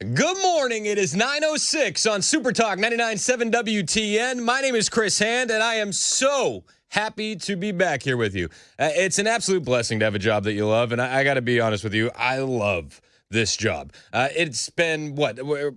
Good morning. It is 9:06 on Super Talk 99.7 WTN. My name is Chris Hand, and I am so happy to be back here with you. It's an absolute blessing to have a job that you love, and I got to be honest with you, I love this job. It's been, a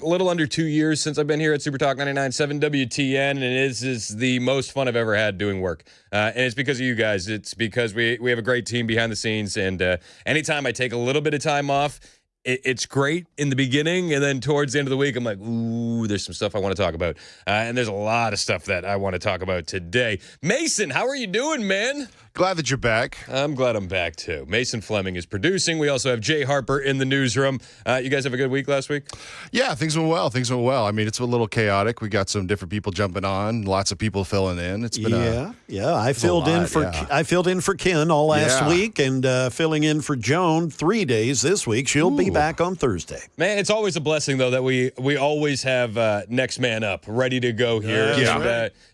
little under 2 years since I've been here at Super Talk 99.7 WTN, and it is the most fun I've ever had doing work. And it's because of you guys. It's because we have a great team behind the scenes, and anytime I take a little bit of time off, it's great in the beginning, and then towards the end of the week, I'm like, ooh, there's some stuff I want to talk about. And there's a lot of stuff that I want to talk about today. Mason, how are you doing, man? Glad that you're back. I'm glad I'm back, too. Mason Fleming is producing. We also have Jay Harper in the newsroom. You guys have a good week last week? Yeah, things went well. I mean, it's a little chaotic. We got some different people jumping on, lots of people filling in. It's been I filled in for Ken all last week, and filling in for Joan 3 days this week. She'll be back on Thursday. Man, it's always a blessing, though, that we always have next man up ready to go here.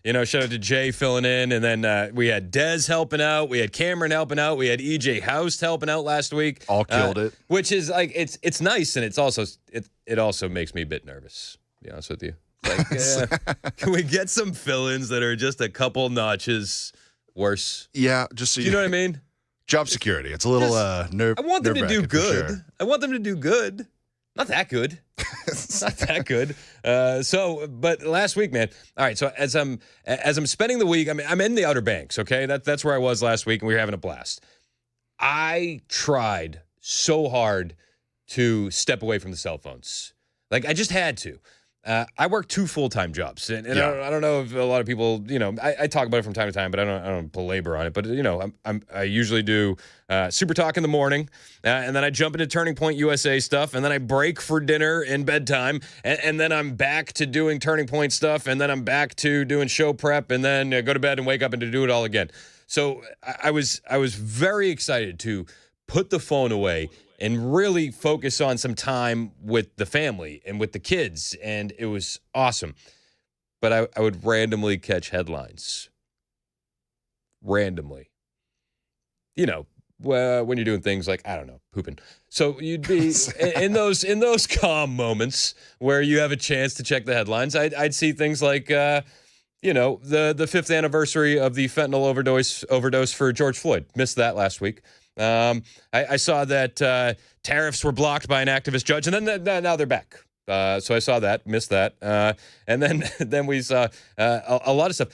And, shout out to Jay filling in, and then we had Dez helping out. We had Cameron helping out. We had EJ Houst helping out last week. All killed it. Which is like it's nice, and it also makes me a bit nervous, to be honest with you. Like, can we get some fill-ins that are just a couple notches worse? Yeah, just so you know what I mean? Job security. It's a little nerve. I want them to do good. Sure. I want them to do good. Not that good. Not that good. But last week, man. All right. So as I'm spending the week, I'm in the Outer Banks. Okay, that's where I was last week, and we were having a blast. I tried so hard to step away from the cell phones. Like, I just had to. I work 2 full-time jobs, and I don't know if a lot of people, I talk about it from time to time, but I don't belabor on it. But I usually do Super Talk in the morning, and then I jump into Turning Point USA stuff, and then I break for dinner and bedtime, and then I'm back to doing Turning Point stuff, and then I'm back to doing show prep, and then go to bed and wake up and to do it all again. So I was very excited to put the phone away and really focus on some time with the family and with the kids, and it was awesome. But I would randomly catch headlines. Randomly. When you're doing things like, I don't know, pooping. So you'd be in those calm moments where you have a chance to check the headlines. I'd see things like, the 5th anniversary of the fentanyl overdose for George Floyd. Missed that last week. I saw that tariffs were blocked by an activist judge, and then now they're back. So I saw that, missed that, and then we saw a lot of stuff.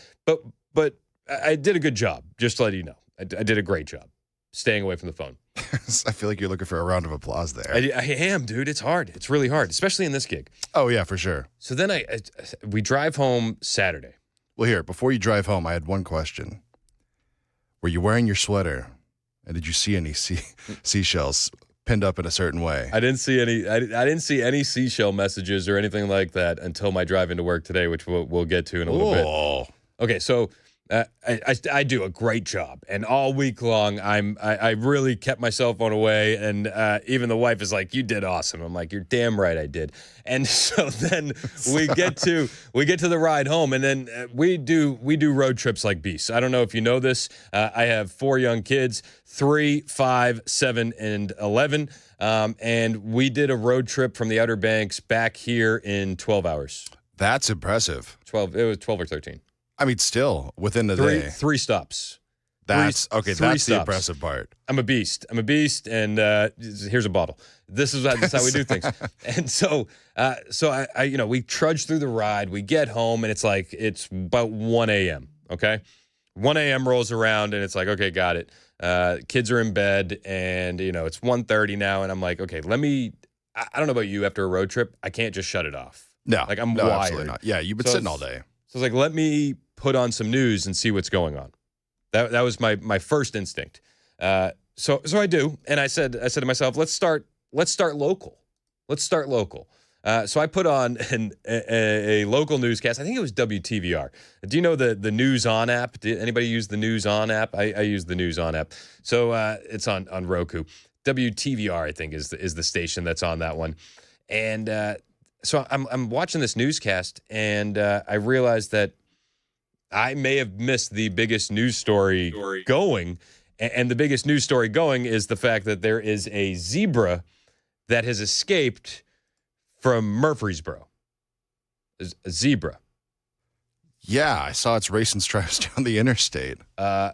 But I did a good job. Just to let you know, I did a great job staying away from the phone. I feel like you're looking for a round of applause there. I am, dude. It's hard. It's really hard, especially in this gig. Oh yeah, for sure. So then we drive home Saturday. Well, here, before you drive home, I had one question. Were you wearing your sweater? And did you see any seashells pinned up in a certain way? I didn't see any. I didn't see any seashell messages or anything like that until my drive into work today, which we'll get to in a little bit. Okay, so I do a great job, and all week long I really kept my cell phone away, and even the wife is like, "You did awesome." I'm like, "You're damn right I did." And so then we get to the ride home, and then we do road trips like beasts. I don't know if you know this. I have 4 young kids, 3, 5, 7, and 11, and we did a road trip from the Outer Banks back here in 12 hours. That's impressive. 12. It was 12 or 13. I mean, still within the day. 3 stops. That's the impressive part. I'm a beast, and here's a bottle. This is how we do things. And so I we trudge through the ride. We get home, and it's about 1 a.m. Okay, 1 a.m. rolls around, and it's like, okay, got it. Kids are in bed, and it's 1:30 now, and I'm like, okay, I don't know about you. After a road trip, I can't just shut it off. No, I'm no, wired. absolutely not. Yeah, you've been sitting all day. So I was like, let me put on some news and see what's going on. That was my first instinct. So I do, and I said to myself, let's start local. Let's start local. So I put on a local newscast. I think it was WTVR. Do you know the News On app? Did anybody use the News On app? I use the News On app. So it's on Roku. WTVR, I think, is the station that's on that one. And so I'm watching this newscast, and I realized that I may have missed the biggest news story going. And the biggest news story going is the fact that there is a zebra that has escaped from Murfreesboro. A zebra. Yeah, I saw its racing stripes down the interstate. How?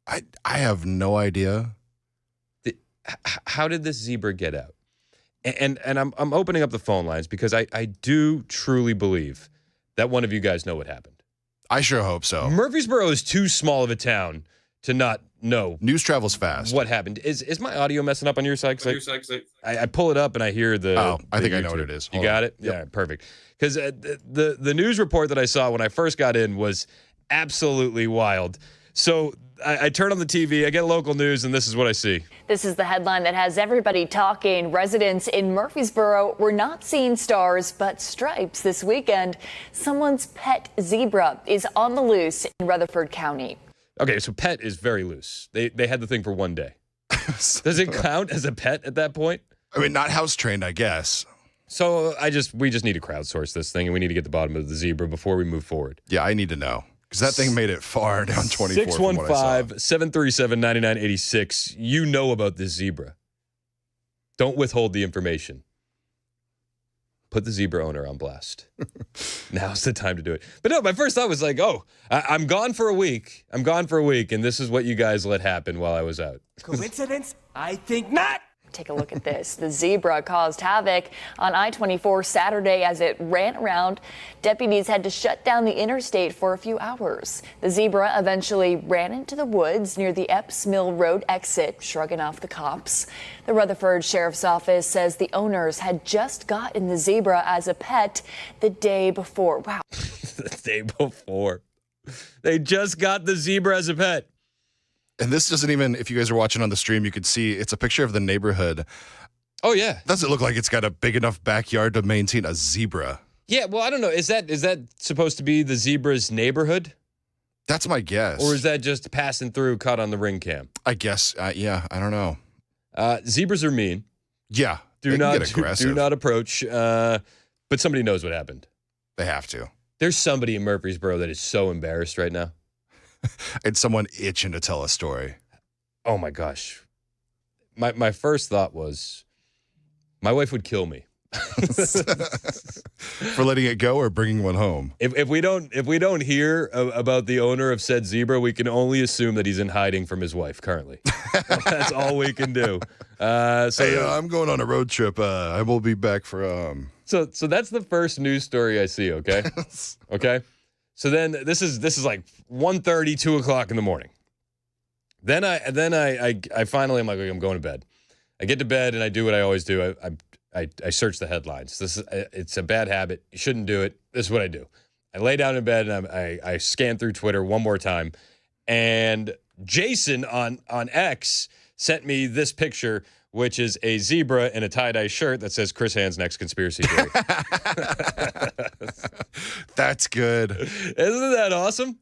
I have no idea. How did this zebra get out? And I'm opening up the phone lines because I do truly believe that one of you guys know what happened. I sure hope so. Murfreesboro is too small of a town to not know. News travels fast. What happened? Is my audio messing up on your side? I pull it up and I hear the. Oh, I think YouTube. I know what it is. You got it? Yep. Yeah, perfect. Because the news report that I saw when I first got in was absolutely wild. So I turn on the TV, I get local news, and this is what I see. This is the headline that has everybody talking. Residents in Murfreesboro were not seeing stars, but stripes this weekend. Someone's pet zebra is on the loose in Rutherford County. Okay, so pet is very loose. They had the thing for one day. Does it count as a pet at that point? I mean, not house trained, I guess. So we just need to crowdsource this thing, and we need to get the bottom of the zebra before we move forward. Yeah, I need to know. Because that thing made it far down 24. 615-737-9986. You know about this zebra. Don't withhold the information. Put the zebra owner on blast. Now's the time to do it. But no, my first thought was like, I'm gone for a week. And this is what you guys let happen while I was out. Coincidence? I think not. Take a look at this. The zebra caused havoc on I-24 Saturday as it ran around. Deputies had to shut down the interstate for a few hours. The zebra eventually ran into the woods near the Epps Mill Road exit, shrugging off the cops. The Rutherford Sheriff's Office says the owners had just gotten the zebra as a pet the day before. Wow. The day before. They just got the zebra as a pet. And this doesn't even, if you guys are watching on the stream, you could see it's a picture of the neighborhood. Oh, yeah. Doesn't look like it's got a big enough backyard to maintain a zebra. Yeah, well, I don't know. Is that supposed to be the zebra's neighborhood? That's my guess. Or is that just passing through, caught on the ring cam? I guess, yeah, I don't know. Zebras are mean. Yeah, do not approach. But somebody knows what happened. They have to. There's somebody in Murfreesboro that is so embarrassed right now. It's someone itching to tell a story. Oh my gosh. My first thought was my wife would kill me. For letting it go or bringing one home. If we don't hear about the owner of said zebra, we can only assume that he's in hiding from his wife currently. That's all we can do. I'm going on a road trip. I will be back for So that's the first news story I see, okay? Okay? So then this is like 1:30, 2 o'clock in the morning. Then I finally I'm like, I'm going to bed. I get to bed and I do what I always do. I search the headlines. It's a bad habit. You shouldn't do it. This is what I do. I lay down in bed and I scan through Twitter one more time. And Jason on X sent me this picture, which is a zebra in a tie-dye shirt that says Chris Hand's next conspiracy theory. That's good. Isn't that awesome?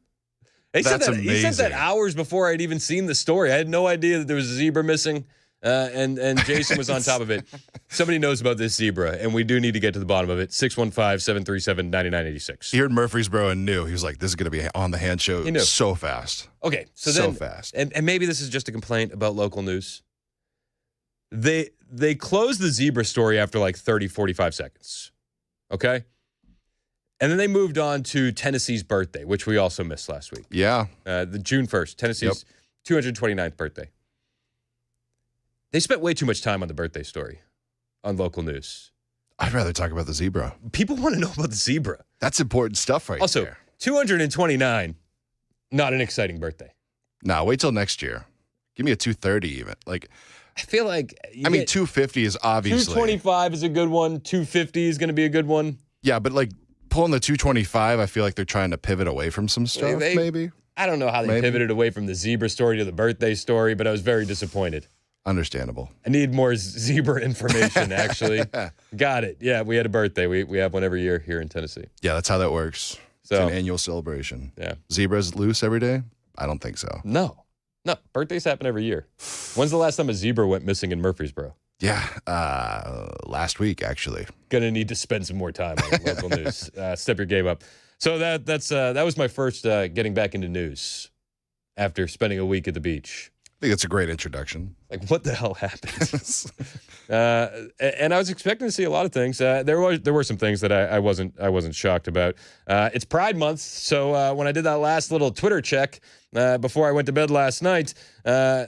He sent that hours before I'd even seen the story. I had no idea that there was a zebra missing, and Jason was on top of it. Somebody knows about this zebra, and we do need to get to the bottom of it. 615-737-9986. He heard Murfreesboro and knew. He was like, this is going to be on the hand show so fast. Okay, so fast. And maybe this is just a complaint about local news. They closed the zebra story after like 30, 45 seconds. Okay? And then they moved on to Tennessee's birthday, which we also missed last week. Yeah. The June 1st, Tennessee's 229th birthday. They spent way too much time on the birthday story on local news. I'd rather talk about the zebra. People want to know about the zebra. That's important stuff there. Also, 229, not an exciting birthday. No, wait till next year. Give me a 230 even. Like, I feel like 250 is obviously 225 is a good one. 250 is going to be a good one. Yeah, but like pulling the 225, I feel like they're trying to pivot away from some stuff. Maybe I don't know how they pivoted away from the zebra story to the birthday story, but I was very disappointed. Understandable. I need more zebra information. Actually, got it. Yeah, we had a birthday. We have one every year here in Tennessee. Yeah, that's how that works. So, it's an annual celebration. Yeah, zebras loose every day? I don't think so. No, birthdays happen every year. When's the last time a zebra went missing in Murfreesboro? Yeah, last week, actually. Gonna need to spend some more time on local news. Step your game up. So that was my first getting back into news after spending a week at the beach. think it's a great introduction. Like, what the hell happened? And I was expecting to see a lot of things. There were some things that I wasn't shocked about. It's Pride Month, so when I did that last little Twitter check before I went to bed last night, I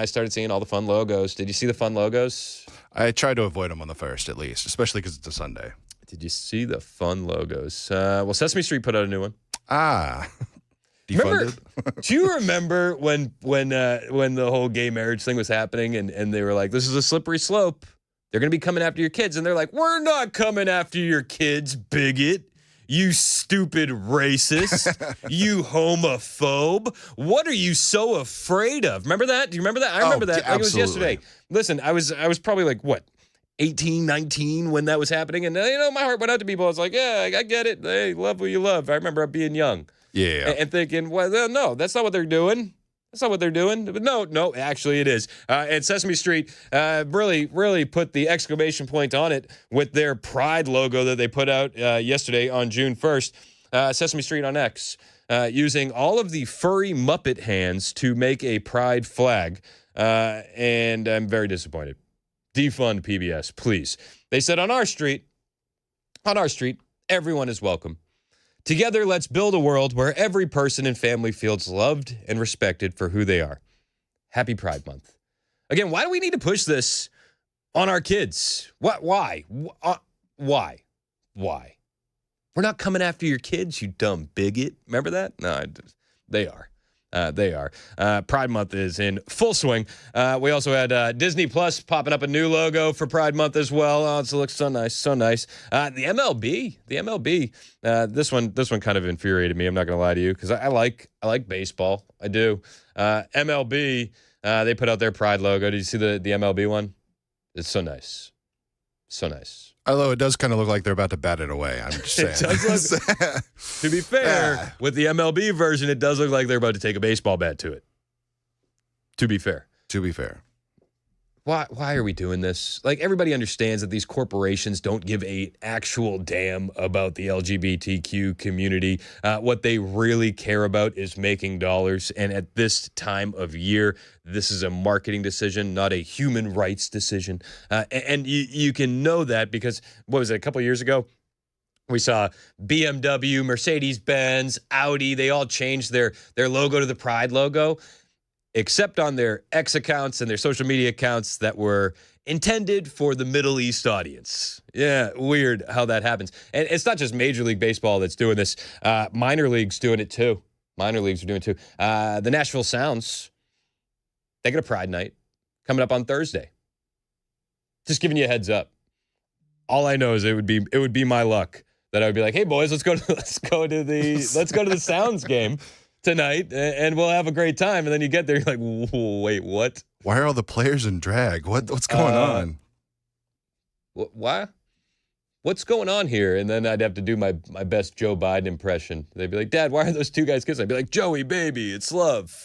started seeing all the fun logos. Did you see the fun logos? I tried to avoid them on the first, at least, especially because it's a Sunday. Did you see the fun logos? Sesame Street put out a new one. Defunded. Do you remember when the whole gay marriage thing was happening and they were like, this is a slippery slope. They're going to be coming after your kids. And they're like, we're not coming after your kids, bigot. You stupid racist. You homophobe. What are you so afraid of? Remember that? Do you remember that? I remember that. Like it was yesterday. Listen, I was probably like, what? 18, 19 when that was happening. And, my heart went out to people. I was like, yeah, I get it. Hey, love who you love. I remember being young. Yeah. And thinking, well, no, that's not what they're doing. That's not what they're doing. But no, actually it is. And Sesame Street really put the exclamation point on it with their Pride logo that they put out yesterday on June 1st. Sesame Street on X, using all of the furry Muppet hands to make a Pride flag. And I'm very disappointed. Defund PBS, please. They said on our street, everyone is welcome. Together, let's build a world where every person and family feels loved and respected for who they are. Happy Pride Month. Again, why do we need to push this on our kids? Why? Why? We're not coming after your kids, you dumb bigot. Remember that? No, they are. They are. Pride Month is in full swing. We also had Disney Plus popping up a new logo for Pride Month as well. Oh, it looks so nice, so nice. The MLB. This one kind of infuriated me. I'm not going to lie to you because I like baseball. I do. MLB. They put out their Pride logo. Did you see the MLB one? It's so nice, so nice. Although it does kind of look like they're about to bat it away. I'm just saying. It does look, to be fair, with the MLB version, it does look like they're about to take a baseball bat to it. To be fair. Why are we doing this? Like, everybody understands that these corporations don't give a actual damn about the LGBTQ community. What they really care about is making dollars. And at this time of year, this is a marketing decision, not a human rights decision. And you can know that because, what was it, a couple of years ago? We saw BMW, Mercedes-Benz, Audi. They all changed their logo to the Pride logo, except on their X accounts and their social media accounts that were intended for the Middle East audience. Yeah, weird how that happens. And it's not just Major League Baseball that's doing this. Minor leagues doing it too. The Nashville Sounds, they got a Pride night coming up on Thursday. Just giving you a heads up. All I know is it would be my luck that I would be like, hey boys, let's go to the Sounds game tonight, and we'll have a great time. And then you get there, you're like, wait, what? Why are all the players in drag? What's going on? Why? What's going on here? And then I'd have to do my best Joe Biden impression. They'd be like, Dad, why are those two guys kissing? I'd be like, Joey, baby, it's love.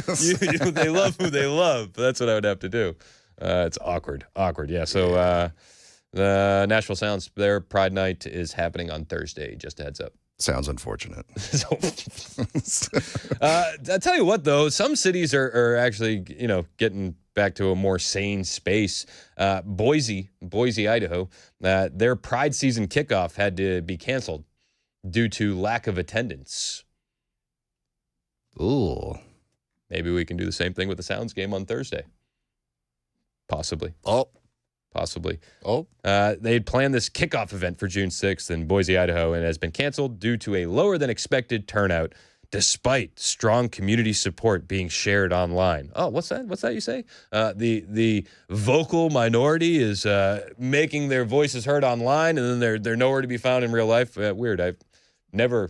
They love who they love. That's what I would have to do. It's awkward. Yeah, so the Nashville Sounds, their Pride Night is happening on Thursday. Just a heads up. Sounds unfortunate. I'll tell you what, though, some cities are actually, getting back to a more sane space. Boise, Idaho, their Pride season kickoff had to be canceled due to lack of attendance. Ooh. Maybe we can do the same thing with the Sounds game on Thursday. Possibly. Possibly. They had planned this kickoff event for June 6th in Boise, Idaho, and it has been canceled due to a lower than expected turnout, despite strong community support being shared online. Oh, what's that? What's that you say? The vocal minority is making their voices heard online, and then they're nowhere to be found in real life. Weird. I've never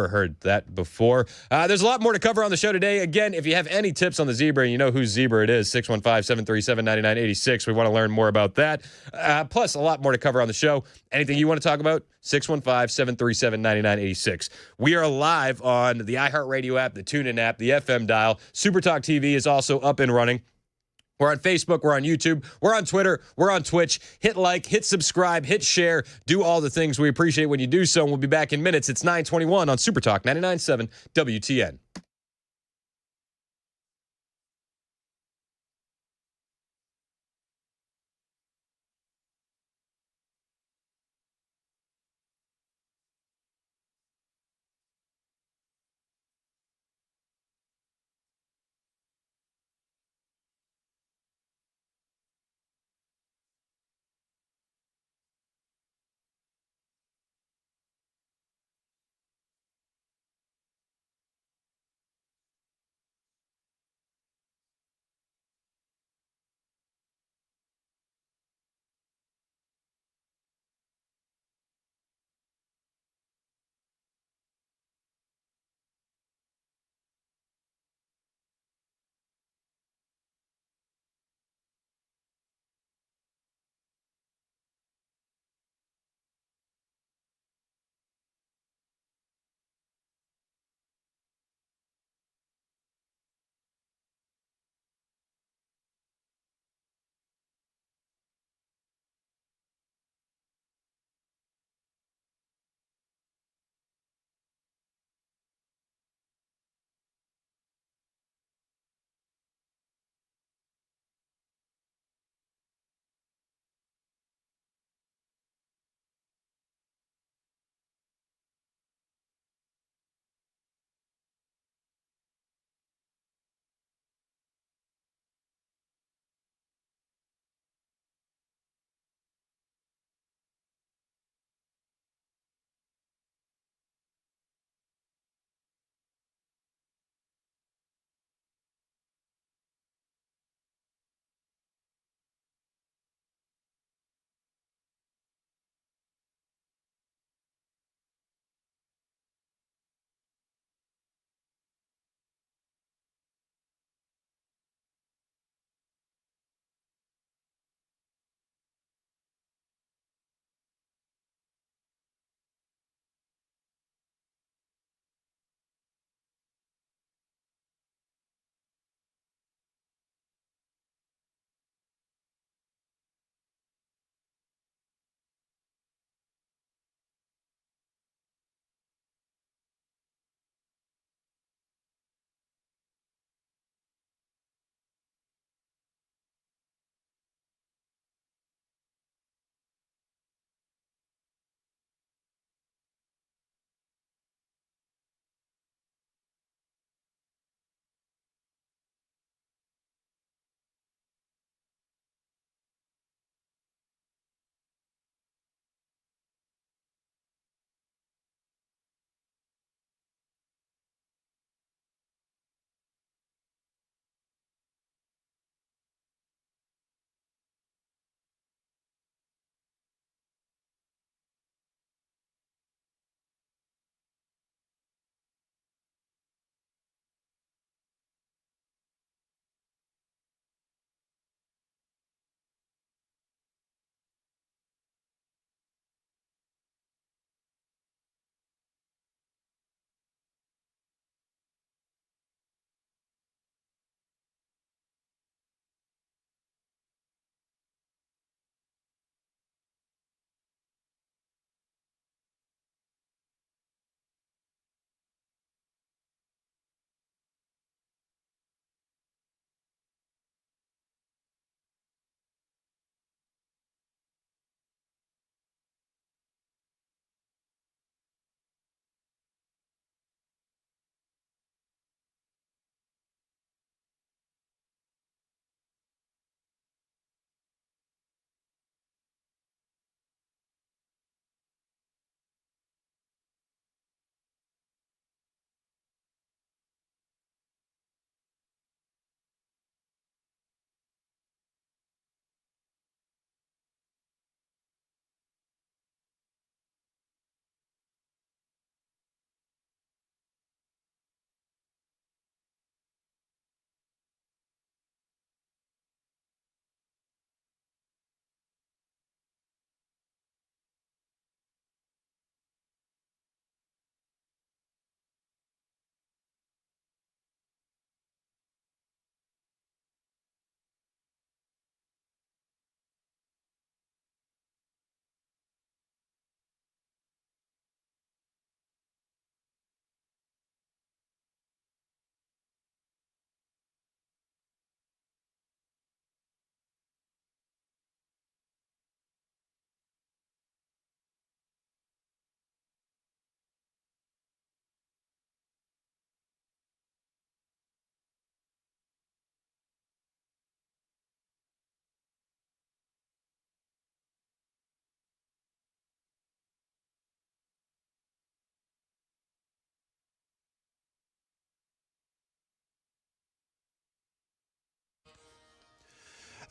heard that before. There's a lot more to cover on the show today. Again, if you have any tips on the zebra, and you know whose zebra it is, 615-737-9986. We want to learn more about that. Plus, a lot more to cover on the show. Anything you want to talk about, 615-737-9986. We are live on the iHeartRadio app, the TuneIn app, the FM dial. SuperTalk TV is also up and running. We're on Facebook, we're on YouTube, we're on Twitter, we're on Twitch. Hit like, hit subscribe, hit share, do all the things. We appreciate when you do so, and we'll be back in minutes. It's 9:21 on Super Talk 99.7 WTN.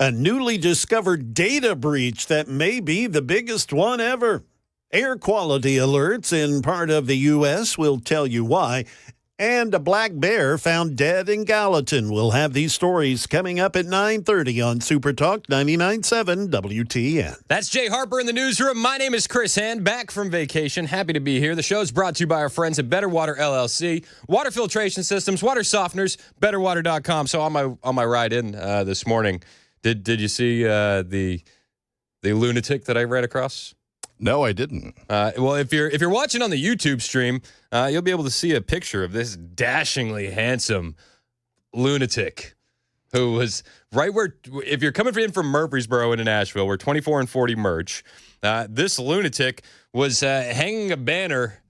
A newly discovered data breach that may be the biggest one ever. Air quality alerts in part of the U.S. will tell you why. And a black bear found dead in Gallatin. We'll have these stories coming up at 9:30 on Super Talk 99.7 WTN. That's Jay Harper in the newsroom. My name is Chris Hand, back from vacation. Happy to be here. The show's brought to you by our friends at Better Water LLC. Water filtration systems, water softeners, betterwater.com. So on my ride in this morning, did you see the lunatic that I ran across? No, I didn't. Well, if you're watching on the YouTube stream, you'll be able to see a picture of this dashingly handsome lunatic who was right where, if you're coming in from Murfreesboro into Nashville, where 24 and 40 merge, this lunatic was hanging a banner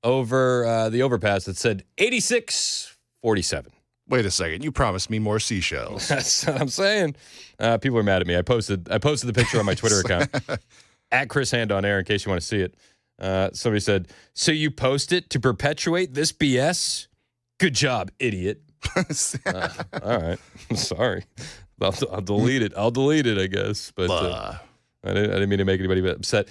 over the overpass that said 8647. Wait a second. You promised me more seashells. That's what I'm saying. People are mad at me. I posted the picture on my Twitter account. At Chris Hand on air, in case you want to see it. Somebody said, so you post it to perpetuate this BS? Good job, idiot. All right. I'm sorry. I'll delete it. I'll delete it, I guess. But I didn't mean to make anybody upset.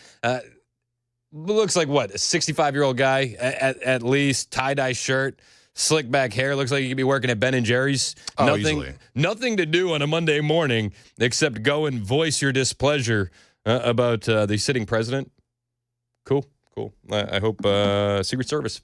Looks like, what, a 65-year-old guy, at least, tie-dye shirt, slick back hair. Looks like he could be working at Ben & Jerry's. Oh, easily. Nothing to do on a Monday morning except go and voice your displeasure about the sitting president. Cool. I hope Secret Service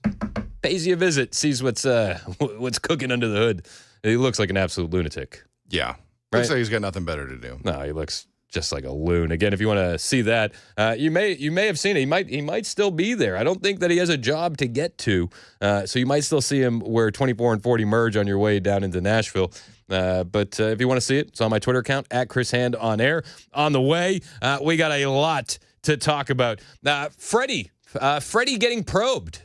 pays you a visit, sees what's cooking under the hood. He looks like an absolute lunatic. Yeah. Right? Looks like he's got nothing better to do. No, he looks just like a loon. Again, if you want to see that, you may have seen it. He might still be there. I don't think that he has a job to get to, so you might still see him where 24 and 40 merge on your way down into Nashville. But if you want to see it, it's on my Twitter account, at Chris Hand on air. On the way, we got a lot to talk about. Freddie getting probed.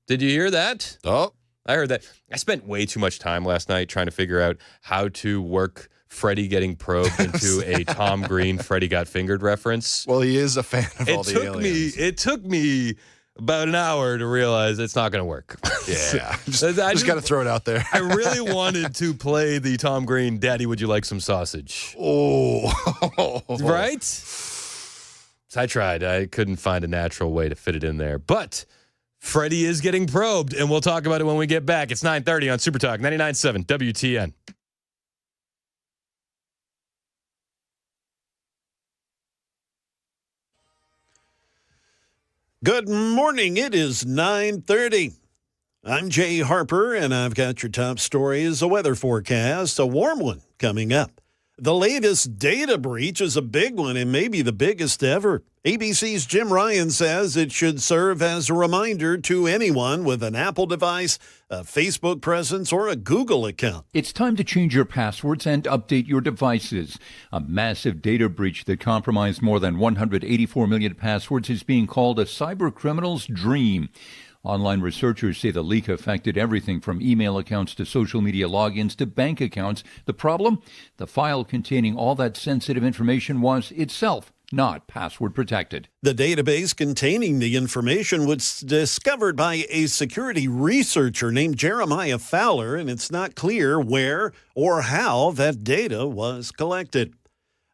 Did you hear that? Oh. I heard that. I spent way too much time last night trying to figure out how to work Freddie getting probed into a Tom Green Freddie Got Fingered reference. Well, he is a fan of all the aliens. It took me about an hour to realize it's not going to work. Yeah. just got to throw it out there. I really wanted to play the Tom Green, Daddy, would you like some sausage? Oh. Right? So I tried. I couldn't find a natural way to fit it in there. But Freddie is getting probed, and we'll talk about it when we get back. It's 9:30 on Super Talk 99.7 WTN. Good morning. It is 9:30. I'm Jay Harper, and I've got your top stories, a weather forecast, a warm one coming up. The latest data breach is a big one and maybe the biggest ever. ABC's Jim Ryan says it should serve as a reminder to anyone with an Apple device, a Facebook presence, or a Google account. It's time to change your passwords and update your devices. A massive data breach that compromised more than 184 million passwords is being called a cyber criminal's dream. Online researchers say the leak affected everything from email accounts to social media logins to bank accounts. The problem? The file containing all that sensitive information was itself not password protected. The database containing the information was discovered by a security researcher named Jeremiah Fowler, and it's not clear where or how that data was collected.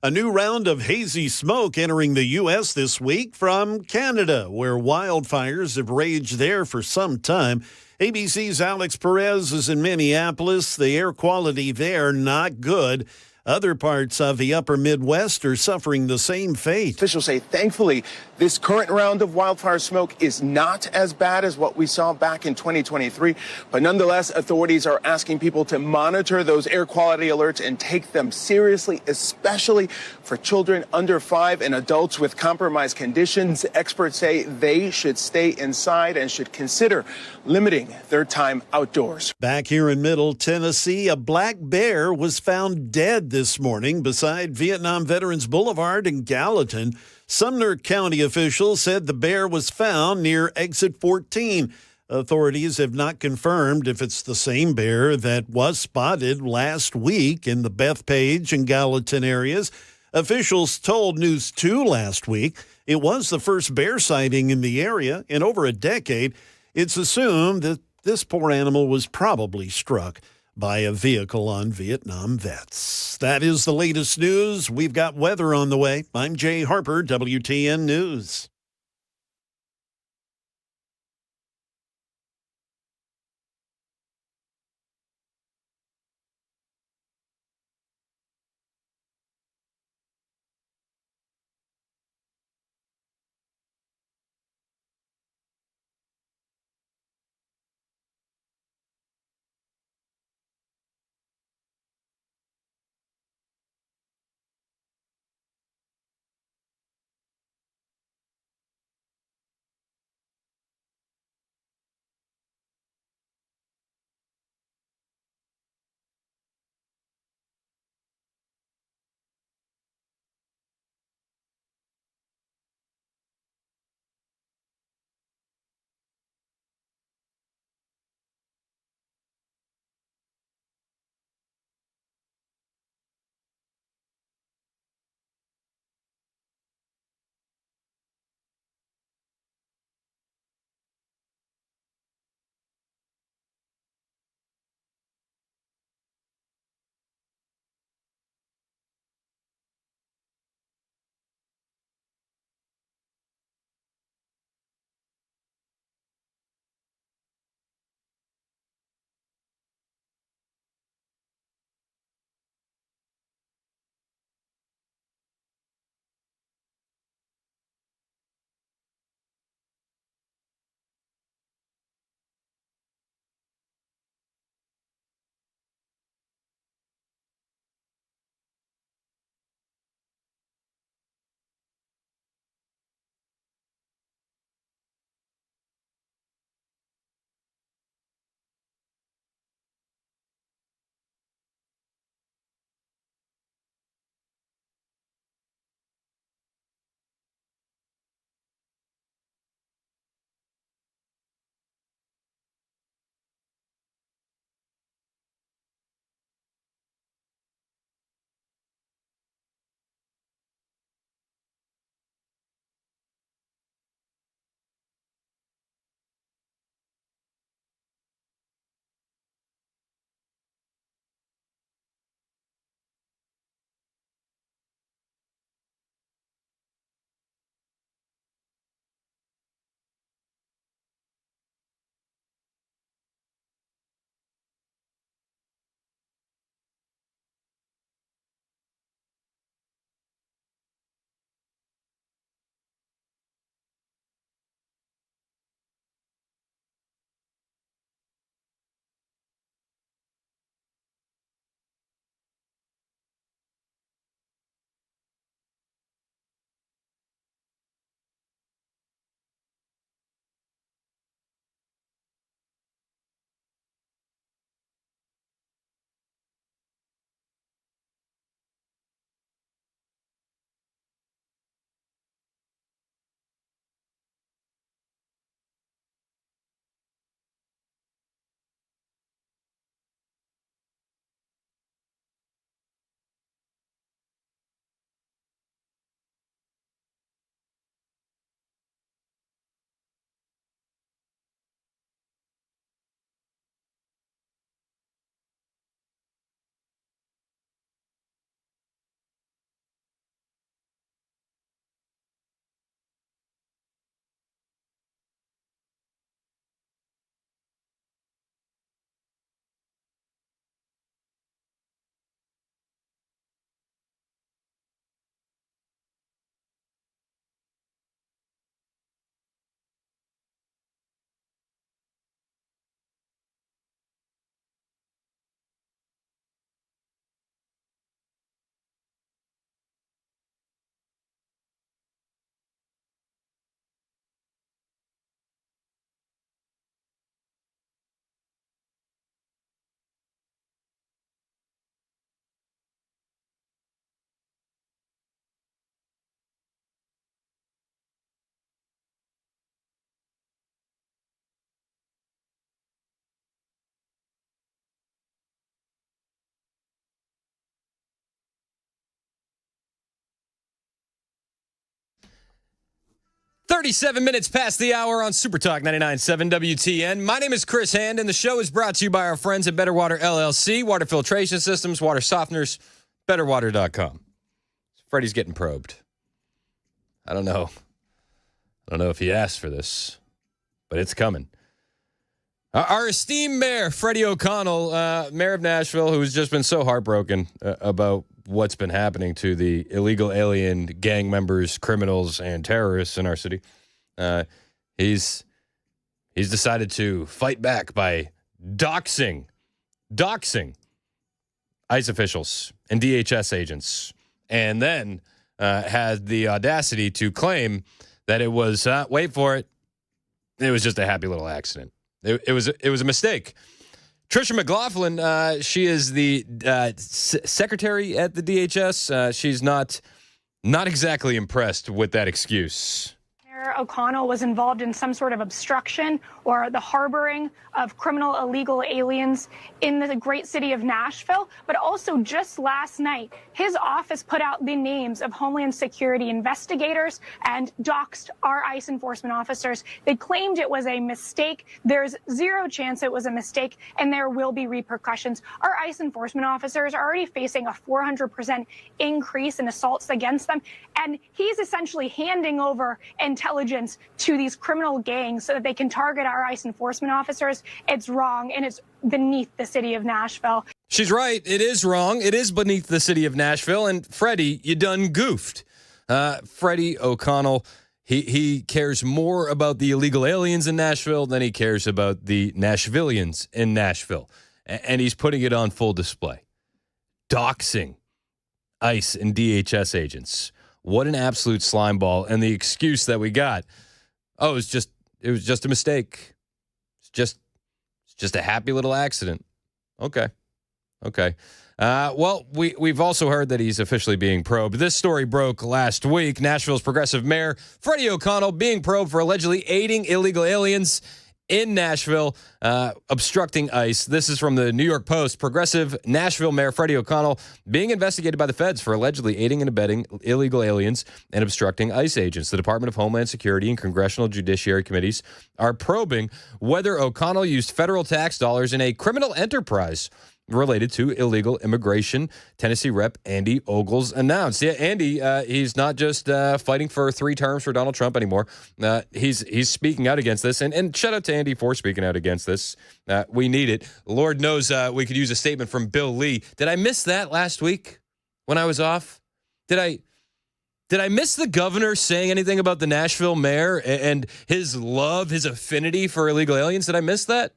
A new round of hazy smoke entering the U.S. this week from Canada, where wildfires have raged there for some time. ABC's Alex Perez is in Minneapolis. The air quality there, not good. Other parts of the upper Midwest are suffering the same fate. Officials say, thankfully, this current round of wildfire smoke is not as bad as what we saw back in 2023. But nonetheless, authorities are asking people to monitor those air quality alerts and take them seriously, especially for children under 5 and adults with compromised conditions. Experts say they should stay inside and should consider limiting their time outdoors. Back here in Middle Tennessee, a black bear was found dead this morning beside Vietnam Veterans Boulevard in Gallatin. Sumner County officials said the bear was found near exit 14. Authorities have not confirmed if it's the same bear that was spotted last week in the Bethpage and Gallatin areas. Officials told News 2 last week it was the first bear sighting in the area in over a decade. It's assumed that this poor animal was probably struck. by a vehicle on Vietnam vets. That is the latest news. We've got weather on the way. I'm Jay Harper, WTN News. 37 minutes past the hour on Super Talk 99.7 WTN. My name is Chris Hand, and the show is brought to you by our friends at Better Water LLC, water filtration systems, water softeners, betterwater.com. Freddie's getting probed. I don't know if he asked for this, but it's coming. Our esteemed mayor, Freddie O'Connell, mayor of Nashville, who's just been so heartbroken about what's been happening to the illegal alien gang members, criminals, and terrorists in our city. He's decided to fight back by doxing ICE officials and DHS agents, and then had the audacity to claim that it was, wait for it, it was just a happy little accident. It was a mistake. Tricia McLaughlin, she is the secretary at the DHS. She's not exactly impressed with that excuse. Mayor O'Connell was involved in some sort of obstruction or the harboring of criminal illegal aliens in the great city of Nashville. But also just last night, his office put out the names of Homeland Security investigators and doxed our ICE enforcement officers. They claimed it was a mistake. There's zero chance it was a mistake, and there will be repercussions. Our ICE enforcement officers are already facing a 400% increase in assaults against them. And he's essentially handing over intelligence to these criminal gangs so that they can target our ICE enforcement officers. It's wrong, and it's beneath the city of Nashville. She's right. It is wrong. It is beneath the city of Nashville. And Freddie, you done goofed. Freddie O'Connell, he cares more about the illegal aliens in Nashville than he cares about the Nashvillians in Nashville. And he's putting it on full display. Doxing ICE and DHS agents. What an absolute slime ball. And the excuse that we got, it was just a mistake. It's just a happy little accident. Okay. Well, we've also heard that he's officially being probed. This story broke last week. Nashville's progressive mayor, Freddie O'Connell, being probed for allegedly aiding illegal aliens in Nashville, obstructing ICE. This is from the New York Post. Progressive Nashville Mayor Freddie O'Connell being investigated by the feds for allegedly aiding and abetting illegal aliens and obstructing ICE agents. The Department of Homeland Security and Congressional Judiciary Committees are probing whether O'Connell used federal tax dollars in a criminal enterprise related to illegal immigration. Tennessee Rep. Andy Ogles announced. Yeah, Andy, he's not just fighting for 3 terms for Donald Trump anymore. He's speaking out against this, and shout out to Andy for speaking out against this. We need it. Lord knows we could use a statement from Bill Lee. Did I miss that last week when I was off? Did I miss the governor saying anything about the Nashville mayor and his love, his affinity for illegal aliens? Did I miss that?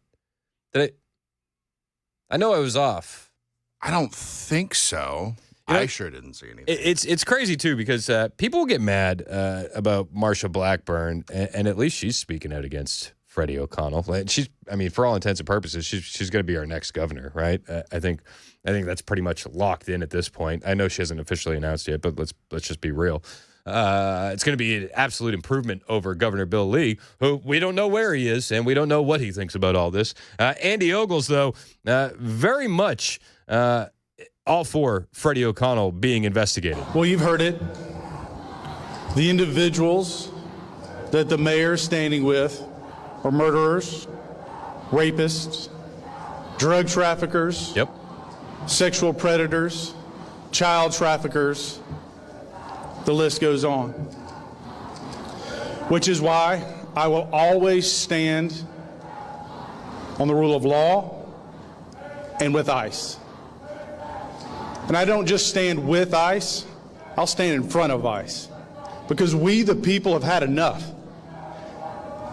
I know I was off. I don't think so. I sure didn't see anything. It's crazy, too, because people will get mad about Marsha Blackburn, and at least she's speaking out against Freddie O'Connell. For all intents and purposes, she's going to be our next governor, right? I think that's pretty much locked in at this point. I know she hasn't officially announced yet, but let's just be real. It's going to be an absolute improvement over Governor Bill Lee, who we don't know where he is, and we don't know what he thinks about all this. Andy Ogles, though, very much all for Freddie O'Connell being investigated. Well, you've heard it. The individuals that the mayor is standing with are murderers, rapists, drug traffickers, sexual predators, child traffickers. The list goes on. Which is why I will always stand on the rule of law and with ICE. And I don't just stand with ICE, I'll stand in front of ICE. Because we, the people, have had enough.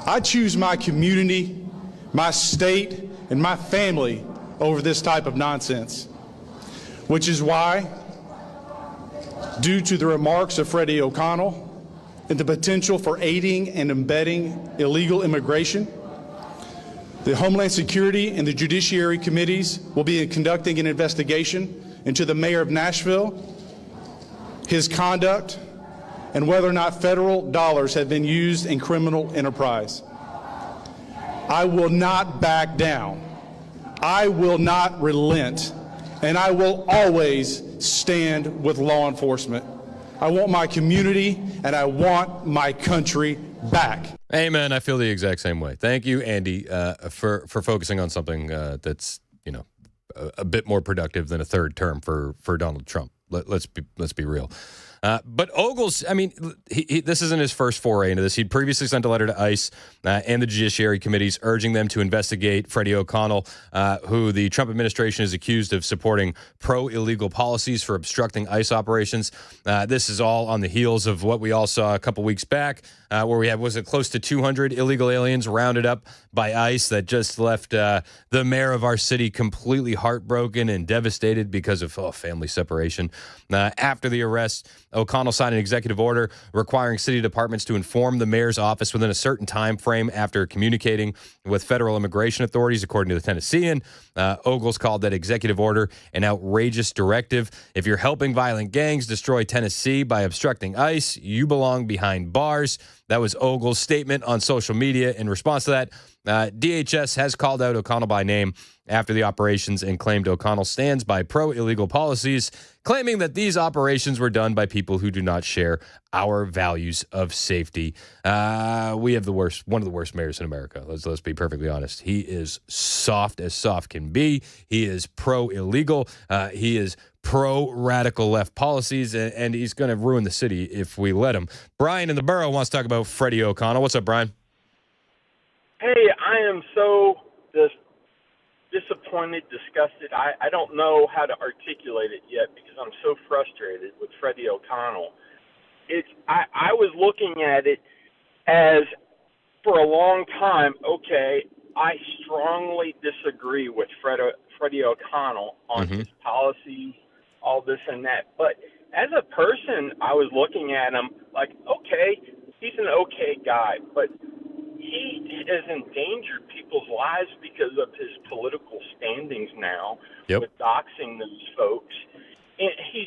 I choose my community, my state, and my family over this type of nonsense. Which is why, due to the remarks of Freddie O'Connell and the potential for aiding and abetting illegal immigration, the Homeland Security and the Judiciary Committees will be conducting an investigation into the mayor of Nashville, his conduct, and whether or not federal dollars have been used in criminal enterprise. I will not back down. I will not relent. And I will always stand with law enforcement. I want my community and I want my country back. Amen. I feel the exact same way. Thank you, Andy, for focusing on something that's a bit more productive than a third term for Donald Trump. Let's be real. But Ogles, I mean, this isn't his first foray into this. He'd previously sent a letter to ICE and the Judiciary Committees urging them to investigate Freddie O'Connell, who the Trump administration is accused of supporting pro-illegal policies for obstructing ICE operations. This is all on the heels of what we all saw a couple weeks back, where we had, was it close to 200 illegal aliens rounded up by ICE that just left the mayor of our city completely heartbroken and devastated because of family separation. After the arrest, O'Connell signed an executive order requiring city departments to inform the mayor's office within a certain time frame after communicating with federal immigration authorities, according to the Tennessean. Ogles called that executive order an outrageous directive. If you're helping violent gangs destroy Tennessee by obstructing ICE, you belong behind bars. That was Ogles' statement on social media. In response to that, DHS has called out O'Connell by name after the operations and claimed O'Connell stands by pro-illegal policies, claiming that these operations were done by people who do not share our values of safety. We have one of the worst mayors in America. Let's be perfectly honest. He is soft as soft can be. He is pro-illegal. He is pro-radical left policies, and he's going to ruin the city if we let him. Brian in the borough wants to talk about Freddie O'Connell. What's up, Brian? Hey, I am so disappointed, disgusted. I don't know how to articulate it yet because I'm so frustrated with Freddie O'Connell. I was looking at it as, for a long time, okay, I strongly disagree with Freddie O'Connell on his policies, all this and that. But as a person, I was looking at him like, okay, he's an okay guy, but he has endangered people's lives because of his political standings now with doxing those folks. And he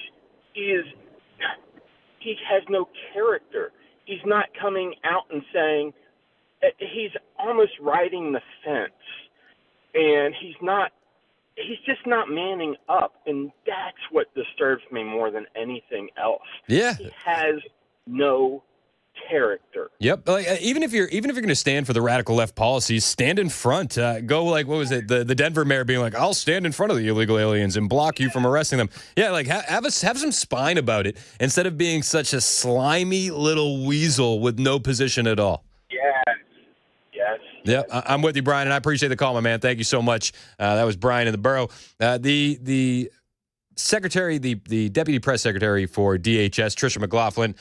has no character. He's not coming out and saying, he's almost riding the fence, and he's just not manning up, and that's what disturbs me more than anything else. Yeah, he has no character. Yep. Like, even if you're going to stand for the radical left policies, stand in front. Go like, what was it? The Denver mayor being like, I'll stand in front of the illegal aliens and block you from arresting them. Yeah, like have some spine about it instead of being such a slimy little weasel with no position at all. Yes. Yeah, I'm with you, Brian, and I appreciate the call, my man. Thank you so much. That was Brian in the borough. The secretary, the deputy press secretary for DHS, Tricia McLaughlin,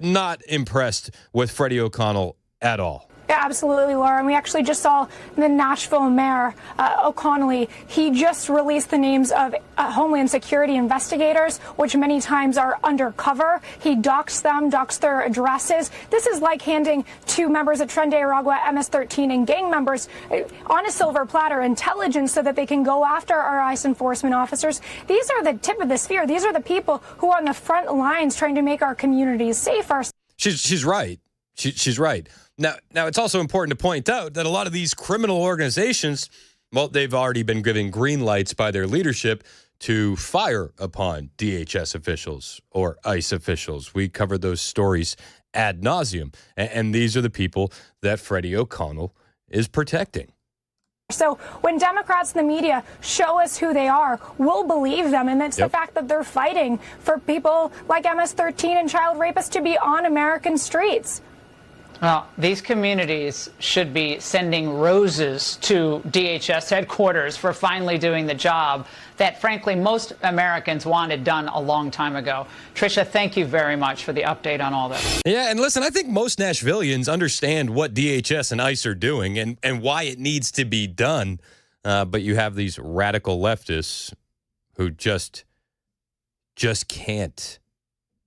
not impressed with Freddie O'Connell at all. Yeah, absolutely, Laura. And we actually just saw the Nashville Mayor, O'Connell. He just released the names of Homeland Security investigators, which many times are undercover. He doxed them, doxed their addresses. This is like handing two members of Tren de Aragua, MS-13, and gang members on a silver platter intelligence so that they can go after our ICE enforcement officers. These are the tip of the spear. These are the people who are on the front lines trying to make our communities safer. She's right. She's right. Now, it's also important to point out that a lot of these criminal organizations, well, they've already been given green lights by their leadership to fire upon DHS officials or ICE officials. We covered those stories ad nauseum, and these are the people that Freddie O'Connell is protecting. So when Democrats and the media show us who they are, we'll believe them. And it's the fact that they're fighting for people like MS-13 and child rapists to be on American streets. Well, these communities should be sending roses to DHS headquarters for finally doing the job that, frankly, most Americans wanted done a long time ago. Tricia, thank you very much for the update on all this. Yeah, and listen, I think most Nashvillians understand what DHS and ICE are doing and why it needs to be done. But you have these radical leftists who just can't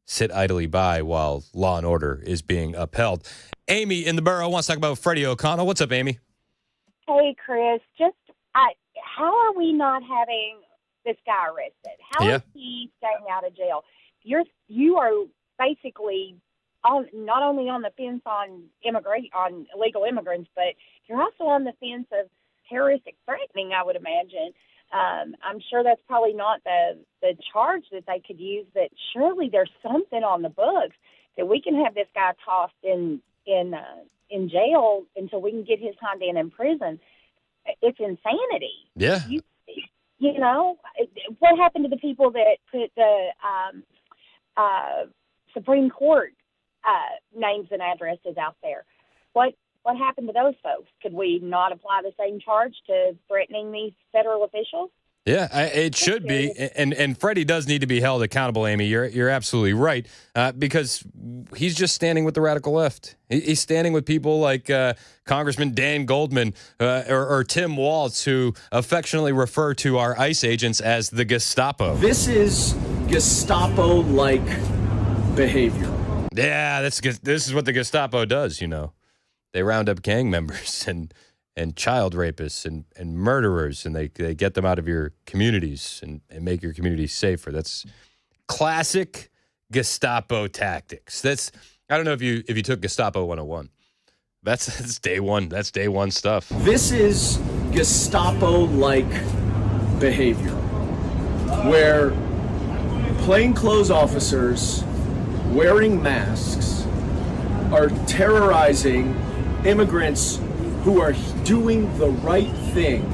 sit idly by while law and order is being upheld. Amy in the borough wants to talk about Freddie O'Connell. What's up, Amy? Hey, Chris. How are we not having this guy arrested? How is he staying out of jail? You are basically not only on the fence on illegal immigrants, but you're also on the fence of terroristic threatening, I would imagine. I'm sure that's probably not the charge that they could use, but surely there's something on the books that we can have this guy tossed in in jail until we can get his hind end in prison. It's insanity. Yeah. You know, what happened to the people that put the Supreme Court names and addresses out there? What happened to those folks? Could we not apply the same charge to threatening these federal officials? Yeah, it should be, and Freddie does need to be held accountable. Amy, you're absolutely right, because he's just standing with the radical left. He's standing with people like Congressman Dan Goldman or Tim Walz, who affectionately refer to our ICE agents as the Gestapo. This is Gestapo-like behavior. Yeah, this is what the Gestapo does. You know, they round up gang members and child rapists and murderers, and they get them out of your communities and make your communities safer. That's classic Gestapo tactics. I don't know if you took Gestapo 101. That's day one. That's day one stuff. This is Gestapo-like behavior, where plainclothes officers wearing masks are terrorizing immigrants who are doing the right thing.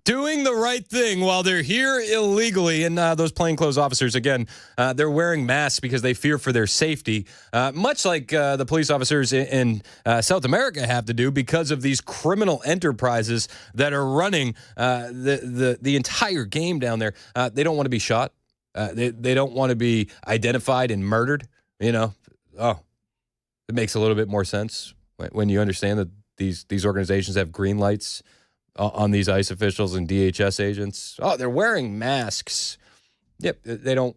Doing the right thing while they're here illegally. And those plainclothes officers, again, they're wearing masks because they fear for their safety, much like the police officers in South America have to do because of these criminal enterprises that are running the entire game down there. They don't want to be shot. They don't want to be identified and murdered. You know, it makes a little bit more sense when you understand that these organizations have green lights on these ICE officials and DHS agents. Oh, they're wearing masks. Yep, they don't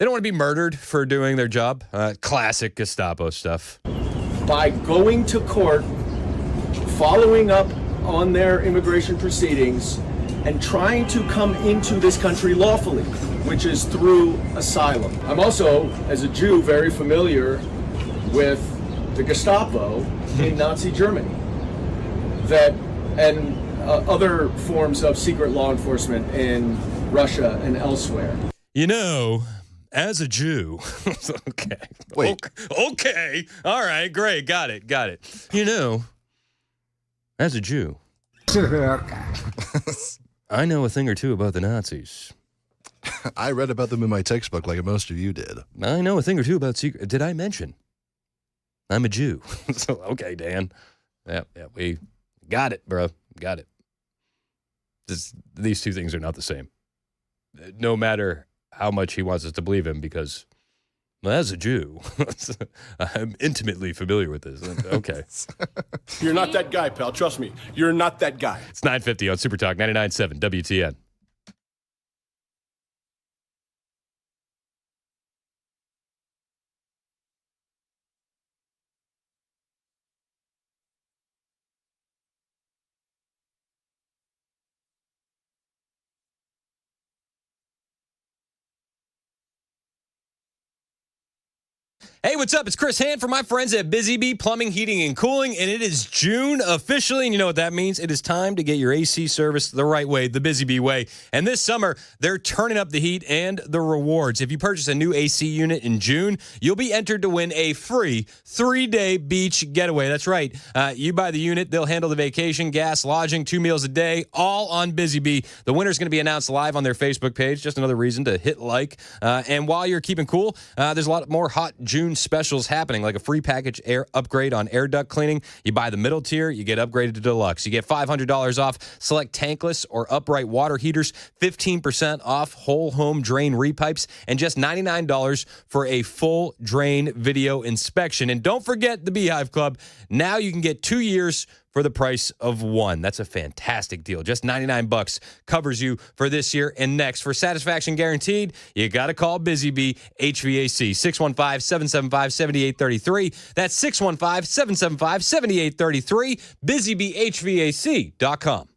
want to be murdered for doing their job. Classic Gestapo stuff. By going to court, following up on their immigration proceedings, and trying to come into this country lawfully, which is through asylum. I'm also, as a Jew, very familiar with the Gestapo in Nazi Germany, and other forms of secret law enforcement in Russia and elsewhere. You know, as a Jew, okay. Wait. Okay. All right, great. Got it. You know, as a Jew, I know a thing or two about the Nazis. I read about them in my textbook like most of you did. I know a thing or two about secret. Did I mention I'm a Jew? So, okay, Dan. Yeah, we got it, bro. Got it. These two things are not the same. No matter how much he wants us to believe him, because as a Jew, I'm intimately familiar with this. Okay. You're not that guy, pal. Trust me. You're not that guy. It's 9:50 on Super Talk 99.7 WTN. Hey, what's up? It's Chris Hand for my friends at Busy Bee Plumbing, Heating, and Cooling, and it is June officially, and you know what that means. It is time to get your AC service the right way, the Busy Bee way. And this summer, they're turning up the heat and the rewards. If you purchase a new AC unit in June, you'll be entered to win a free 3-day beach getaway. That's right. You buy the unit, they'll handle the vacation, gas, lodging, 2 meals a day, all on Busy Bee. The winner's going to be announced live on their Facebook page. Just another reason to hit like. And while you're keeping cool, there's a lot more hot June specials happening, like a free package air upgrade on air duct cleaning. You buy the middle tier, you get upgraded to deluxe. You get $500 off select tankless or upright water heaters, 15% off whole home drain repipes, and just $99 for a full drain video inspection. And don't forget the Beehive Club. Now you can get 2 years for the price of one. That's a fantastic deal. Just $99 covers you for this year and next. For satisfaction guaranteed, you got to call Busy Bee HVAC, 615-775-7833. That's 615-775-7833, busybeehvac.com.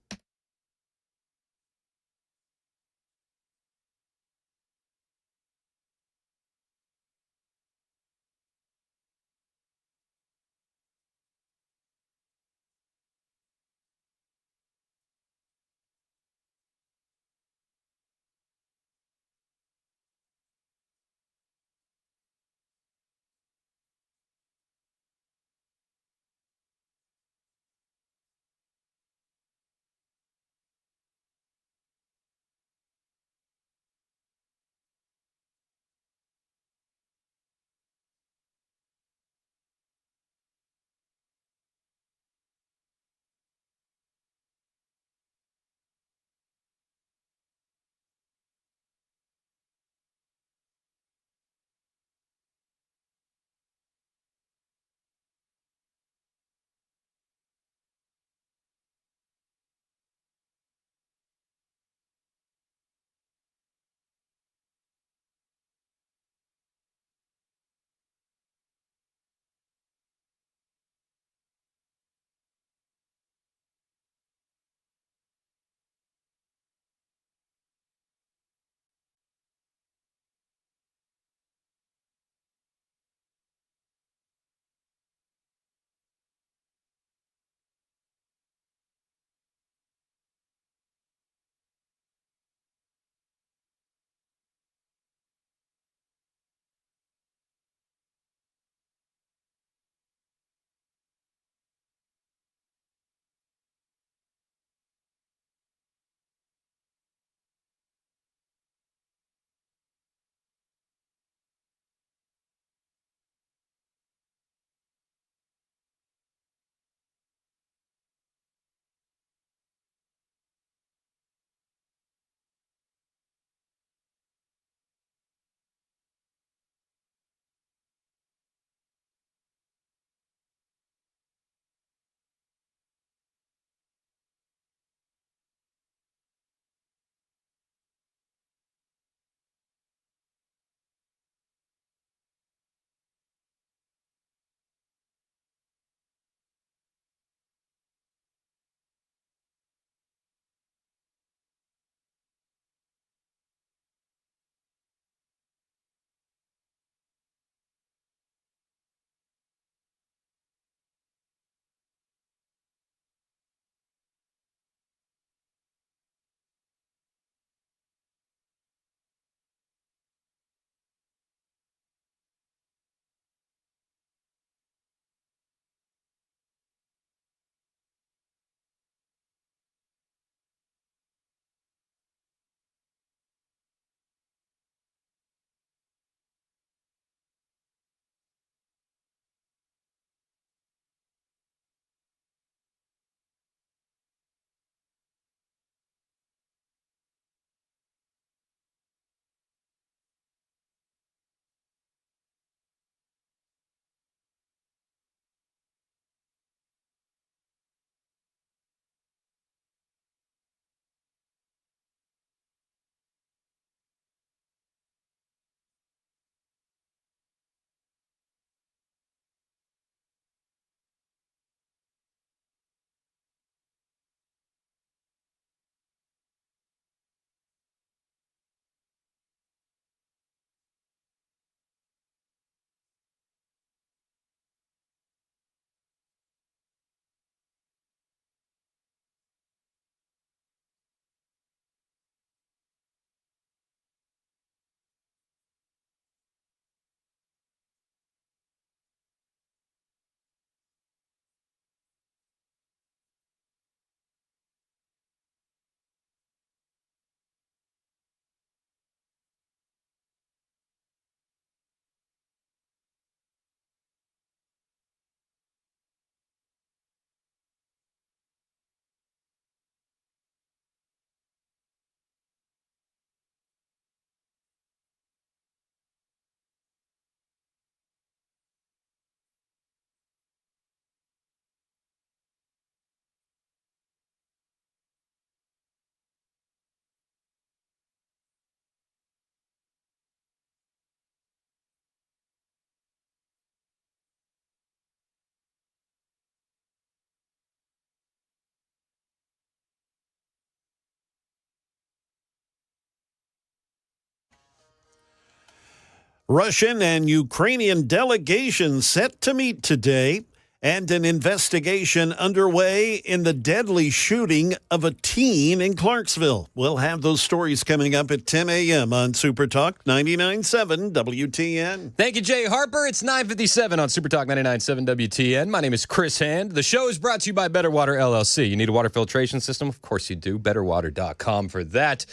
Russian and Ukrainian delegations set to meet today, and an investigation underway in the deadly shooting of a teen in Clarksville. We'll have those stories coming up at 10 a.m. on Super Talk 99.7 WTN. Thank you, Jay Harper. It's 9:57 on Super Talk 99.7 WTN. My name is Chris Hand. The show is brought to you by Better Water LLC. You need a water filtration system? Of course you do. BetterWater.com for that.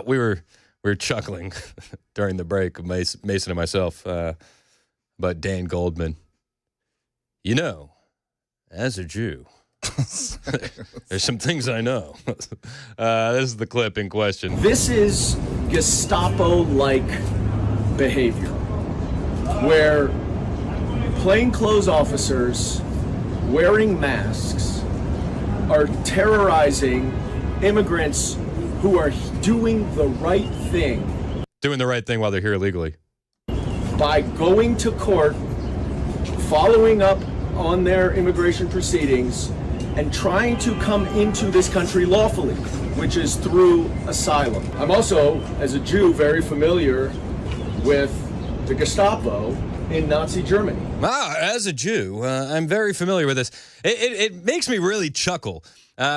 We were chuckling during the break, Mason and myself, but Dan Goldman. You know, as a Jew, there's some things I know. This is the clip in question. This is Gestapo-like behavior, where plainclothes officers wearing masks are terrorizing immigrants who are doing the right thing. Doing the right thing while they're here illegally. By going to court, following up on their immigration proceedings, and trying to come into this country lawfully, which is through asylum. I'm also, as a Jew, very familiar with the Gestapo in Nazi Germany. As a Jew, I'm very familiar with this. It makes me really chuckle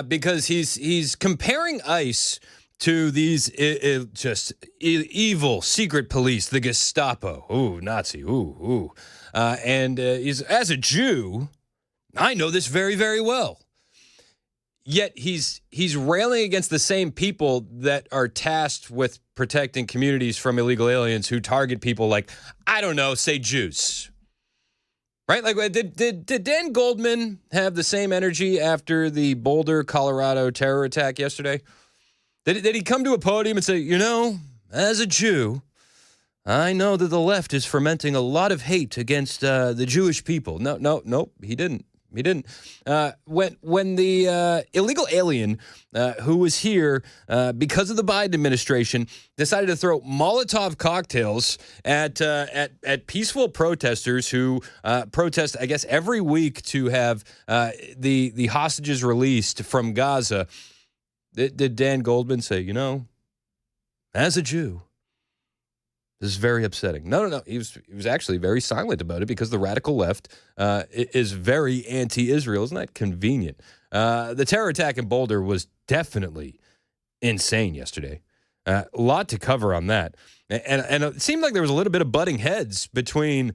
because he's comparing ICE to these just evil secret police, the Gestapo. Ooh, Nazi. Ooh. And he's, as a Jew, I know this very, very well. Yet he's railing against the same people that are tasked with protecting communities from illegal aliens who target people like, I don't know, say Jews. Right? Like, did Dan Goldman have the same energy after the Boulder, Colorado terror attack yesterday? Did he come to a podium and say, you know, as a Jew, I know that the left is fermenting a lot of hate against the Jewish people? Nope, he didn't. He didn't. When the illegal alien who was here because of the Biden administration decided to throw Molotov cocktails at peaceful protesters who protest, I guess, every week to have the hostages released from Gaza, did Dan Goldman say, you know, as a Jew, this is very upsetting? No. He was actually very silent about it because the radical left is very anti-Israel. Isn't that convenient? The terror attack in Boulder was definitely insane yesterday. A lot to cover on that. And it seemed like there was a little bit of butting heads between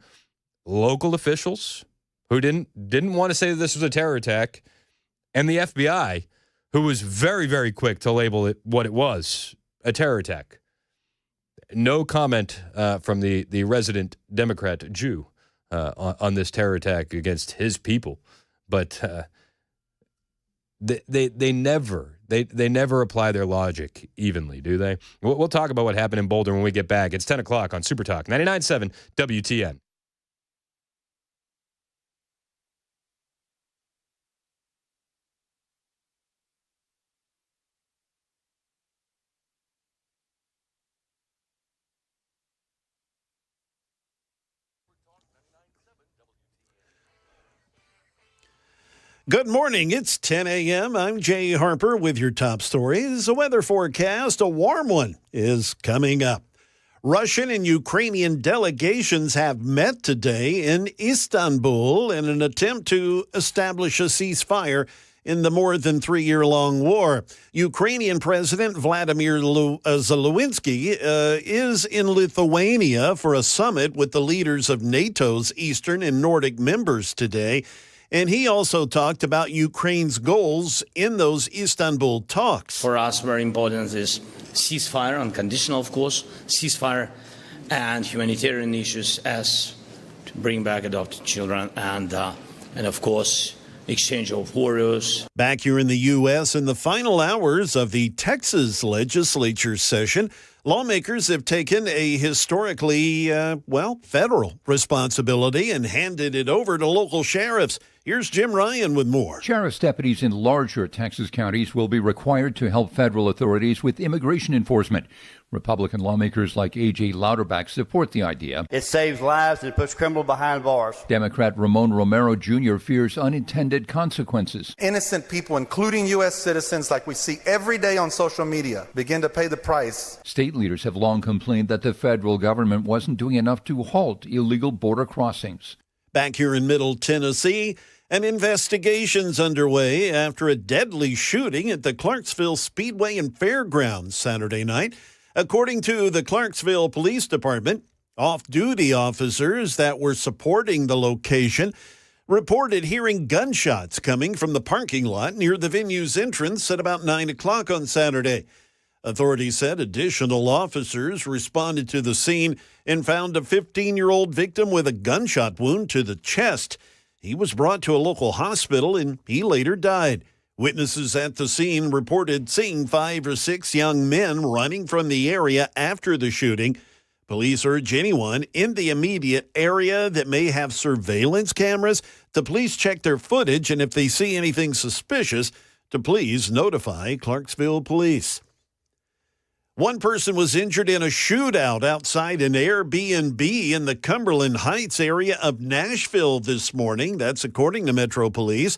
local officials who didn't want to say that this was a terror attack and the FBI, who was very, very quick to label it what it was, a terror attack. No comment from the resident Democrat Jew on this terror attack against his people, but they never apply their logic evenly, do they? We'll talk about what happened in Boulder when we get back. It's 10 o'clock on Super Talk 99.7 WTN. Good morning. It's 10 a.m. I'm Jay Harper with your top stories. A weather forecast, a warm one, is coming up. Russian and Ukrainian delegations have met today in Istanbul in an attempt to establish a ceasefire in the more than 3-year-long war. Ukrainian President Vladimir Zelensky is in Lithuania for a summit with the leaders of NATO's Eastern and Nordic members today. And he also talked about Ukraine's goals in those Istanbul talks. For us, very important is ceasefire, unconditional, of course, ceasefire and humanitarian issues as to bring back adopted children and of course, exchange of warriors. Back here in the U.S., in the final hours of the Texas legislature session, lawmakers have taken a historically, federal responsibility and handed it over to local sheriffs. Here's Jim Ryan with more. Sheriff's deputies in larger Texas counties will be required to help federal authorities with immigration enforcement. Republican lawmakers like A.J. Louderback support the idea. It saves lives and it puts criminals behind bars. Democrat Ramon Romero Jr. fears unintended consequences. Innocent people, including U.S. citizens like we see every day on social media, begin to pay the price. State leaders have long complained that the federal government wasn't doing enough to halt illegal border crossings. Back here in Middle Tennessee, an investigation's underway after a deadly shooting at the Clarksville Speedway and Fairgrounds Saturday night. According to the Clarksville Police Department, off-duty officers that were supporting the location reported hearing gunshots coming from the parking lot near the venue's entrance at about 9 o'clock on Saturday. Authorities said additional officers responded to the scene and found a 15-year-old victim with a gunshot wound to the chest. He was brought to a local hospital and he later died. Witnesses at the scene reported seeing 5 or 6 young men running from the area after the shooting. Police urge anyone in the immediate area that may have surveillance cameras to please check their footage, and if they see anything suspicious, to please notify Clarksville police. One person was injured in a shootout outside an Airbnb in the Cumberland Heights area of Nashville this morning. That's according to Metro Police.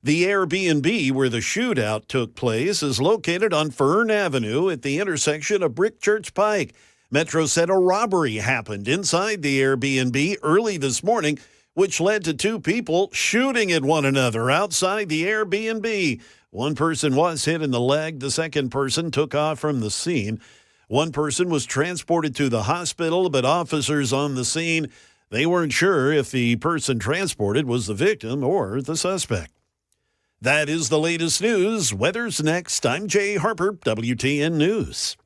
The Airbnb where the shootout took place is located on Fern Avenue at the intersection of Brick Church Pike. Metro said a robbery happened inside the Airbnb early this morning, which led to 2 people shooting at one another outside the Airbnb. One person was hit in the leg. The second person took off from the scene. One person was transported to the hospital, but officers on the scene, they weren't sure if the person transported was the victim or the suspect. That is the latest news. Weather's next. I'm Jay Harper, WTN News.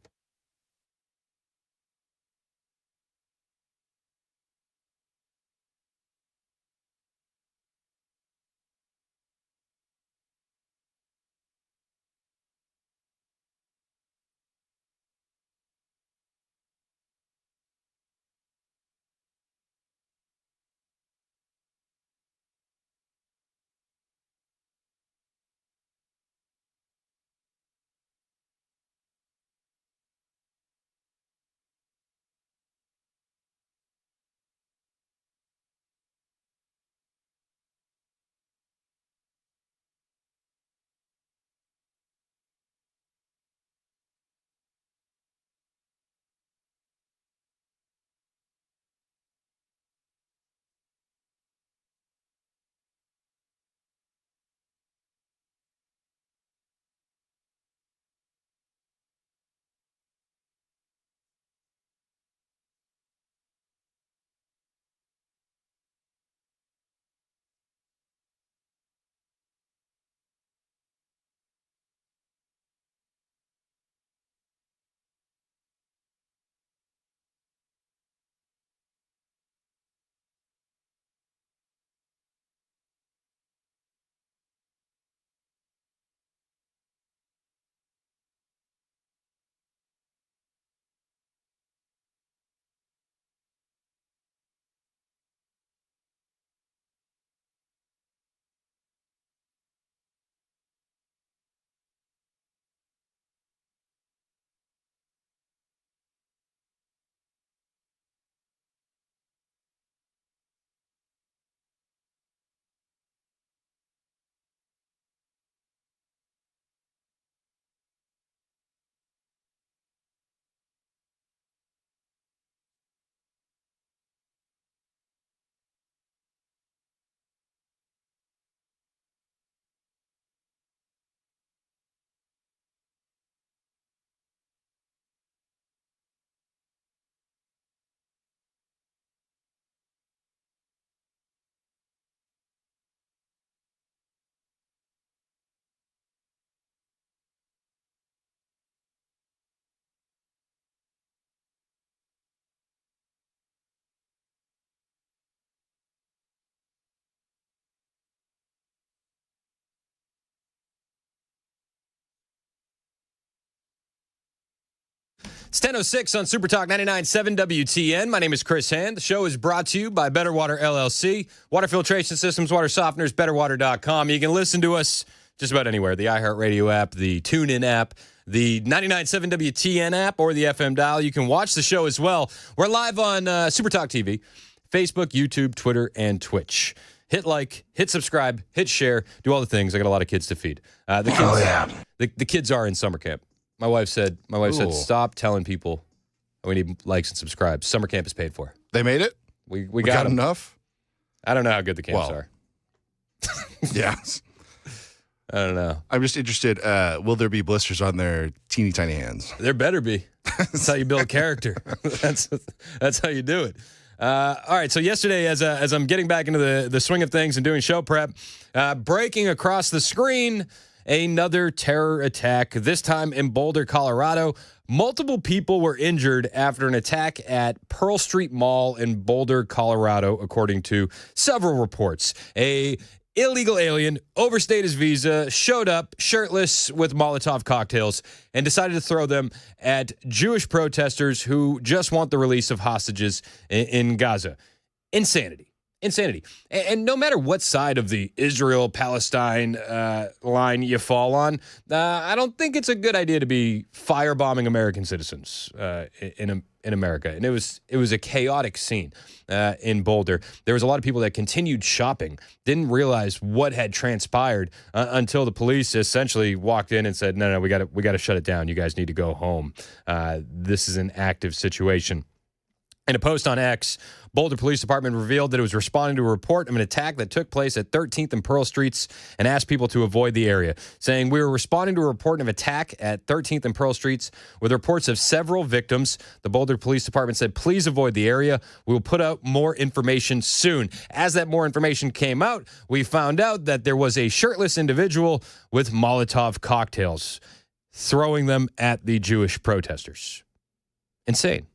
It's 10:06 on Super Talk 99.7 WTN. My name is Chris Hand. The show is brought to you by Better Water LLC, water filtration systems, water softeners, betterwater.com. You can listen to us just about anywhere. The iHeartRadio app, the TuneIn app, the 99.7 WTN app, or the FM dial. You can watch the show as well. We're live on Super Talk TV, Facebook, YouTube, Twitter, and Twitch. Hit like, hit subscribe, hit share, do all the things. I got a lot of kids to feed. The kids are in summer camp. My wife said, stop telling people we need likes and subscribes. Summer camp is paid for. They made it? We got them. Enough? I don't know how good the camps are. Yeah. I don't know. I'm just interested, will there be blisters on their teeny tiny hands? There better be. That's how you build character. That's how you do it. All right, so yesterday, as I'm getting back into the swing of things and doing show prep, breaking across the screen, another terror attack, this time in Boulder, Colorado. Multiple people were injured after an attack at Pearl Street Mall in Boulder, Colorado, according to several reports. A illegal alien overstayed his visa, showed up shirtless with Molotov cocktails, and decided to throw them at Jewish protesters who just want the release of hostages in Gaza. Insanity. And no matter what side of the Israel-Palestine line you fall on, I don't think it's a good idea to be firebombing American citizens in America. And it was a chaotic scene in Boulder. There was a lot of people that continued shopping, didn't realize what had transpired until the police essentially walked in and said, no, we got to shut it down. You guys need to go home. This is an active situation. In a post on X, Boulder Police Department revealed that it was responding to a report of an attack that took place at 13th and Pearl Streets and asked people to avoid the area, saying, we were responding to a report of attack at 13th and Pearl Streets with reports of several victims. The Boulder Police Department said, please avoid the area. We will put out more information soon. As that more information came out, we found out that there was a shirtless individual with Molotov cocktails throwing them at the Jewish protesters. Insane.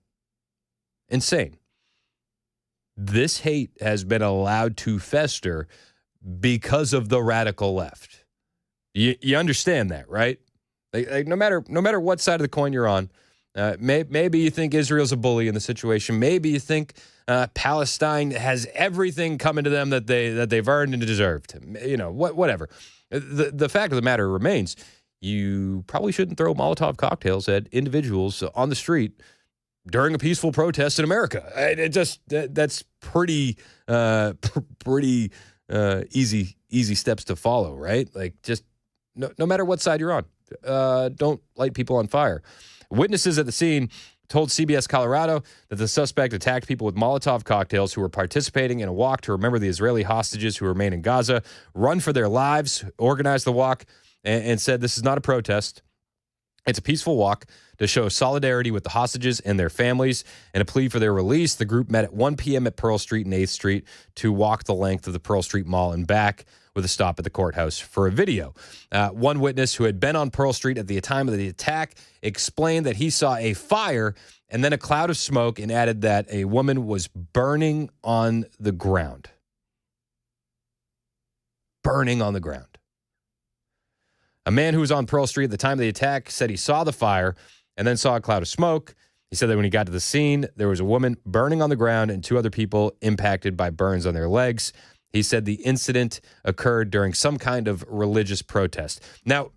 This hate has been allowed to fester because of the radical left. You understand that, right? Like no matter what side of the coin you're on, maybe you think Israel's a bully in the situation. Maybe you think Palestine has everything coming to them that they've earned and deserved. You know, whatever. The fact of the matter remains, you probably shouldn't throw Molotov cocktails at individuals on the street during a peaceful protest in America. That's pretty easy steps to follow, right? Like, just no matter what side you're on, don't light people on fire. Witnesses at the scene told CBS Colorado that the suspect attacked people with Molotov cocktails who were participating in a walk to remember the Israeli hostages who remain in Gaza, run for their lives, organized the walk, and said this is not a protest. It's a peaceful walk to show solidarity with the hostages and their families and a plea for their release. The group met at 1 p.m. at Pearl Street and 8th Street to walk the length of the Pearl Street Mall and back with a stop at the courthouse for a video. One witness who had been on Pearl Street at the time of the attack explained that he saw a fire and then a cloud of smoke and added that a woman was burning on the ground. Burning on the ground. A man who was on Pearl Street at the time of the attack said he saw the fire and then saw a cloud of smoke. He said that when he got to the scene, there was a woman burning on the ground and two other people impacted by burns on their legs. He said the incident occurred during some kind of religious protest. Now,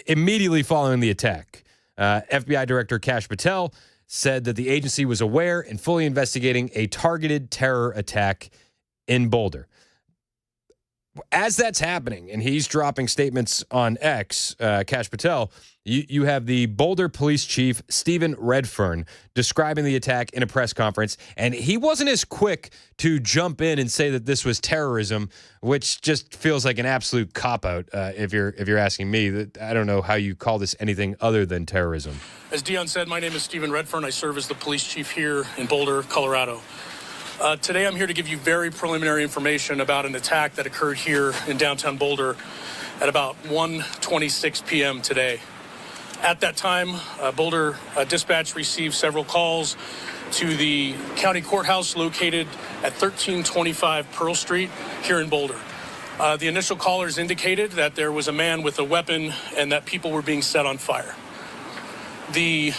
immediately following the attack, FBI Director Kash Patel said that the agency was aware and fully investigating a targeted terror attack in Boulder. As that's happening, and he's dropping statements on X, Kash Patel, you have the Boulder Police Chief, Stephen Redfern, describing the attack in a press conference, and he wasn't as quick to jump in and say that this was terrorism, which just feels like an absolute cop-out, if you're asking me. I don't know how you call this anything other than terrorism. As Dion said, my name is Stephen Redfern. I serve as the police chief here in Boulder, Colorado. Today I'm here to give you very preliminary information about an attack that occurred here in downtown Boulder at about 1:26 p.m. today. At that time, Boulder dispatch received several calls to the county courthouse located at 1325 Pearl Street here in Boulder. The initial callers indicated that there was a man with a weapon and that people were being set on fire. The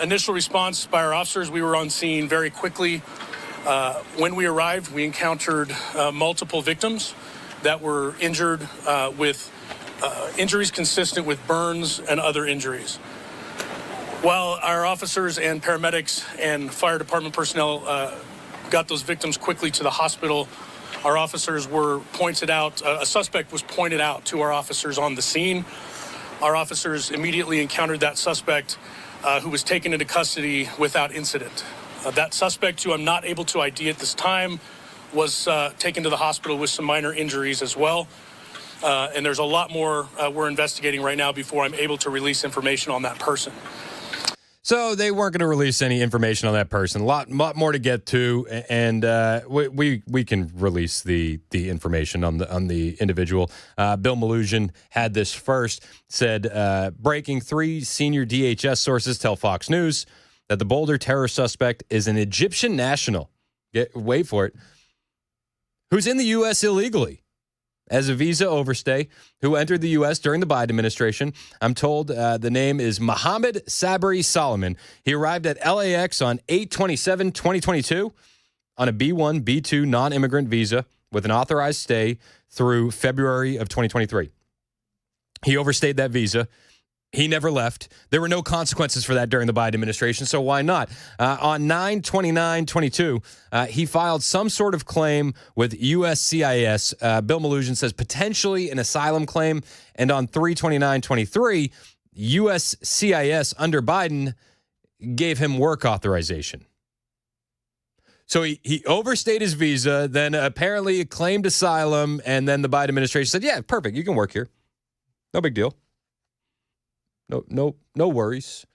initial response by our officers, we were on scene very quickly. When we arrived, we encountered multiple victims that were injured with injuries consistent with burns and other injuries. While our officers and paramedics and fire department personnel got those victims quickly to the hospital, our officers were pointed out, a suspect was pointed out to our officers on the scene. Our officers immediately encountered that suspect who was taken into custody without incident. That suspect, who I'm not able to ID at this time, was taken to the hospital with some minor injuries as well. And there's a lot more we're investigating right now before I'm able to release information on that person. So they weren't going to release any information on that person. A lot more to get to, and we can release the information on the individual. Bill Melugin had this first. Said breaking: 3 senior DHS sources tell Fox News that the Boulder terror suspect is an Egyptian national. Wait for it. Who's in the U.S. illegally as a visa overstay, who entered the U.S. during the Biden administration. I'm told the name is Mohammed Sabri Solomon. He arrived at LAX on 8/27/2022 on a B1, B2 non-immigrant visa with an authorized stay through February of 2023. He overstayed that visa. He never left. There were no consequences for that during the Biden administration, so why not? On 9/29/22, he filed some sort of claim with USCIS. Bill Melugin says potentially an asylum claim. And on 3/29/23, USCIS under Biden gave him work authorization. So he overstayed his visa, then apparently claimed asylum, and then the Biden administration said, yeah, perfect, you can work here. No big deal. No worries.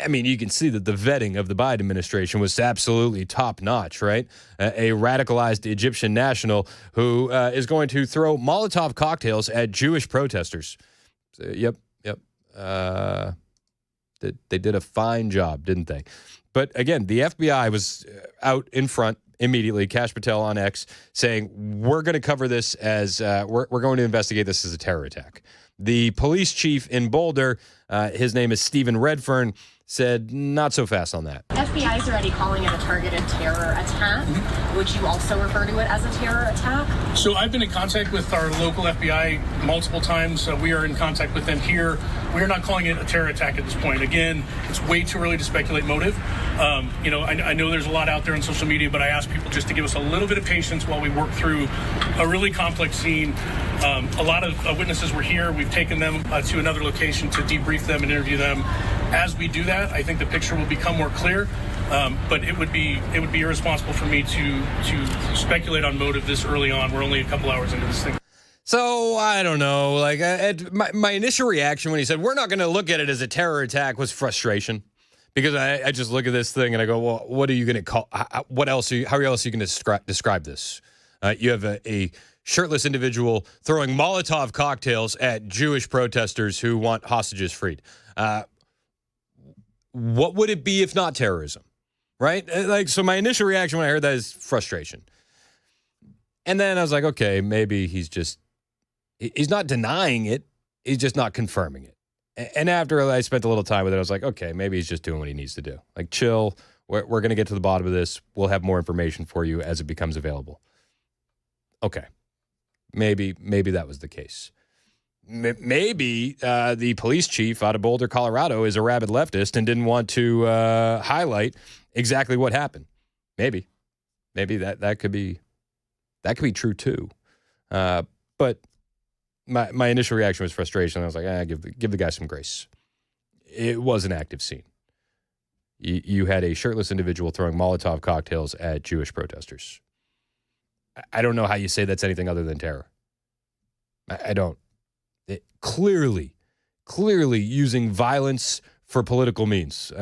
I mean, you can see that the vetting of the Biden administration was absolutely top-notch, right? A radicalized Egyptian national who is going to throw Molotov cocktails at Jewish protesters. So, yep. They did a fine job, didn't they? But again, the FBI was out in front immediately, Kash Patel on X, saying, we're going to cover this as, we're going to investigate this as a terror attack. The police chief in Boulder, his name is Stephen Redfern, said not so fast on that. FBI is already calling it a targeted terror attack. Would you also refer to it as a terror attack? So I've been in contact with our local FBI multiple times. We are in contact with them here. We are not calling it a terror attack at this point. Again, it's way too early to speculate motive. I know there's a lot out there on social media, but I ask people just to give us a little bit of patience while we work through a really complex scene. A lot of witnesses were here. We've taken them to another location to debrief them and interview them. As we do that, I think the picture will become more clear. But it would be irresponsible for me to speculate on motive this early on. We're only a couple hours into this thing. So I don't know. Like my initial reaction when he said we're not going to look at it as a terror attack was frustration, because I just look at this thing and I go, well, what are you going to call? What else? How else are you going to describe this? You have a shirtless individual throwing Molotov cocktails at Jewish protesters who want hostages freed. What would it be if not terrorism? Right? So my initial reaction when I heard that is frustration. And then I was like, okay, maybe he's not denying it. He's just not confirming it. And after I spent a little time with it, I was like, okay, maybe he's just doing what he needs to do. Like, chill. We're going to get to the bottom of this. We'll have more information for you as it becomes available. Okay. Maybe that was the case. Maybe the police chief out of Boulder, Colorado, is a rabid leftist and didn't want to highlight exactly what happened. Maybe that could be true too. But my initial reaction was frustration. I was like, give the guy some grace. It was an active scene. You had a shirtless individual throwing Molotov cocktails at Jewish protesters. I don't know how you say that's anything other than terror. I don't. Clearly using violence for political means.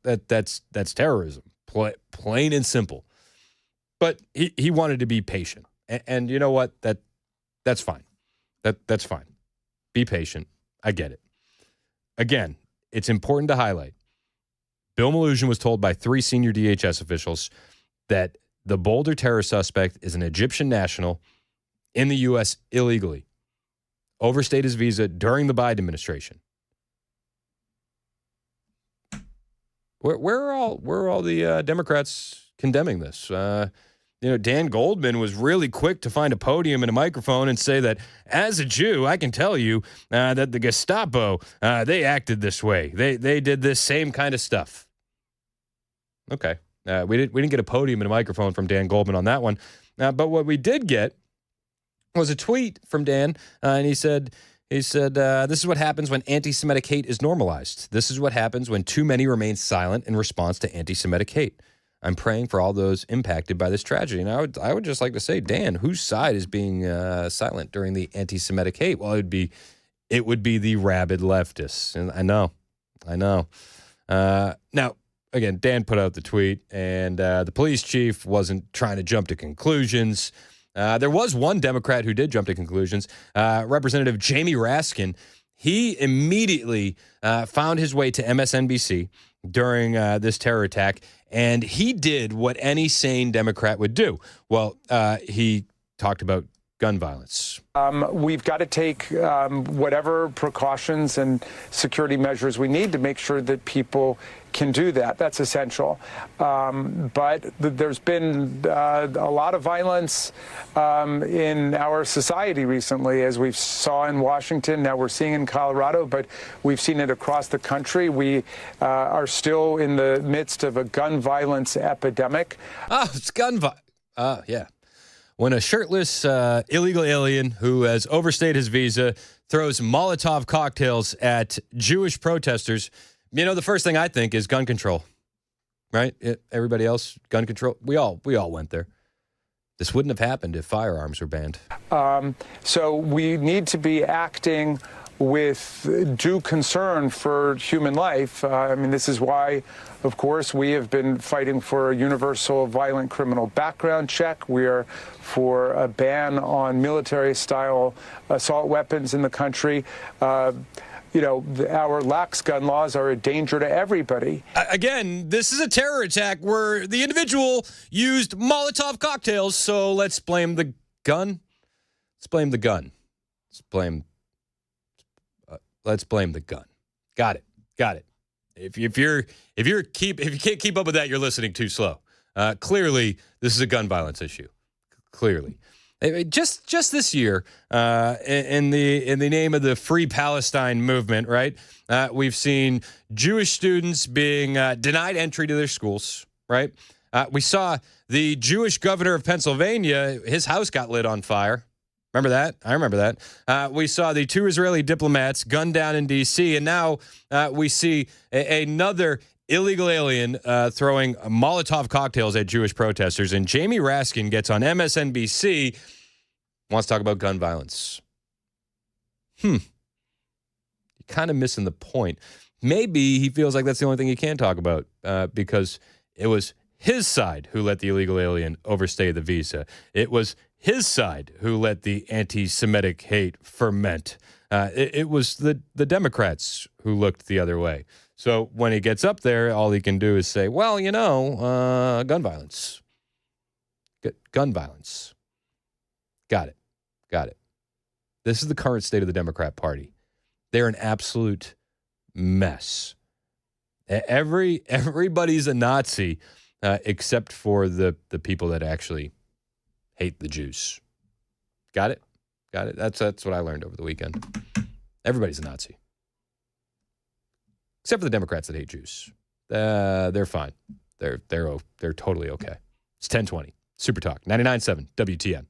That's terrorism, plain and simple. But he wanted to be patient, and you know what? That's fine. That's fine. Be patient. I get it. Again, it's important to highlight. Bill Melugin was told by 3 senior DHS officials that the Boulder terror suspect is an Egyptian national in the U.S. illegally. Overstayed his visa during the Biden administration. Where are all the Democrats condemning this? Dan Goldman was really quick to find a podium and a microphone and say that, as a Jew, I can tell you that the Gestapo, they acted this way. They did this same kind of stuff. Okay. We didn't get a podium and a microphone from Dan Goldman on that one. But what we did get was a tweet from Dan, and he said, this is what happens when anti-Semitic hate is normalized. This is what happens when too many remain silent in response to anti-Semitic hate. I'm praying for all those impacted by this tragedy. And I would just like to say, Dan, whose side is being silent during the anti-Semitic hate? Well, it would be the rabid leftists. And I know. Now, again, Dan put out the tweet, and the police chief wasn't trying to jump to conclusions. There was one Democrat who did jump to conclusions. Representative Jamie Raskin, he immediately found his way to MSNBC during this terror attack, and he did what any sane Democrat would do. Well, he talked about gun violence. We've got to take whatever precautions and security measures we need to make sure that people can do that. That's essential. But there's been a lot of violence in our society recently, as we saw in Washington. Now we're seeing in Colorado, but we've seen it across the country. We are still in the midst of a gun violence epidemic. Oh, it's gun violence. Yeah. When a shirtless illegal alien who has overstayed his visa throws Molotov cocktails at Jewish protesters, the first thing I think is gun control, right? Everybody else, gun control. We all went there. This wouldn't have happened if firearms were banned. So we need to be acting with due concern for human life. This is why, of course, we have been fighting for a universal violent criminal background check. We are for a ban on military-style assault weapons in the country. Our lax gun laws are a danger to everybody. Again, this is a terror attack where the individual used Molotov cocktails, so let's blame the gun. Let's blame the gun. Let's blame the gun. Got it. If you can't keep up with that, you're listening too slow. Clearly, this is a gun violence issue. Clearly, just this year, in the name of the Free Palestine movement, right? We've seen Jewish students being denied entry to their schools, right? We saw the Jewish governor of Pennsylvania; his house got lit on fire. Remember that? I remember that. We saw the 2 Israeli diplomats gunned down in D.C., and now we see another illegal alien throwing Molotov cocktails at Jewish protesters. And Jamie Raskin gets on MSNBC, wants to talk about gun violence. You're kind of missing the point. Maybe he feels like that's the only thing he can talk about because it was his side who let the illegal alien overstay the visa. It was his side who let the anti-Semitic hate ferment. It was the Democrats who looked the other way. So when he gets up there, all he can do is say, well, gun violence. Gun violence. Got it. This is the current state of the Democrat Party. They're an absolute mess. Everybody's a Nazi except for the people that actually hate the Jews. Got it? That's what I learned over the weekend. Everybody's a Nazi. Except for the Democrats that hate Jews. They're fine. They're totally okay. It's 1020. Super Talk. 99.7 WTN.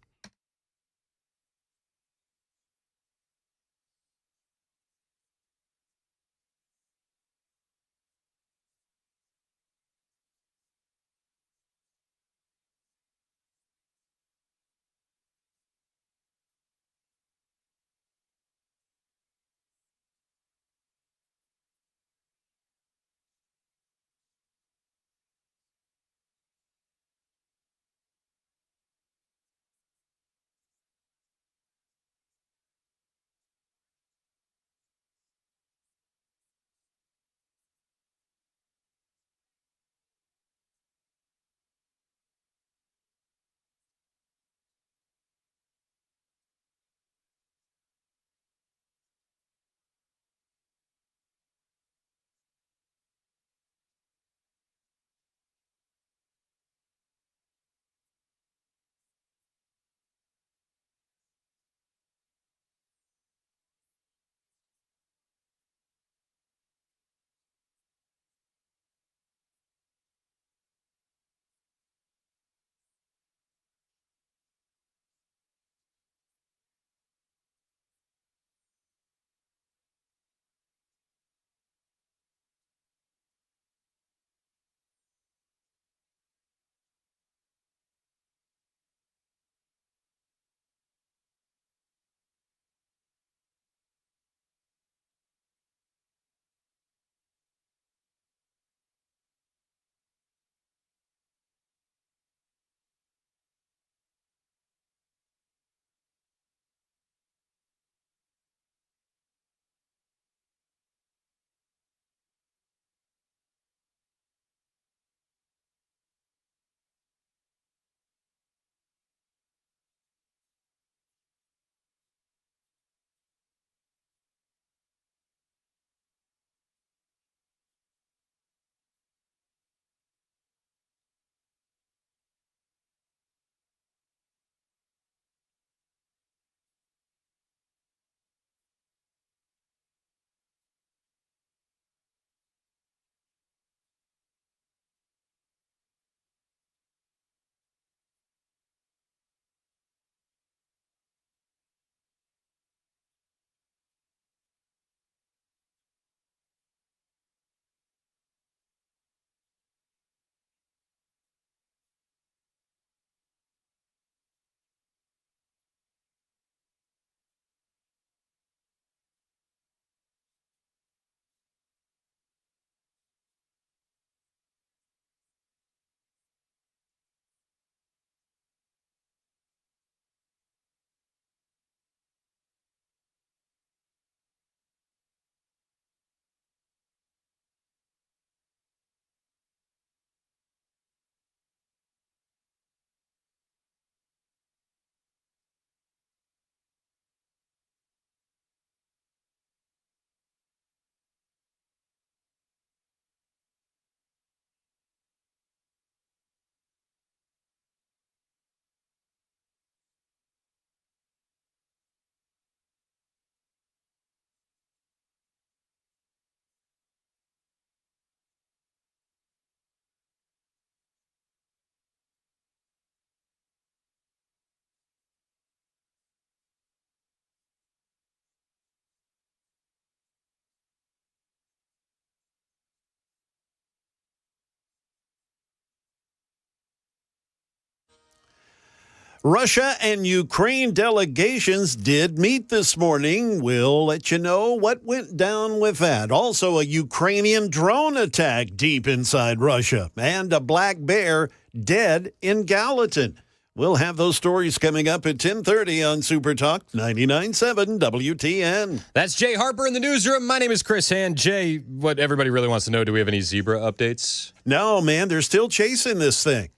Russia and Ukraine delegations did meet this morning. We'll let you know what went down with that. Also, a Ukrainian drone attack deep inside Russia and a black bear dead in Gallatin. We'll have those stories coming up at 10:30 on Super Talk 99.7 WTN. That's Jay Harper in the newsroom. My name is Chris Hand. Jay, what everybody really wants to know, do we have any zebra updates? No, man, they're still chasing this thing.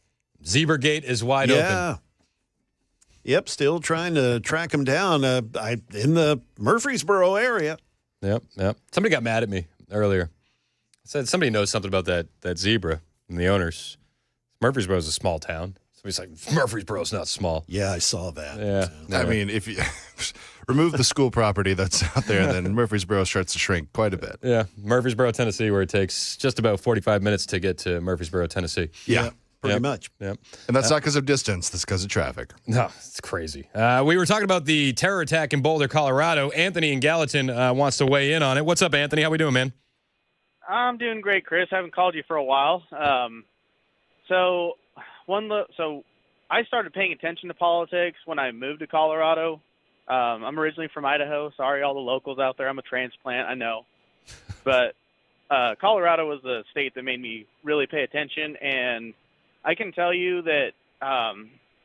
Zebra Gate is wide open. Yep, still trying to track them down in the Murfreesboro area. Yep. Somebody got mad at me earlier. Said somebody knows something about that zebra and the owners. Murfreesboro is a small town. Somebody's like, Murfreesboro's not small. Yeah, I saw that. Yeah. I mean, if you remove the school property that's out there, then Murfreesboro starts to shrink quite a bit. Yeah, Murfreesboro, Tennessee, where it takes just about 45 minutes to get to Murfreesboro, Tennessee. Yeah. Pretty much. Yep. And that's not because of distance. That's because of traffic. No, it's crazy. We were talking about the terror attack in Boulder, Colorado. Anthony in Gallatin wants to weigh in on it. What's up, Anthony? How we doing, man? I'm doing great, Chris. I haven't called you for a while. So I started paying attention to politics when I moved to Colorado. I'm originally from Idaho. Sorry, all the locals out there. I'm a transplant, I know. But Colorado was the state that made me really pay attention, and I can tell you that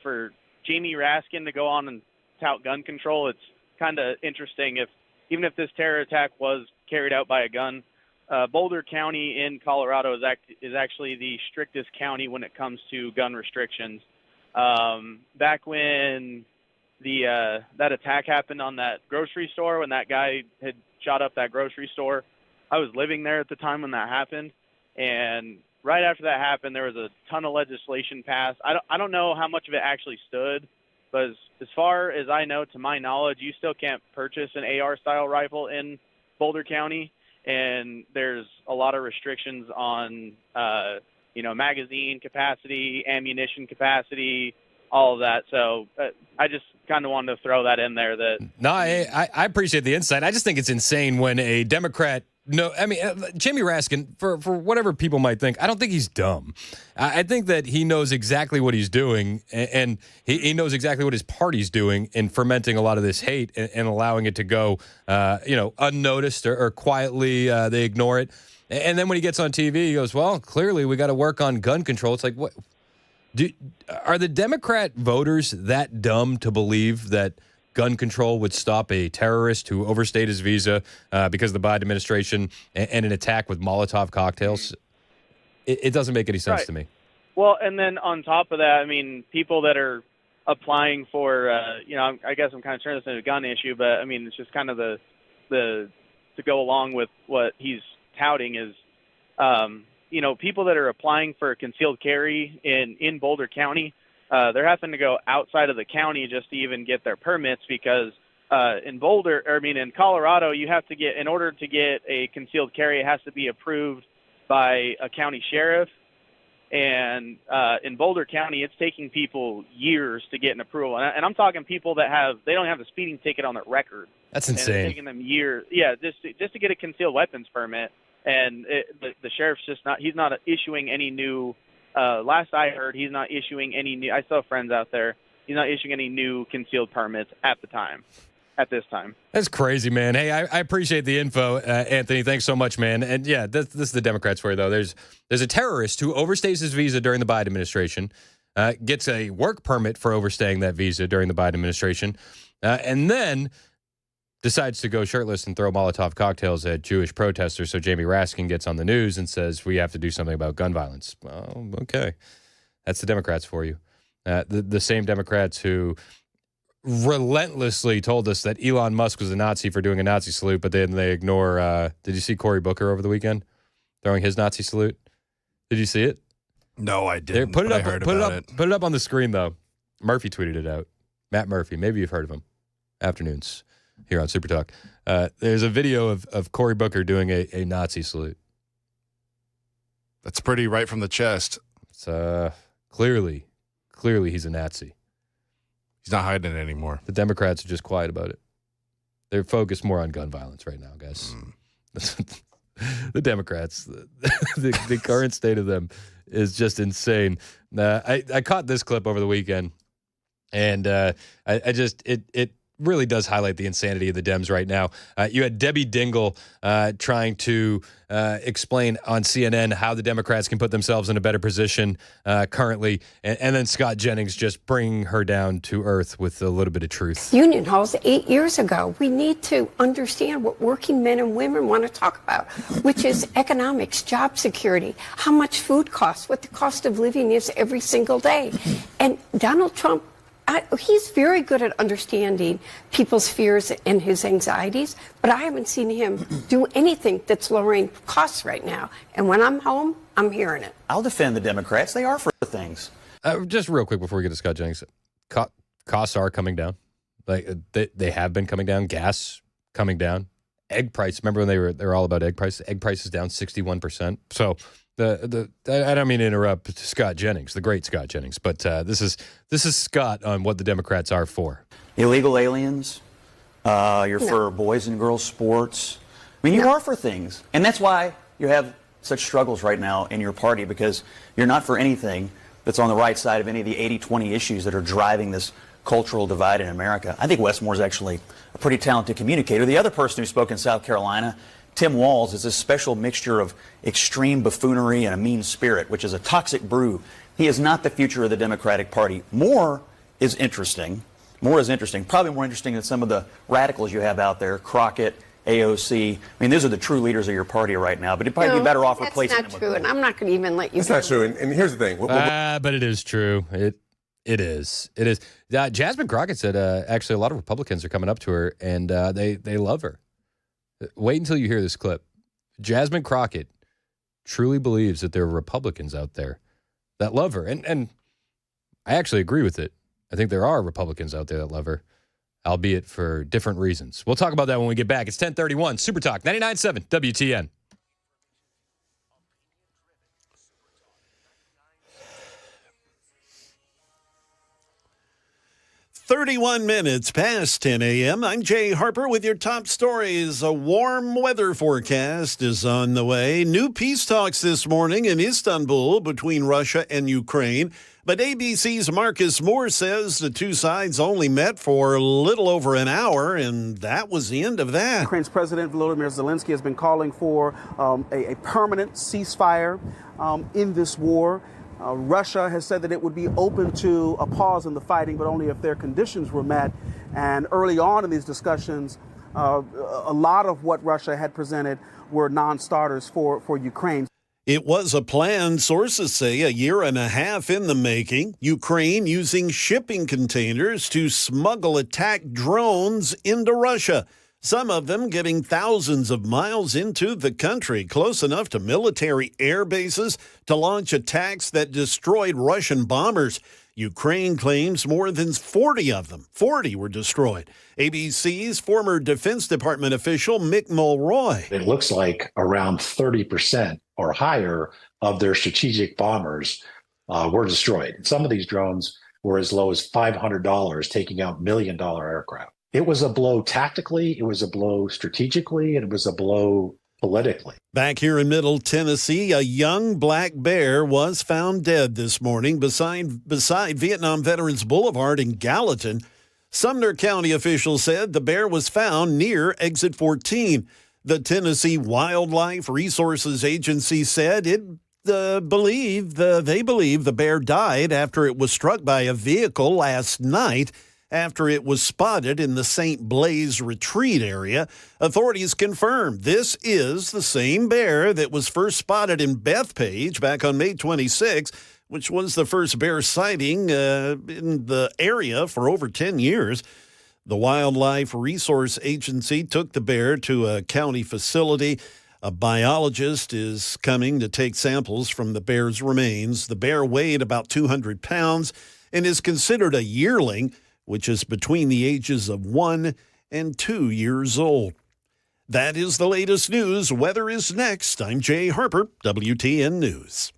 for Jamie Raskin to go on and tout gun control, it's kind of interesting. Even if this terror attack was carried out by a gun, Boulder County in Colorado is actually the strictest county when it comes to gun restrictions. Back when that attack happened on that grocery store, when that guy had shot up that grocery store, I was living there at the time when that happened, and right after that happened, there was a ton of legislation passed. I don't know how much of it actually stood, but as far as I know, to my knowledge, you still can't purchase an AR-style rifle in Boulder County, and there's a lot of restrictions on, magazine capacity, ammunition capacity, all of that. So I just kind of wanted to throw that in there. No, I appreciate the insight. I just think it's insane when a Democrat. No, I mean, Jamie Raskin, for whatever people might think, I don't think he's dumb. I think that he knows exactly what he's doing, and he knows exactly what his party's doing in fermenting a lot of this hate and allowing it to go, unnoticed or quietly they ignore it. And then when he gets on TV, he goes, well, clearly we got to work on gun control. It's like, what? Are the Democrat voters that dumb to believe that gun control would stop a terrorist who overstayed his visa because of the Biden administration and an attack with Molotov cocktails? It doesn't make any sense to me. Well, and then on top of that, I mean, people that are applying for, I guess I'm kind of turning this into a gun issue, but I mean, it's just kind of the to go along with what he's touting is, people that are applying for concealed carry in Boulder County, they're having to go outside of the county just to even get their permits because in Colorado, you have to get, in order to get a concealed carry, it has to be approved by a county sheriff. And in Boulder County, it's taking people years to get an approval. And I'm talking people that they don't have a speeding ticket on their record. That's insane. And it's taking them years. Yeah, just to get a concealed weapons permit. And the sheriff's he's not issuing any new, last I heard, he's not issuing any new, I still have friends out there, he's not issuing any new concealed permits at this time. That's crazy, man. Hey, I appreciate the info, Anthony. Thanks so much, man. And yeah, this is the Democrats for you, though. There's a terrorist who overstays his visa during the Biden administration, gets a work permit for overstaying that visa during the Biden administration, and then decides to go shirtless and throw Molotov cocktails at Jewish protesters. So Jamie Raskin gets on the news and says, we have to do something about gun violence. Well, okay. That's the Democrats for you. The same Democrats who relentlessly told us that Elon Musk was a Nazi for doing a Nazi salute, but then they ignore, did you see Cory Booker over the weekend throwing his Nazi salute? Did you see it? No, I didn't. Put it up on the screen, though. Murphy tweeted it out. Matt Murphy. Maybe you've heard of him. Afternoons here on Super Talk. There's a video of Cory Booker doing a Nazi salute. That's pretty right from the chest. It's clearly he's a Nazi. He's not hiding it anymore. The Democrats are just quiet about it. They're focused more on gun violence right now, guys. The Democrats, the current state of them is just insane. I caught this clip over the weekend. And I just it really does highlight the insanity of the Dems right now. You had Debbie Dingell trying to explain on CNN how the Democrats can put themselves in a better position currently, and then Scott Jennings just bringing her down to earth with a little bit of truth. Union halls 8 years ago. We need to understand what working men and women want to talk about, which is economics, job security, how much food costs, what the cost of living is every single day. And Donald Trump, he's very good at understanding people's fears and his anxieties, but I haven't seen him do anything that's lowering costs right now. And when I'm home, I'm hearing it. I'll defend the Democrats. They are for things. Just real quick before we get to Scott Jennings, costs are coming down. Like they have been coming down. Gas coming down. Egg price. Remember when they were all about egg price? Egg price is down 61%. So I don't mean to interrupt Scott Jennings, the great Scott Jennings, but this is Scott on what the Democrats are for. Illegal aliens. You're for boys and girls sports. I mean, you are for things, and that's why you have such struggles right now in your party, because you're not for anything that's on the right side of any of the 80-20 issues that are driving this cultural divide in America. I think Wes Moore's actually a pretty talented communicator. The other person who spoke in South Carolina, Tim Walz, is this special mixture of extreme buffoonery and a mean spirit, which is a toxic brew. He is not the future of the Democratic Party. Moore is interesting. Probably more interesting than some of the radicals you have out there, Crockett, AOC. I mean, those are the true leaders of your party right now, but it'd probably be better off replacing them. That's not true, and I'm not going to even let you. That's not true, and here's the thing. But it is true. It is. Jasmine Crockett said actually a lot of Republicans are coming up to her, and they love her. Wait until you hear this clip. Jasmine Crockett truly believes that there are Republicans out there that love her, and I actually agree with it. I think there are Republicans out there that love her, albeit for different reasons. We'll talk about that when we get back. It's 10:31, Super Talk, 99.7 WTN. "31 past 10 a.m. I'm Jay Harper with your top stories. A warm weather forecast is on the way. New peace talks this morning in Istanbul between Russia and Ukraine. But ABC's Marcus Moore says the two sides only met for a little over an hour, and that was the end of that. Ukraine's President Volodymyr Zelensky has been calling for a permanent ceasefire in this war. Russia has said that it would be open to a pause in the fighting, but only if their conditions were met. And early on in these discussions, a lot of what Russia had presented were non-starters for Ukraine. It was a plan, sources say, a year and a half in the making. Ukraine using shipping containers to smuggle attack drones into Russia. Some of them getting thousands of miles into the country, close enough to military air bases to launch attacks that destroyed Russian bombers. Ukraine claims more than 40 of them. 40 were destroyed. ABC's former Defense Department official Mick Mulroy. It looks like around 30% or higher of their strategic bombers were destroyed. Some of these drones were as low as $500, taking out million-dollar aircraft. It was a blow tactically, it was a blow strategically, and it was a blow politically. Back here in Middle Tennessee, a young black bear was found dead this morning beside Vietnam Veterans Boulevard in Gallatin. Sumner County officials said the bear was found near Exit 14. The Tennessee Wildlife Resources Agency said they believe the bear died after it was struck by a vehicle last night. After it was spotted in the St. Blaise Retreat area, authorities confirmed this is the same bear that was first spotted in Bethpage back on May 26, which was the first bear sighting in the area for over 10 years. The Wildlife Resource Agency took the bear to a county facility. A biologist is coming to take samples from the bear's remains. The bear weighed about 200 pounds and is considered a yearling, which is between the ages of 1 and 2 years old. That is the latest news. Weather is next. I'm Jay Harper, WTN News.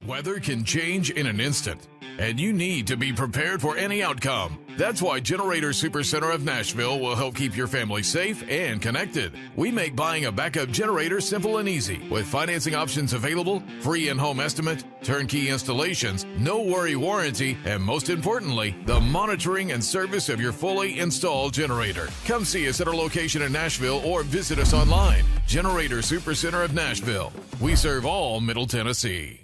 Weather can change in an instant, and you need to be prepared for any outcome. That's why Generator Supercenter of Nashville will help keep your family safe and connected. We make buying a backup generator simple and easy, with financing options available, free in-home estimate, turnkey installations, no worry warranty, and most importantly, the monitoring and service of your fully installed generator. Come see us at our location in Nashville or visit us online. Generator Supercenter of Nashville. We serve all Middle Tennessee.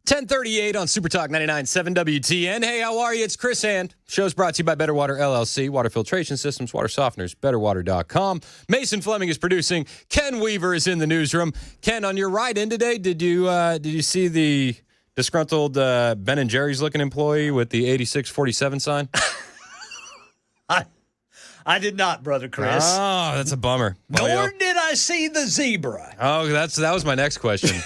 .38 on Super Talk 99.7 WTN. Hey, how are you? It's Chris Hand. Show's brought to you by Better Water LLC, water filtration systems, water softeners, betterwater.com. Mason Fleming is producing. Ken Weaver is in the newsroom. Ken, on your ride in today, did you see the disgruntled Ben & Jerry's looking employee with the 8647 sign? I did not, Brother Chris. Oh, that's a bummer. Nor did I see the zebra. Oh, that was my next question,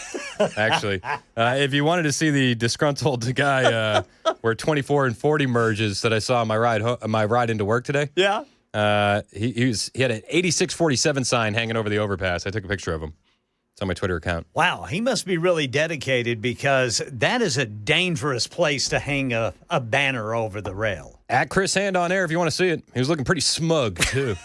actually. If you wanted to see the disgruntled guy where 24 and 40 merges that I saw on my ride into work today. Yeah. He had an 8647 sign hanging over the overpass. I took a picture of him. It's on my Twitter account. Wow, he must be really dedicated because that is a dangerous place to hang a banner over the rail. At Chris Hand on air if you want to see it. He was looking pretty smug, too.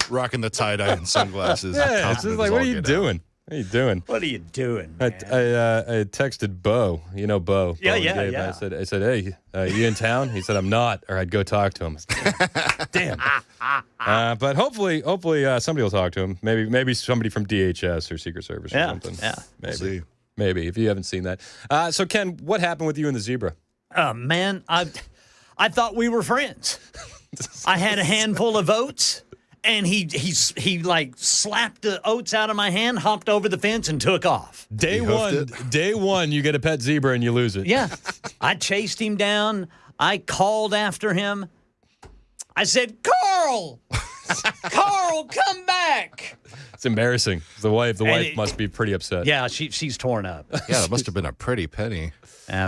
Rocking the tie-dye and sunglasses. Yeah, it's just like, what are you doing? What are you doing? What are you doing, I man? I texted Bo. You know Bo. Yeah, Bo yeah, Gabe. yeah. I said, hey, you in town? He said, I'm not, or I'd go talk to him. Damn. But hopefully somebody will talk to him. Maybe somebody from DHS or Secret Service or something. Yeah, maybe. See. Maybe, if you haven't seen that. So, Ken, what happened with you and the zebra? Man, I thought we were friends. I had a handful of oats, and he like slapped the oats out of my hand, hopped over the fence, and took off. Day one, you get a pet zebra and you lose it. Yeah. I chased him down. I called after him. I said, Carl! Carl, come back! It's embarrassing. The wife must be pretty upset. Yeah, she's torn up. Yeah, it must have been a pretty penny.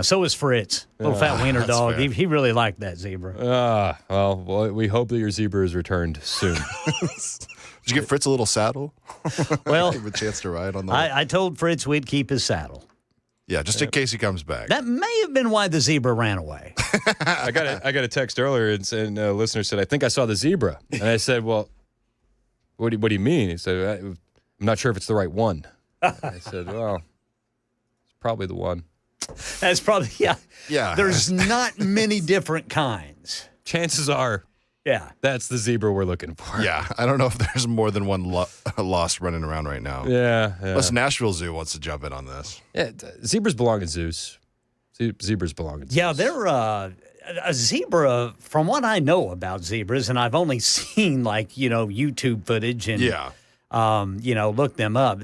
So is Fritz, little fat wiener dog. He really liked that zebra. Well, we hope that your zebra is returned soon. Did you get Fritz a little saddle? Well, give him a chance to ride on the. I told Fritz we'd keep his saddle. Yeah, just in case he comes back. That may have been why the zebra ran away. I got a text earlier, and a listener said, "I think I saw the zebra," and I said, "Well, what do you mean?" He said, "I'm not sure if it's the right one." I said, "Well, it's probably the one." That's probably yeah. There's not many different kinds. Chances are, that's the zebra we're looking for. Yeah, I don't know if there's more than one lost running around right now. Yeah. Unless Nashville Zoo wants to jump in on this. Yeah, zebras belong in zoos. Zebras belong in zoos. Yeah, they're a zebra. From what I know about zebras, and I've only seen YouTube footage and look them up.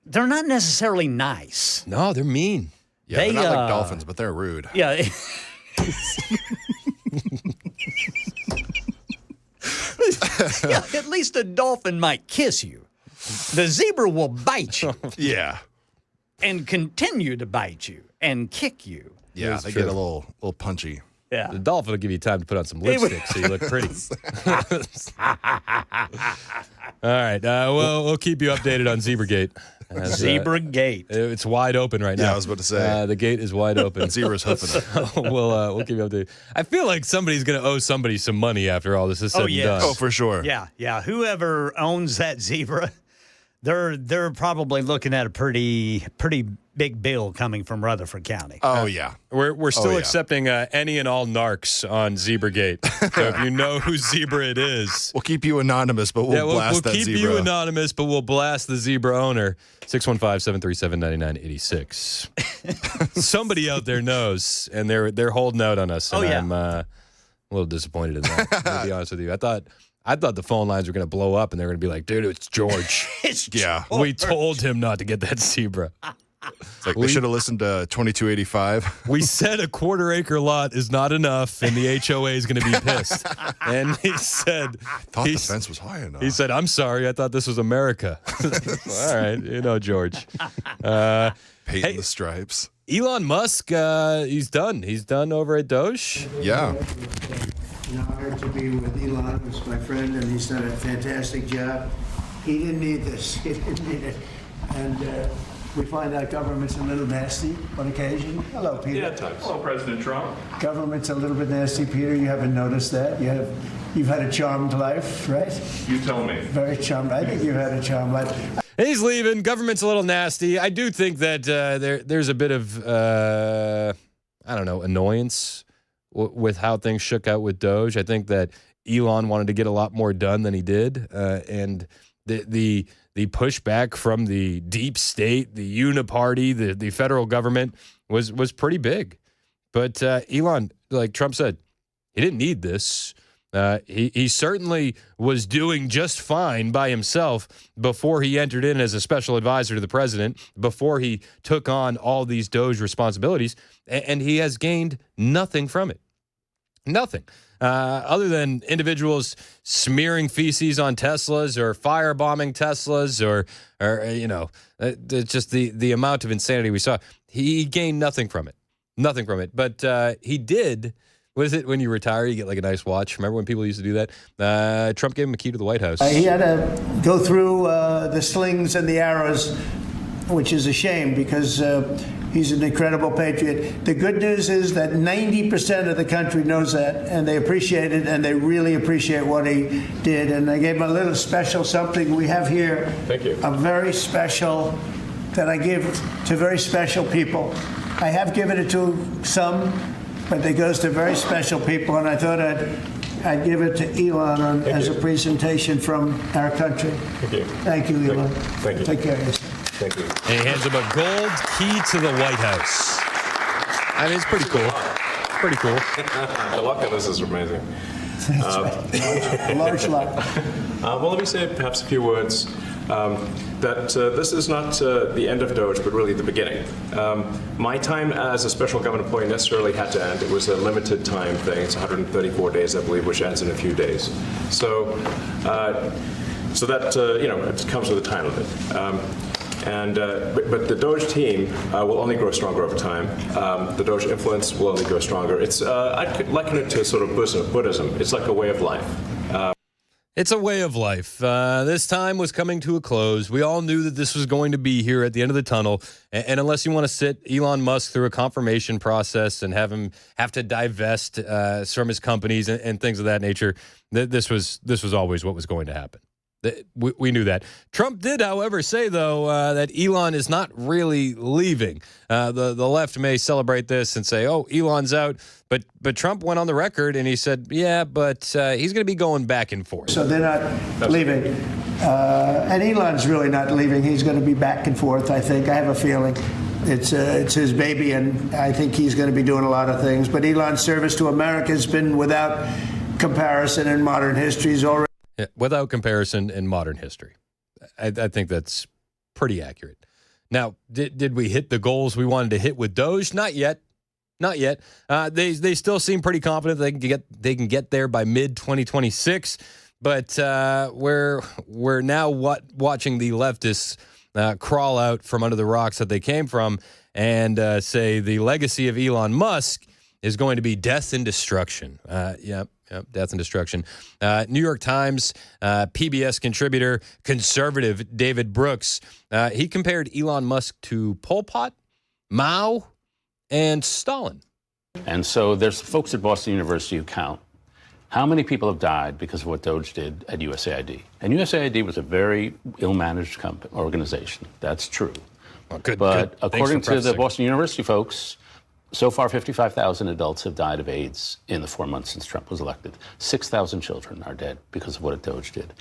They're not necessarily nice. No, they're mean. Yeah, they're not like dolphins, but they're rude. Yeah. Yeah, at least a dolphin might kiss you. The zebra will bite you. Yeah. And continue to bite you and kick you. Yeah, they get a little punchy. Yeah. The dolphin will give you time to put on some lipstick so you look pretty. All right. We'll keep you updated on Zebragate. Zebra Gate. It's wide open right now. Yeah, I was about to say. The gate is wide open. Zebra's hoofing it. So we'll keep you updated. I feel like somebody's going to owe somebody some money after all this is said and done. Oh, for sure. Yeah. Whoever owns that zebra, they're probably looking at a pretty big bill coming from Rutherford County. Oh, yeah. We're still accepting any and all narcs on Zebragate. So if you know whose zebra it is. We'll keep you anonymous, but we'll blast that zebra. We'll keep you anonymous, but we'll blast the zebra owner. 615-737-9986. Somebody out there knows, and they're holding out on us. And I'm a little disappointed in that, to be honest with you. I thought the phone lines were going to blow up, and they were going to be like, dude, it's George. We told him not to get that zebra. It's like we should have listened to 2285. We said a quarter-acre lot is not enough, and the HOA is going to be pissed. And he said... I thought the fence was high enough. He said, I'm sorry, I thought this was America. All right, George. Painting the stripes. Elon Musk, he's done. He's done over at DOGE. Yeah. An honor to be with Elon, who's my friend, and he's done a fantastic job. He didn't need this. He didn't need it. And we find out government's a little nasty on occasion. Hello, Peter. Yeah, hello, President Trump. Government's a little bit nasty, Peter. You haven't noticed that. You've had a charmed life, right? You tell me. Very charmed. I think you've had a charmed life. He's leaving. Government's a little nasty. I do think that there's a bit of, annoyance with how things shook out with DOGE. I think that Elon wanted to get a lot more done than he did. And the pushback from the deep state, the uniparty, the federal government was pretty big. But Elon, like Trump said, he didn't need this. He certainly was doing just fine by himself before he entered in as a special advisor to the president, before he took on all these DOGE responsibilities, and he has gained nothing from it. Nothing. Other than individuals smearing feces on Teslas or firebombing Teslas or just the amount of insanity we saw. He gained nothing from it. Nothing from it. But he did. Was it when you retire, you get like a nice watch? Remember when people used to do that? Trump gave him a key to the White House. He had to go through the slings and the arrows, which is a shame because he's an incredible patriot. The good news is that 90% of the country knows that, and they appreciate it, and they really appreciate what he did. And I gave him a little special something we have here. Thank you. A very special that I give to very special people. I have given it to some, but it goes to very special people, and I thought I'd give it to Elon as a presentation from our country. Thank you. Thank you, Elon. Thank you. Take care of yourself. Thank you. And he hands him a gold key to the White House. I mean, it's pretty cool. Pretty cool. The luck of this is amazing. Large luck. Well, let me say perhaps a few words that this is not the end of DOGE, but really the beginning. My time as a special government employee necessarily had to end. It was a limited time thing. It's 134 days, I believe, which ends in a few days. So that it comes with a time limit. But the DOGE team will only grow stronger over time. The DOGE influence will only grow stronger. I'd liken it to sort of Buddhism. It's like a way of life. It's a way of life. This time was coming to a close. We all knew that this was going to be here at the end of the tunnel. And unless you want to sit Elon Musk through a confirmation process and have him have to divest from his companies and things of that nature, this was always what was going to happen. We knew that. Trump did, however, say, though, that Elon is not really leaving. The left may celebrate this and say, oh, Elon's out. But Trump went on the record and he said, yeah, but he's going to be going back and forth. So they're not leaving. And Elon's really not leaving. He's going to be back and forth, I think. I have a feeling. It's his baby, and I think he's going to be doing a lot of things. But Elon's service to America has been without comparison in modern history. He's already... Yeah, without comparison in modern history. I think that's pretty accurate. Now, did we hit the goals we wanted to hit with DOGE? Not yet. Not yet. They still seem pretty confident they can get there by mid-2026. But we're now watching the leftists crawl out from under the rocks that they came from and say the legacy of Elon Musk is going to be death and destruction. Yep, death and destruction. New York Times, PBS contributor, conservative David Brooks, he compared Elon Musk to Pol Pot, Mao, and Stalin. And so there's folks at Boston University who count how many people have died because of what DOGE did at USAID. And USAID was a very ill-managed organization. That's true. Well, good. According to the Boston University folks, so far, 55,000 adults have died of AIDS in the 4 months since Trump was elected. 6,000 children are dead because of what DOGE did.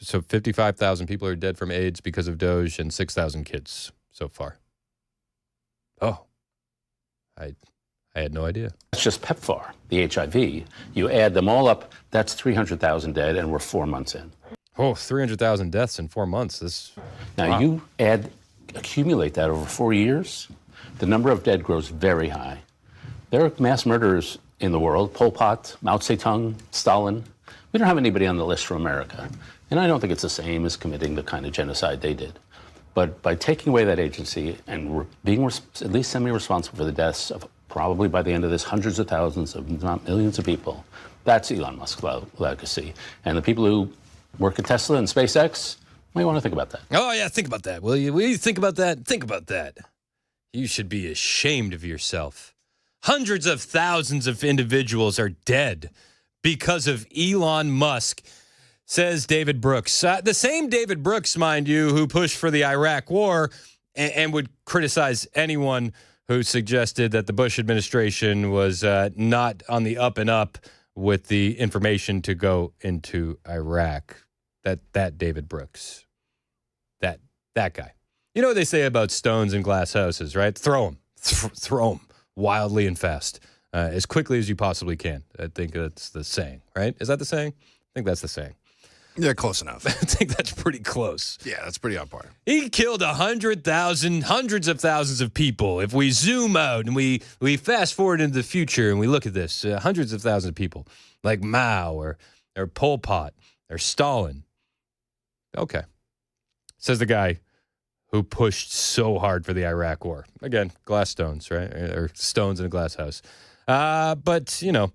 So 55,000 people are dead from AIDS because of DOGE and 6,000 kids so far. Oh, I had no idea. That's just PEPFAR, the HIV. You add them all up, that's 300,000 dead, and we're 4 months in. Oh, 300,000 deaths in 4 months. Now, you accumulate that over 4 years, the number of dead grows very high. There are mass murderers in the world, Pol Pot, Mao Zedong, Stalin. We don't have anybody on the list for America. And I don't think it's the same as committing the kind of genocide they did. But by taking away that agency and being at least semi-responsible for the deaths of probably by the end of this hundreds of thousands, if not millions of people, that's Elon Musk's legacy. And the people who work at Tesla and SpaceX might want to think about that. Oh, yeah, think about that. Will you think about that? Think about that. You should be ashamed of yourself. Hundreds of thousands of individuals are dead because of Elon Musk, says David Brooks. The same David Brooks, mind you, who pushed for the Iraq war and would criticize anyone who suggested that the Bush administration was not on the up and up with the information to go into Iraq. That David Brooks. That guy. You know what they say about stones in glass houses, right? Throw them. Throw them wildly and fast, as quickly as you possibly can. I think that's the saying, right? Is that the saying? I think that's the saying. Yeah, close enough. I think that's pretty close. Yeah, that's pretty on par. He killed 100,000, hundreds of thousands of people. If we zoom out and we fast forward into the future and we look at this, hundreds of thousands of people, like Mao or Pol Pot or Stalin. Okay. Says the guy who pushed so hard for the Iraq war. Again, glass stones, right? Or stones in a glass house. But, you know,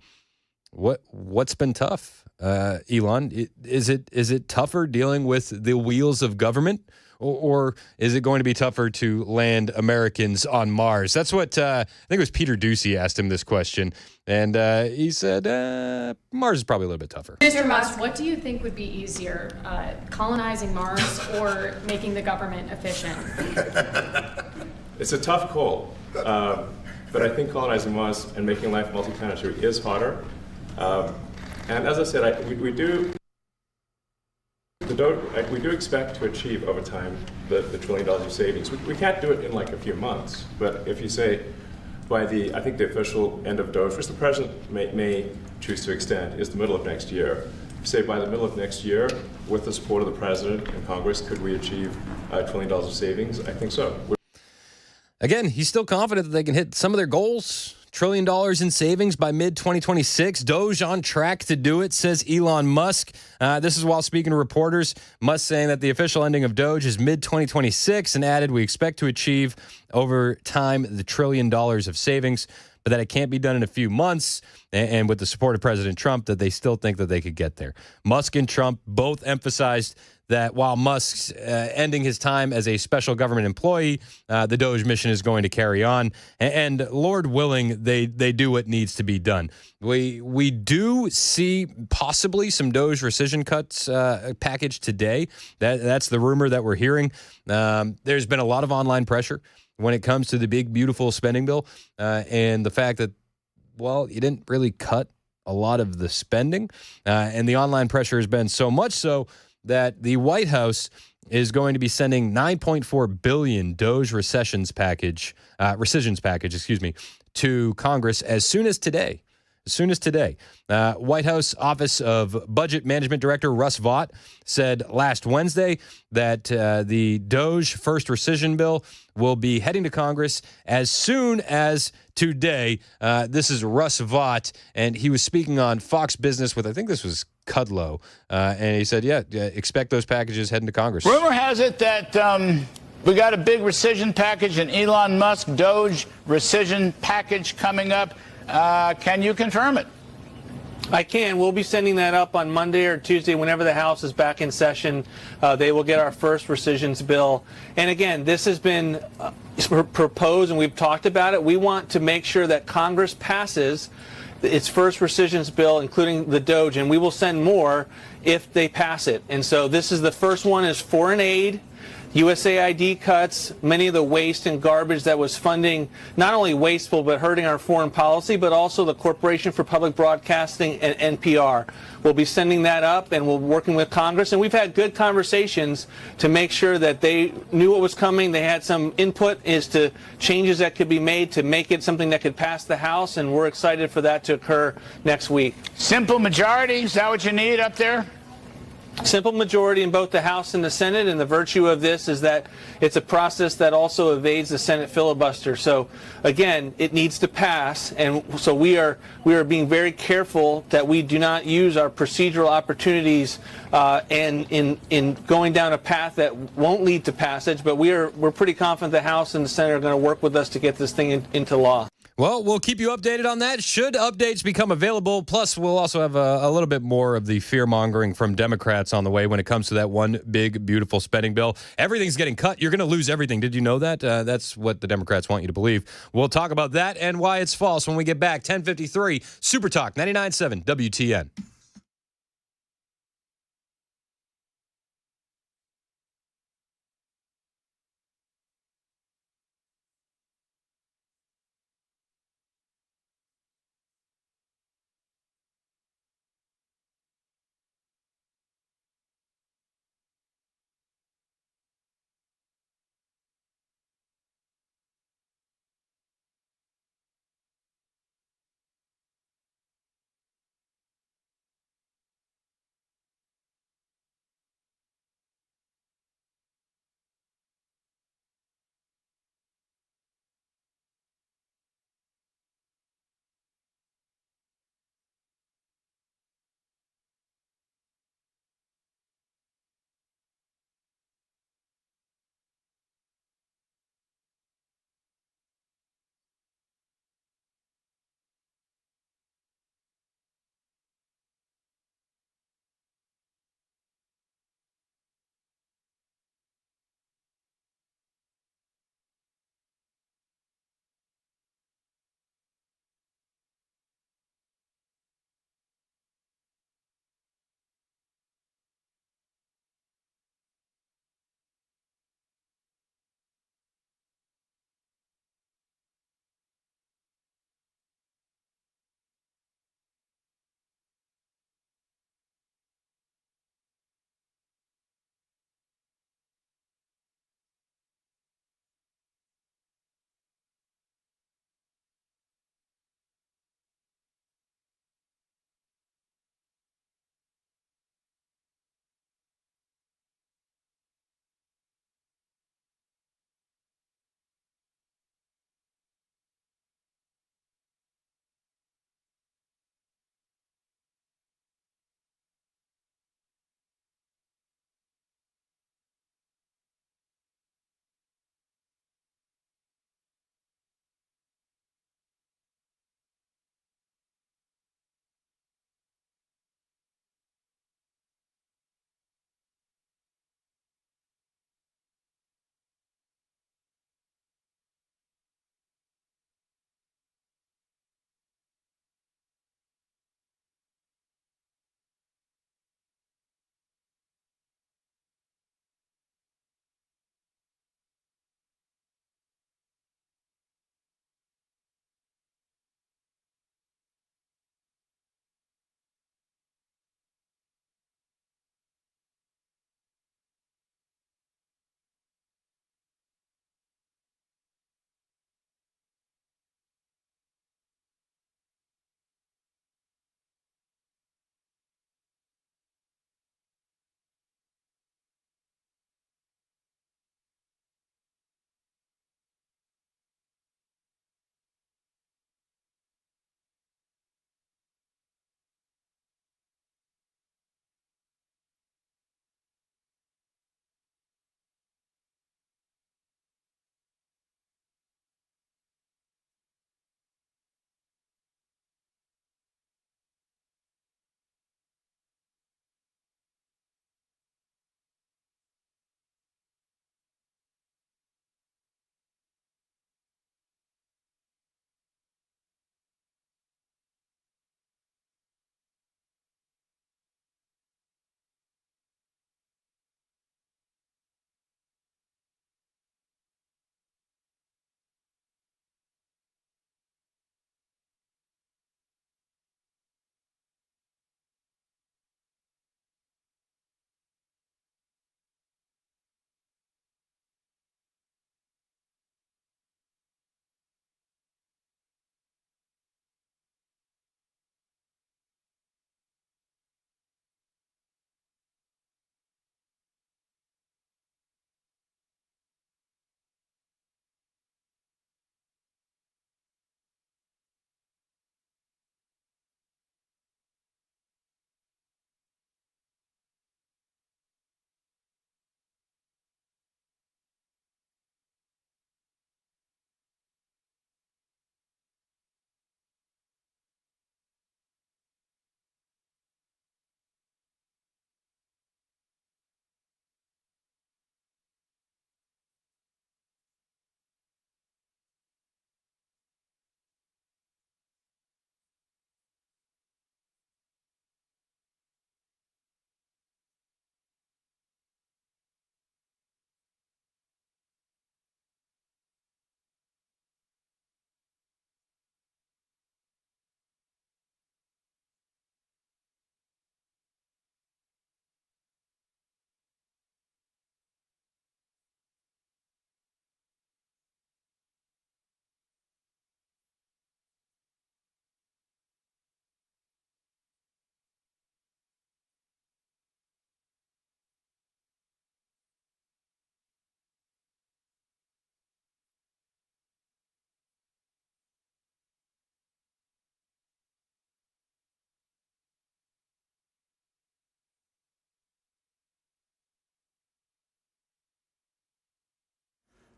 what's been tough, Elon? Is it tougher dealing with the wheels of government? Or is it going to be tougher to land Americans on Mars? That's what I think it was Peter Ducey asked him this question. And he said Mars is probably a little bit tougher. Mr. Musk, what do you think would be easier, colonizing Mars or making the government efficient? It's a tough call. But I think colonizing Mars and making life multi-planetary is harder. And as I said, we do... The we do expect to achieve over time the $1 trillion of savings. We can't do it in like a few months, but if you say by I think the official end of DOGE, which the president may choose to extend, is the middle of next year. Say by the middle of next year, with the support of the president and Congress, could we achieve $1 trillion of savings? I think so. Again, he's still confident that they can hit some of their goals. $1 trillion in savings by mid-2026. DOGE on track to do it, says Elon Musk. This is while speaking to reporters. Musk saying that the official ending of DOGE is mid-2026 and added, we expect to achieve over time the $1 trillion of savings, but that it can't be done in a few months, and with the support of President Trump, that they still think that they could get there. Musk and Trump both emphasized that while Musk's ending his time as a special government employee, the DOGE mission is going to carry on. And Lord willing, they do what needs to be done. We do see possibly some DOGE rescission cuts package today. That's the rumor that we're hearing. There's been a lot of online pressure when it comes to the big, beautiful spending bill and the fact that, well, you didn't really cut a lot of the spending. And the online pressure has been so much so that the White House is going to be sending $9.4 billion DOGE rescissions package, to Congress as soon as today. White House Office of Budget Management Director Russ Vought said last Wednesday that the DOGE first rescission bill will be heading to Congress as soon as today. This is Russ Vought, and he was speaking on Fox Business with, I think this was Kudlow, and he said, yeah, expect those packages heading to Congress. Rumor has it that we got a big rescission package, an Elon Musk DOGE rescission package coming up. Can you confirm it? I can. We'll be sending that up on Monday or Tuesday whenever the House is back in session. They will get our first rescissions bill. And again, this has been proposed and we've talked about it. We want to make sure that Congress passes its first rescissions bill, including the DOGE, and we will send more if they pass it. And so this is the first one is foreign aid, USAID cuts, many of the waste and garbage that was funding not only wasteful but hurting our foreign policy, but also the Corporation for Public Broadcasting and NPR. We'll be sending that up and we're working with Congress, and we've had good conversations to make sure that they knew what was coming. They had some input as to changes that could be made to make it something that could pass the House, and we're excited for that to occur next week. Simple majority, is that what you need up there? Simple majority in both the House and the Senate, and the virtue of this is that it's a process that also evades the Senate filibuster. So again, it needs to pass, and so we are being very careful that we do not use our procedural opportunities and in going down a path that won't lead to passage. But we're pretty confident the House and the Senate are going to work with us to get this thing into law. Well, we'll keep you updated on that should updates become available. Plus, we'll also have a little bit more of the fear-mongering from Democrats on the way when it comes to that one big, beautiful spending bill. Everything's getting cut. You're going to lose everything. Did you know that? That's what the Democrats want you to believe. We'll talk about that and why it's false when we get back. 10:53, Super Talk 99.7 WTN.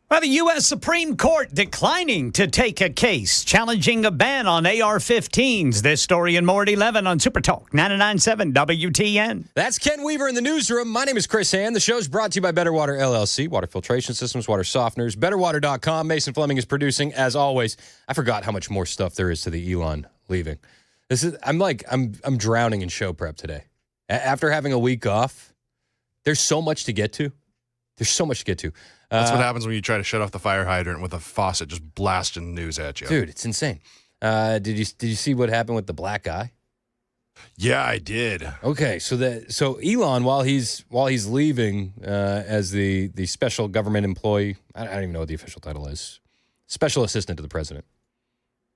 Well, the U.S. Supreme Court declining to take a case challenging a ban on AR-15s. This story and more at 11 on Super Talk 99.7 WTN. That's Ken Weaver in the newsroom. My name is Chris Hand. The show's brought to you by Better Water LLC, water filtration systems, water softeners, betterwater.com. Mason Fleming is producing, as always. I forgot how much more stuff there is to the Elon leaving. I'm drowning in show prep today. After having a week off, there's so much to get to. That's what happens when you try to shut off the fire hydrant with a faucet just blasting news at you. Dude, it's insane. Did you see what happened with the black guy? Yeah, I did. Okay, so Elon, while he's leaving as the special government employee, I don't even know what the official title is. Special assistant to the president.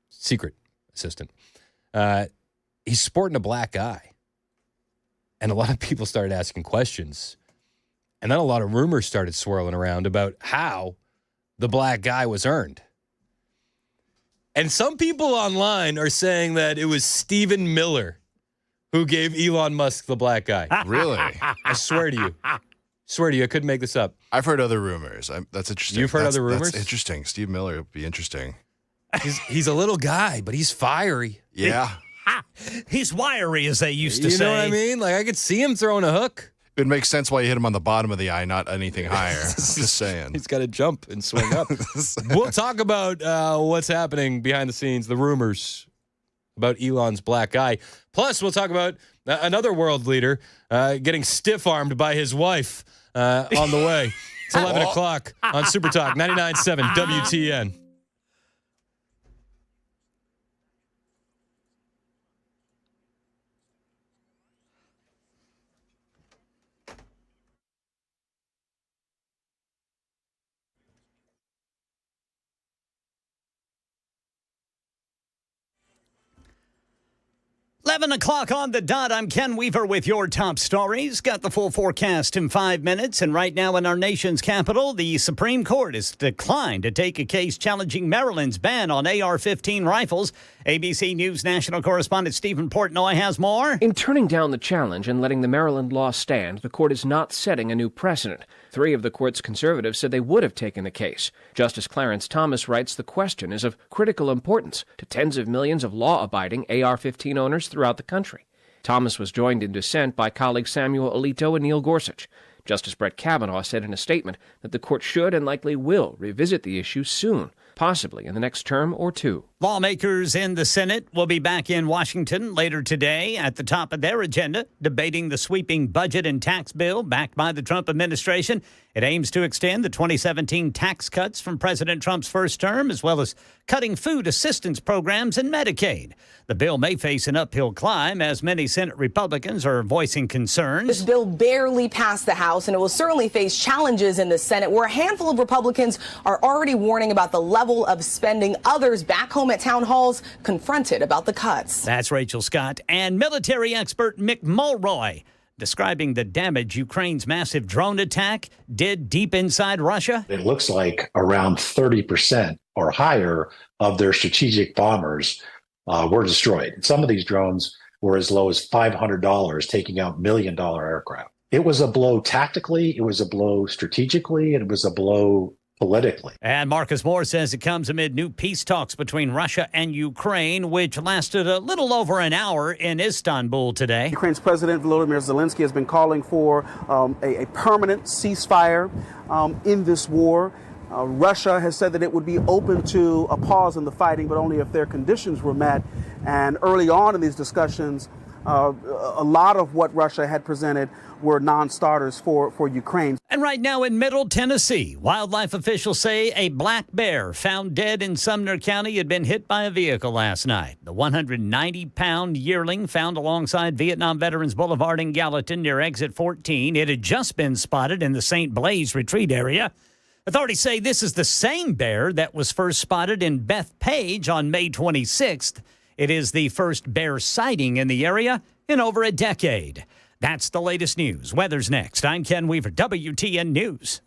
Secret assistant. He's sporting a black eye. And a lot of people started asking questions. And then a lot of rumors started swirling around about how the black guy was earned. And some people online are saying that it was Stephen Miller who gave Elon Musk the black guy. Really? I swear to you. I couldn't make this up. I've heard other rumors. That's interesting. You've heard other rumors? That's interesting. Steve Miller would be interesting. He's a little guy, but he's fiery. Yeah. He's wiry, as they used to say. You know what I mean? Like, I could see him throwing a hook. It makes sense why you hit him on the bottom of the eye, not anything higher. Just saying. He's got to jump and swing up. We'll talk about what's happening behind the scenes, the rumors about Elon's black eye. Plus, we'll talk about another world leader getting stiff-armed by his wife on the way. It's 11 o'clock on Super Talk 99.7 WTN. Eleven o'clock on the dot. I'm Ken Weaver with your top stories. Got the full forecast in 5 minutes. And right now in our nation's capital, the Supreme Court has declined to take a case challenging Maryland's ban on AR-15 rifles. ABC News national correspondent Stephen Portnoy has more. In turning down the challenge and letting the Maryland law stand, the court is not setting a new precedent. 3 of the court's conservatives said they would have taken the case. Justice Clarence Thomas writes the question is of critical importance to tens of millions of law-abiding AR-15 owners throughout the country. Thomas was joined in dissent by colleagues Samuel Alito and Neil Gorsuch. Justice Brett Kavanaugh said in a statement that the court should and likely will revisit the issue soon, possibly in the next term or 2. Lawmakers in the Senate will be back in Washington later today at the top of their agenda, debating the sweeping budget and tax bill backed by the Trump administration. It aims to extend the 2017 tax cuts from President Trump's first term, as well as cutting food assistance programs and Medicaid. The bill may face an uphill climb, as many Senate Republicans are voicing concerns. This bill barely passed the House, and it will certainly face challenges in the Senate, where a handful of Republicans are already warning about the level of spending. Others back home at town halls confronted about the cuts. That's Rachel Scott. And military expert Mick Mulroy describing the damage Ukraine's massive drone attack did deep inside Russia. It looks like around 30% or higher of their strategic bombers were destroyed. Some of these drones were as low as $500, taking out million-dollar aircraft. It was a blow tactically, it was a blow strategically, and it was a blow politically. And Marcus Moore says it comes amid new peace talks between Russia and Ukraine, which lasted a little over an hour in Istanbul today. Ukraine's President Volodymyr Zelensky has been calling for a permanent ceasefire in this war. Russia has said that it would be open to a pause in the fighting, but only if their conditions were met. And early on in these discussions, a lot of what Russia had presented were non-starters for Ukraine. And right now in Middle Tennessee, wildlife officials say a black bear found dead in Sumner County had been hit by a vehicle last night. The 190-pound yearling found alongside Vietnam Veterans Boulevard in Gallatin near exit 14. It had just been spotted in the St. Blaise retreat area. Authorities say this is the same bear that was first spotted in Bethpage on May 26th. It is the first bear sighting in the area in over a decade. That's the latest news. Weather's next. I'm Ken Weaver, WTN News.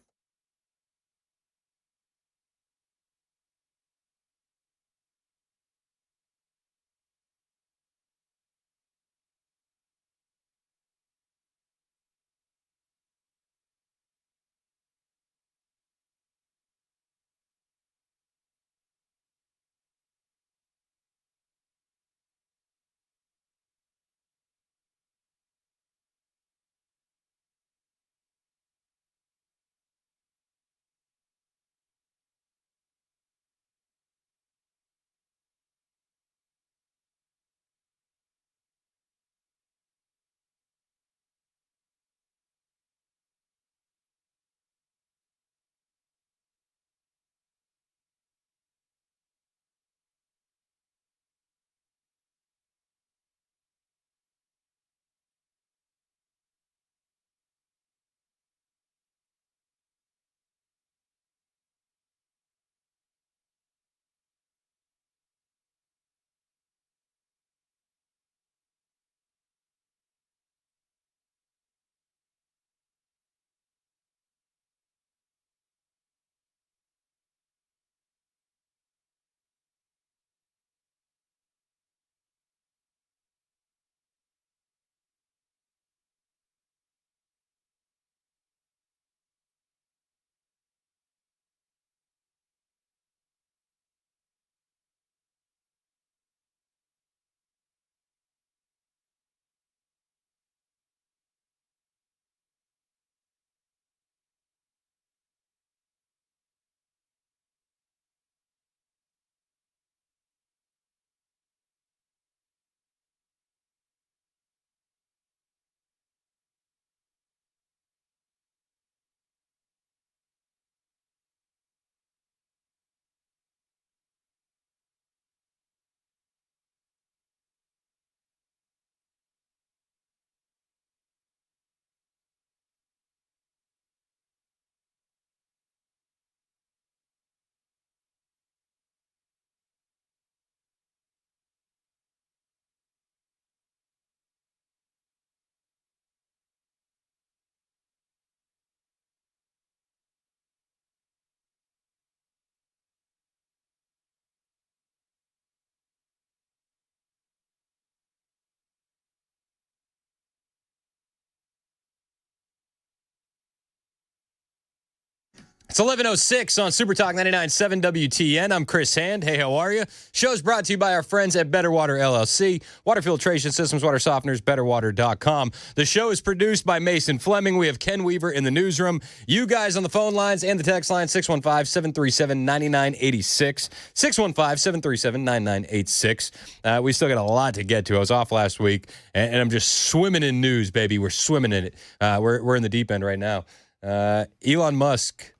It's 11:06 on Super Talk 99.7 WTN. I'm Chris Hand. Hey, how are you? Show's brought to you by our friends at Better Water LLC. Water filtration systems, water softeners, betterwater.com. The show is produced by Mason Fleming. We have Ken Weaver in the newsroom. You guys on the phone lines and the text line, 615-737-9986. 615-737-9986. We still got a lot to get to. I was off last week, and I'm just swimming in news, baby. We're swimming in it. We're in the deep end right now. Elon Musk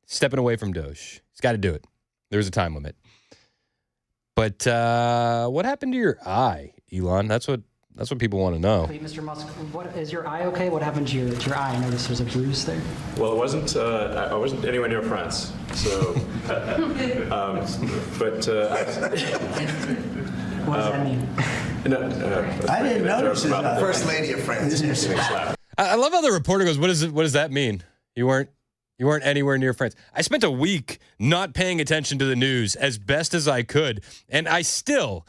stepping away from DOGE. He's got to do it. There's a time limit. But what happened to your eye, Elon? That's what people want to know. Hey, Mr. Musk, is your eye okay? What happened to your eye? I noticed there's a bruise there. Well, it wasn't. I wasn't anywhere near France, so. What does that mean? I didn't notice it. First Lady of France. I love how the reporter goes, what does that mean? You weren't anywhere near France. I spent a week not paying attention to the news as best as I could, and I still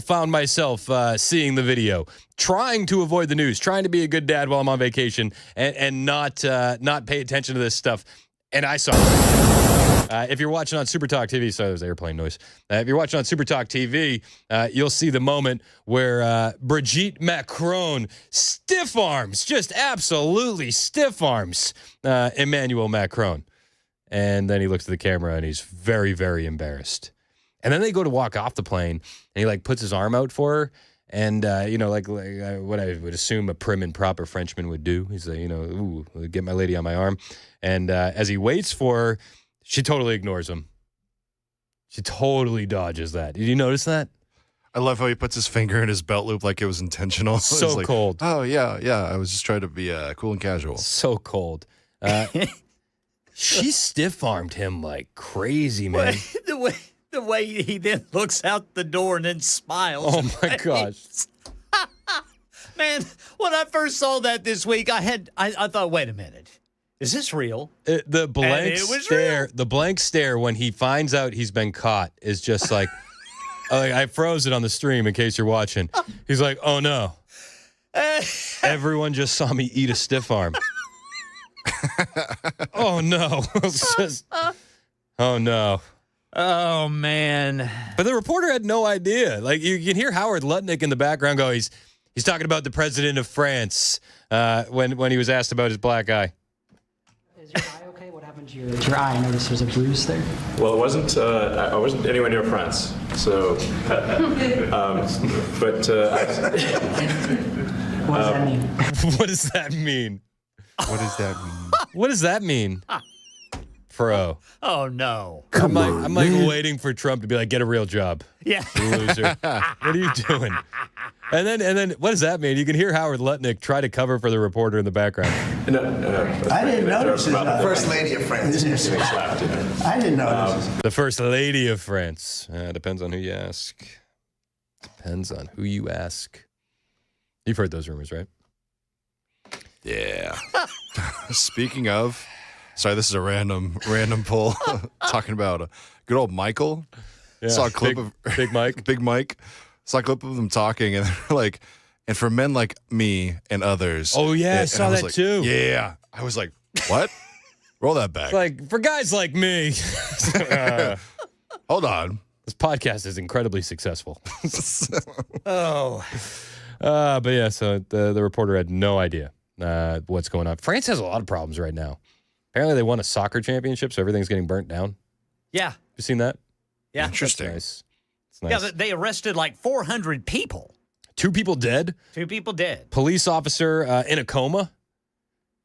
found myself seeing the video, trying to avoid the news, trying to be a good dad while I'm on vacation, and not pay attention to this stuff. And I saw it. If you're watching on Super Talk TV, sorry, there's airplane noise. If you're watching on Super Talk TV, you'll see the moment where Brigitte Macron stiff arms, just absolutely stiff arms Emmanuel Macron. And then he looks at the camera and he's very, very embarrassed. And then they go to walk off the plane and he puts his arm out for her. And, like what I would assume a prim and proper Frenchman would do. He's like, ooh, get my lady on my arm. And as he waits for her, she totally ignores him. She totally dodges that. Did you notice that? I love how he puts his finger in his belt loop like it was intentional. So like, cold. Oh, yeah. I was just trying to be cool and casual. So cold. She stiff-armed him like crazy, man. The way he then looks out the door and then smiles. Oh, my gosh. Man, when I first saw that this week, I thought, wait a minute. Is this real? The blank stare when he finds out he's been caught is just like, I froze it on the stream in case you're watching. He's like, oh no. Everyone just saw me eat a stiff arm. Oh no. Oh no. Oh man. But the reporter had no idea. Like you can hear Howard Lutnick in the background go, he's talking about the president of France when he was asked about his black eye. Is your eye okay? What happened to your eye? I noticed there's a bruise there. Well, it wasn't. I wasn't anywhere near France, so. What does that mean? What does that mean? What does that mean? What does that mean? Pro. Oh no. I'm like waiting for Trump to be like, get a real job. Yeah. You loser. What are you doing? And then what does that mean? You can hear Howard Lutnick try to cover for the reporter in the background. I didn't notice it. First Lady of France. I didn't notice The First Lady of France. Depends on who you ask. Depends on who you ask. You've heard those rumors, right? Yeah. Speaking of, sorry, this is a random poll talking about good old Michael. Yeah, saw a clip of Big Mike. Big Mike. Saw a clip of them talking, and they're like, and for men like me and others. Oh yeah, I saw that like, too. Yeah, I was like, what? Roll that back. Like for guys like me. Hold on. This podcast is incredibly successful. Oh. But yeah, so the reporter had no idea what's going on. France has a lot of problems right now. Apparently they won a soccer championship, so everything's getting burnt down. Yeah. You seen that? Yeah. Interesting. That's nice. It's nice. Yeah, they arrested like 400 people. 2 people dead. 2 people dead. Police officer in a coma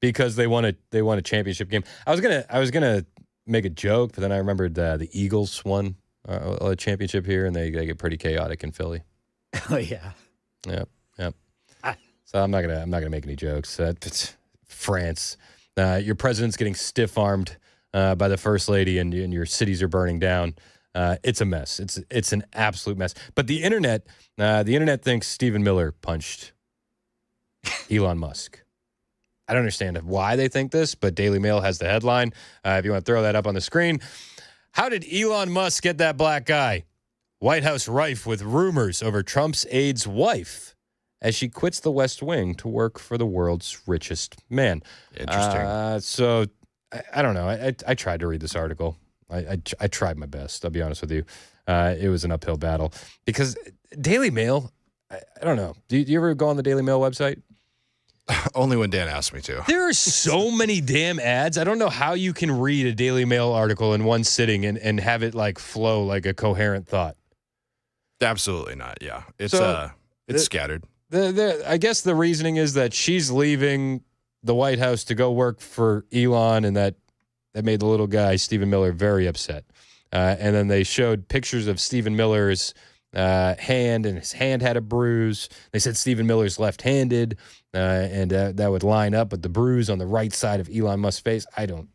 because they won a championship game. I was gonna make a joke, but then I remembered the Eagles won a championship here, and they get pretty chaotic in Philly. Oh yeah. Yep. So I'm not gonna make any jokes. France, your president's getting stiff armed by the first lady, and your cities are burning down. It's a mess. It's an absolute mess. But the internet thinks Stephen Miller punched Elon Musk. I don't understand why they think this, but Daily Mail has the headline. If you want to throw that up on the screen. How did Elon Musk get that black eye? White House rife with rumors over Trump's aide's wife as she quits the West Wing to work for the world's richest man. Interesting. So I don't know. I tried to read this article. I tried my best. I'll be honest with you. It was an uphill battle because Daily Mail, I don't know. Do you ever go on the Daily Mail website? Only when Dan asked me to. There are so many damn ads. I don't know how you can read a Daily Mail article in one sitting and have it like flow like a coherent thought. Absolutely not. Yeah. It's scattered. I guess the reasoning is that she's leaving the White House to go work for Elon, and that made the little guy, Stephen Miller, very upset. And then they showed pictures of Stephen Miller's hand, and his hand had a bruise. They said Stephen Miller's left-handed, and that would line up with the bruise on the right side of Elon Musk's face. I don't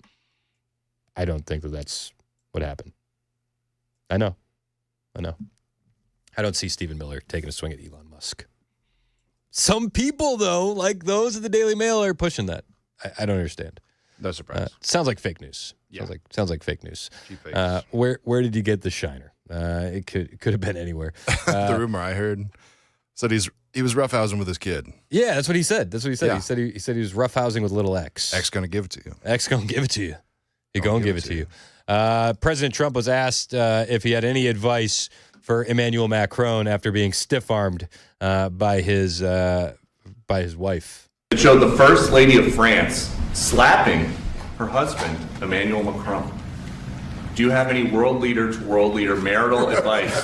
think that's what happened. I know. I don't see Stephen Miller taking a swing at Elon Musk. Some people, though, like those at the Daily Mail, are pushing that. I don't understand. No surprise. Sounds like fake news. Yeah. Sounds like fake news. Cheap fake news. Where did you get the shiner? It could have been anywhere. The rumor I heard said he was roughhousing with his kid. Yeah, that's what he said. Yeah. He said he was roughhousing with little X. X gonna give it to you. X gonna give it to you. He gonna give it to you. President Trump was asked if he had any advice for Emmanuel Macron after being stiff-armed by his wife. It showed the First Lady of France slapping her husband, Emmanuel Macron. Do you have any world leader to world leader marital advice?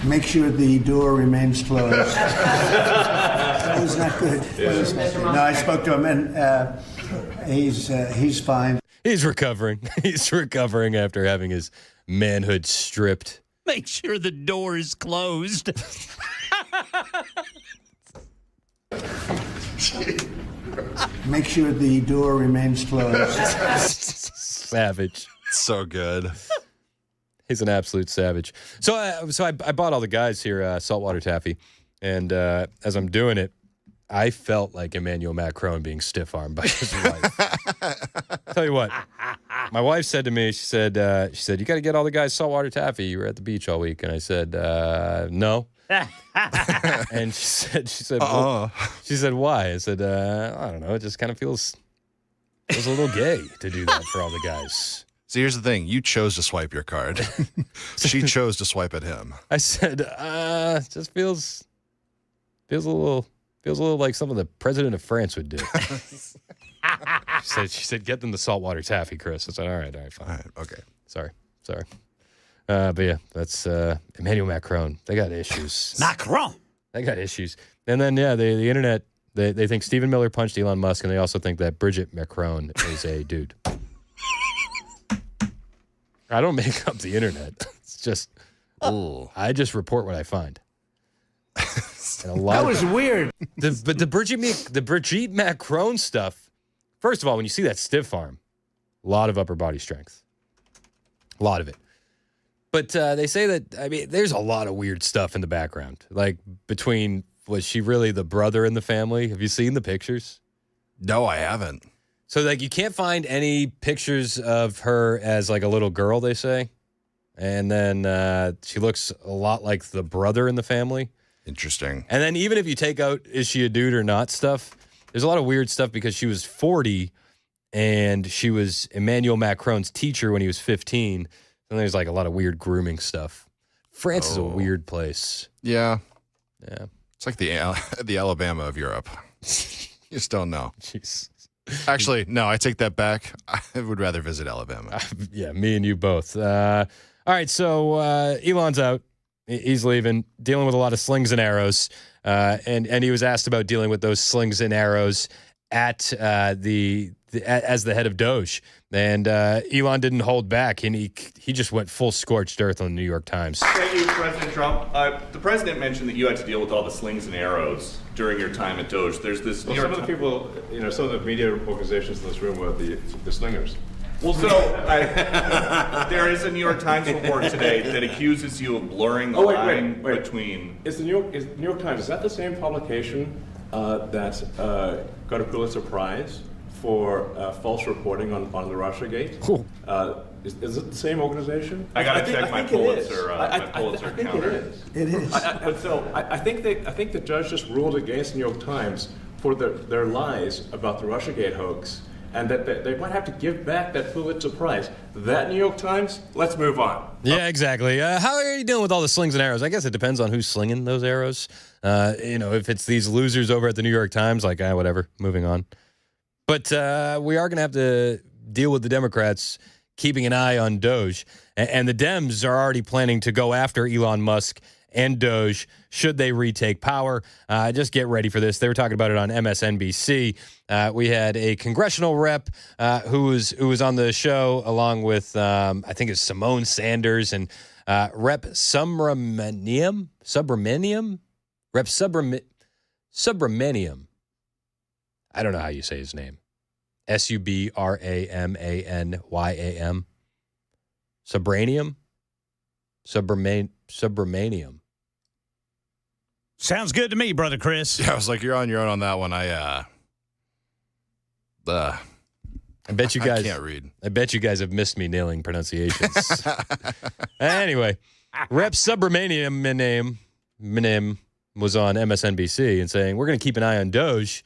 Make sure the door remains closed. That was not good. No, I spoke to him, and he's fine. He's recovering. He's recovering after having his manhood stripped. Make sure the door is closed. Make sure the door remains closed. Savage. So good. He's an absolute savage. So I bought all the guys here saltwater taffy, and as I'm doing it, I felt like Emmanuel Macron being stiff-armed by his wife. Tell you what, my wife said to me, she said, you got to get all the guys saltwater taffy. You were at the beach all week, and I said, no. And she said, why? I said, I don't know. It just kind of feels a little gay to do that for all the guys. See, here's the thing. You chose to swipe your card. She chose to swipe at him. I said, it just feels a little like something the president of France would do. She said, get them the saltwater taffy, Chris. I said, all right, fine. All right, okay. Sorry. But yeah, that's Emmanuel Macron. They got issues. Macron. They got issues. And then, yeah, the internet, they think Stephen Miller punched Elon Musk, and they also think that Brigitte Macron is a dude. I don't make up the internet. It's just, I just report what I find. That was weird. But the Brigitte Macron stuff, first of all, when you see that stiff arm, a lot of upper body strength. A lot of it. But they say that, there's a lot of weird stuff in the background. Like was she really the brother in the family? Have you seen the pictures? No, I haven't. So, you can't find any pictures of her as, a little girl, they say. And then she looks a lot like the brother in the family. Interesting. And then even if you take out is she a dude or not stuff, there's a lot of weird stuff because she was 40 and she was Emmanuel Macron's teacher when he was 15. And there's, a lot of weird grooming stuff. France is a weird place. Yeah. Yeah. It's like the Alabama of Europe. You just don't know. Jeez. Actually, no, I take that back. I would rather visit Alabama. Yeah, me and you both. All right, so Elon's out. He's leaving, dealing with a lot of slings and arrows. And he was asked about dealing with those slings and arrows as the head of DOGE. And Elon didn't hold back, and he just went full scorched earth on the New York Times. Thank you, President Trump. The president mentioned that you had to deal with all the slings and arrows during your time at DOGE. There's this. Well, some of the people, some of the media organizations in this room were the slingers. Well, so there is a New York Times report today that accuses you of blurring the line between. Is the New York Times, is that the same publication that got a Pulitzer Prize for false reporting on the Russiagate? Cool. Is it the same organization? I gotta check my Pulitzer. My Pulitzer I think counter. it is. It is. I think the judge just ruled against the New York Times for their lies about the Russiagate hoax, and that they might have to give back that Pulitzer Prize. That New York Times, let's move on. Yeah, exactly. How are you dealing with all the slings and arrows? I guess it depends on who's slinging those arrows. If it's these losers over at the New York Times, like, whatever, moving on. But we are going to have to deal with the Democrats keeping an eye on DOGE. And the Dems are already planning to go after Elon Musk and DOGE should they retake power. Just get ready for this. They were talking about it on MSNBC. We had a congressional rep who was on the show along with, I think it's Simone Sanders and Rep Subramaniam. I don't know how you say his name. Subramanyam. Subramaniam. Sounds good to me, brother Chris. Yeah, I was like, you're on your own on that one. I bet you guys I can't read. I bet you guys have missed me nailing pronunciations. Anyway, Rep Subramaniam was on MSNBC and saying, we're going to keep an eye on DOGE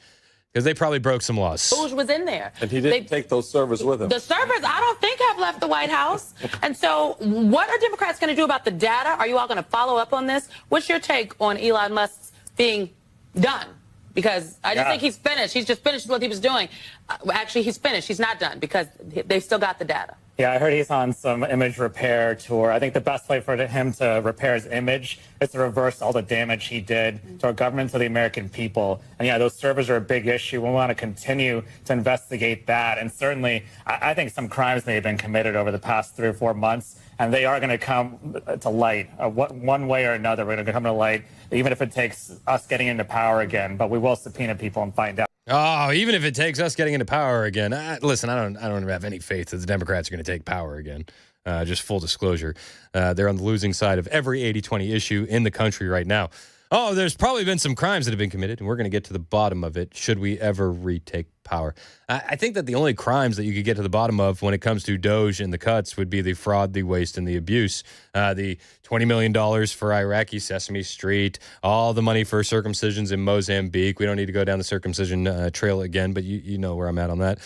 because they probably broke some laws. DOGE was in there. And he didn't take those servers with him. The servers, I don't think, have left the White House. And so what are Democrats going to do about the data? Are you all going to follow up on this? What's your take on Elon Musk being done? Because I just think he's finished. He's just finished what he was doing. Actually, he's finished. He's not done because they've still got the data. Yeah, I heard he's on some image repair tour. I think the best way for him to repair his image is to reverse all the damage he did to our government, to the American people. And yeah, those servers are a big issue. We want to continue to investigate that. And certainly, I think some crimes may have been committed over the past 3 or 4 months, and they are going to come to light. One way or another, we're going to come to light, even if it takes us getting into power again. But we will subpoena people and find out. Oh, even if it takes us getting into power again. Listen, I don't have any faith that the Democrats are going to take power again. Just full disclosure. They're on the losing side of every 80-20 issue in the country right now. Oh, there's probably been some crimes that have been committed, and we're going to get to the bottom of it should we ever retake power. I think that the only crimes that you could get to the bottom of when it comes to DOGE and the cuts would be the fraud, the waste, and the abuse. The $20 million for Iraqi Sesame Street, all the money for circumcisions in Mozambique. We don't need to go down the circumcision trail again, but you know where I'm at on that.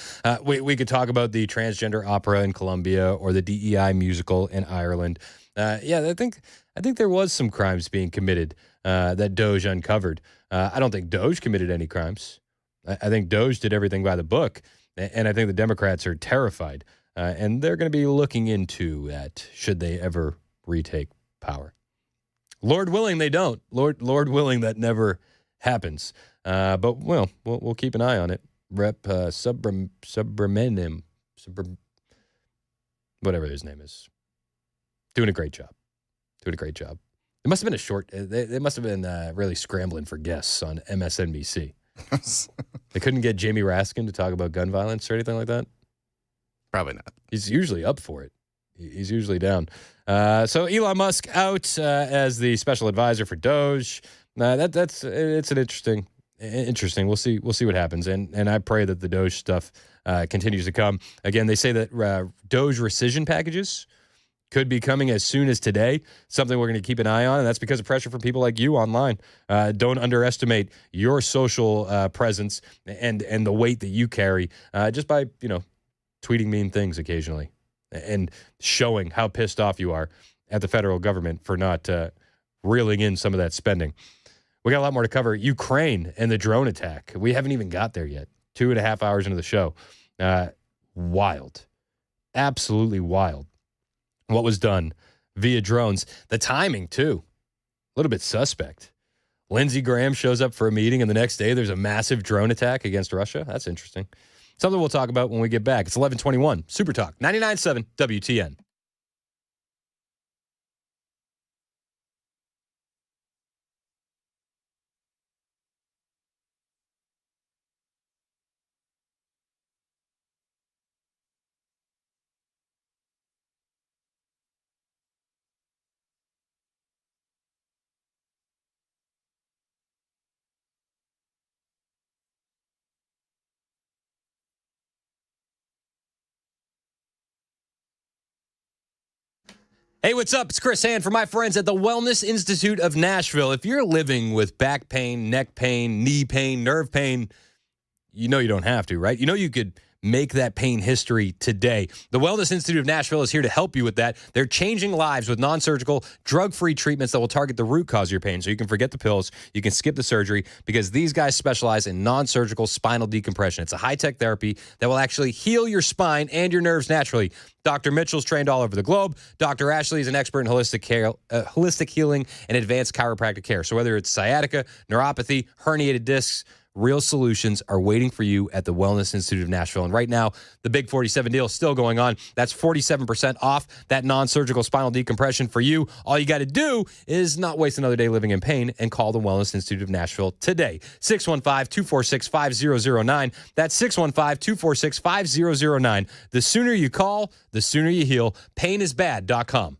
We could talk about the transgender opera in Colombia or the DEI musical in Ireland. I think there was some crimes being committed that DOGE uncovered. I don't think DOGE committed any crimes. I think DOGE did everything by the book, and I think the Democrats are terrified, and they're going to be looking into that should they ever retake power. Lord willing, they don't. Lord willing, that never happens. But we'll keep an eye on it. Rep Subramaniam, whatever his name is, doing a great job. It must have been a short. They must have been really scrambling for guests on MSNBC. They couldn't get Jamie Raskin to talk about gun violence or anything like that. Probably not. He's usually up for it. He's usually down. So Elon Musk out as the special advisor for DOGE. It's an interesting. We'll see what happens, and I pray that the DOGE stuff continues to come. Again, they say that DOGE rescission packages could be coming as soon as today, something we're going to keep an eye on, and that's because of pressure from people like you online. Don't underestimate your social presence and the weight that you carry just by, tweeting mean things occasionally and showing how pissed off you are at the federal government for not reeling in some of that spending. We got a lot more to cover. Ukraine and the drone attack. We haven't even got there yet. 2.5 hours into the show. Wild. Absolutely wild. What was done via drones. The timing, too. A little bit suspect. Lindsey Graham shows up for a meeting, and the next day there's a massive drone attack against Russia. That's interesting. Something we'll talk about when we get back. It's 11:21. Super Talk, 99.7 WTN. Hey, what's up? It's Chris Hand from my friends at the Wellness Institute of Nashville. If you're living with back pain, neck pain, knee pain, nerve pain, you know you don't have to, right? You know you could make that pain history today. The Wellness Institute of Nashville is here to help you with that. They're changing lives with non-surgical, drug-free treatments that will target the root cause of your pain. So you can forget the pills, you can skip the surgery, because these guys specialize in non-surgical spinal decompression. It's a high-tech therapy that will actually heal your spine and your nerves naturally. Dr. Mitchell's trained all over the globe. Dr. Ashley is an expert in holistic care, holistic healing and advanced chiropractic care. So whether it's sciatica, neuropathy, herniated discs, real solutions are waiting for you at the Wellness Institute of Nashville. And right now, the Big 47 deal is still going on. That's 47% off that non-surgical spinal decompression for you. All you got to do is not waste another day living in pain and call the Wellness Institute of Nashville today. 615-246-5009. That's 615-246-5009. The sooner you call, the sooner you heal. Painisbad.com.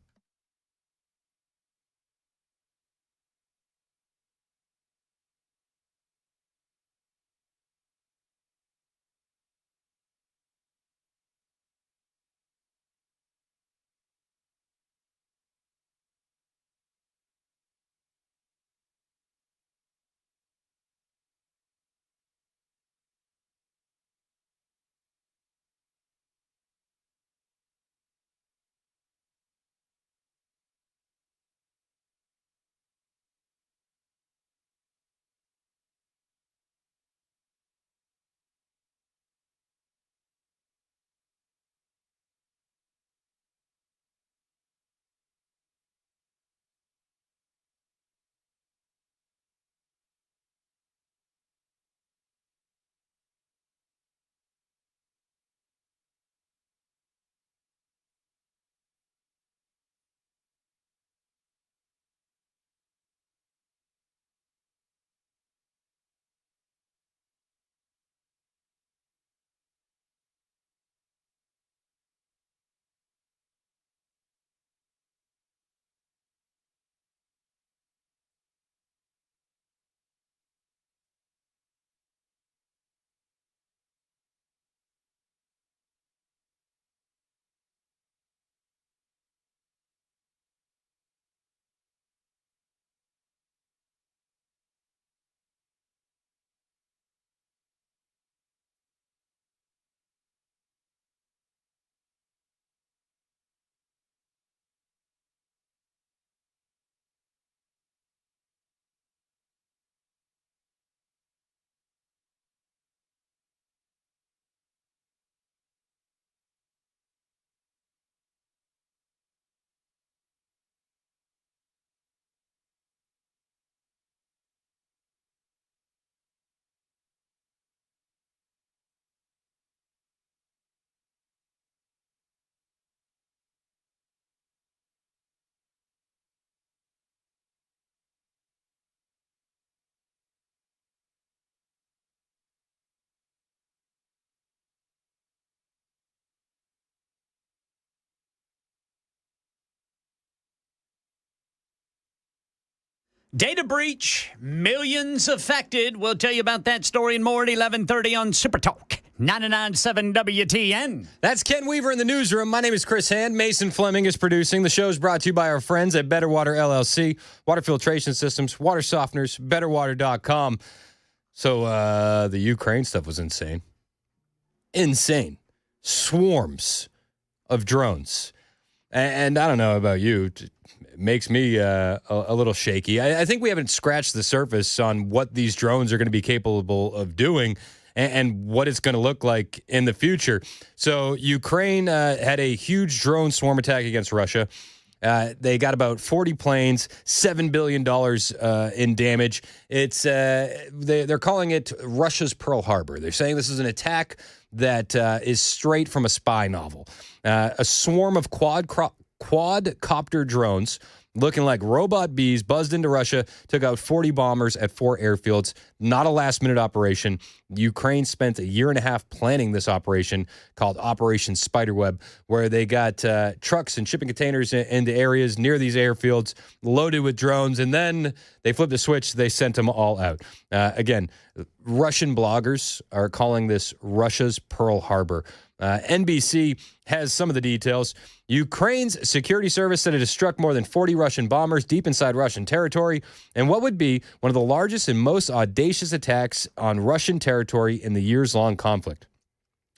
Data breach, millions affected. We'll tell you about that story and more at 11:30 on Super Talk 99.7 WTN. That's Ken Weaver in the newsroom. My name is Chris Hand. Mason Fleming is producing. The show is brought to you by our friends at Better Water LLC, water filtration systems, water softeners, betterwater.com. So the Ukraine stuff was insane. Insane. Swarms of drones. And I don't know about you. It makes me a little shaky. I think we haven't scratched the surface on what these drones are going to be capable of doing and what it's going to look like in the future. So Ukraine had a huge drone swarm attack against Russia. They got about 40 planes, $7 billion in damage. It's they're calling it Russia's Pearl Harbor. They're saying this is an attack that is straight from a spy novel. A swarm of quadcopter drones looking like robot bees buzzed into Russia, took out 40 bombers at 4 airfields. Not a last-minute operation. Ukraine spent a year and a half planning this operation called Operation Spiderweb, where they got trucks and shipping containers into areas near these airfields loaded with drones, and then they flipped a switch. They sent them all out. Again, Russian bloggers are calling this Russia's Pearl Harbor. NBC has some of the details. Ukraine's security service said it has struck more than 40 Russian bombers deep inside Russian territory in what would be one of the largest and most audacious attacks on Russian territory in the years-long conflict.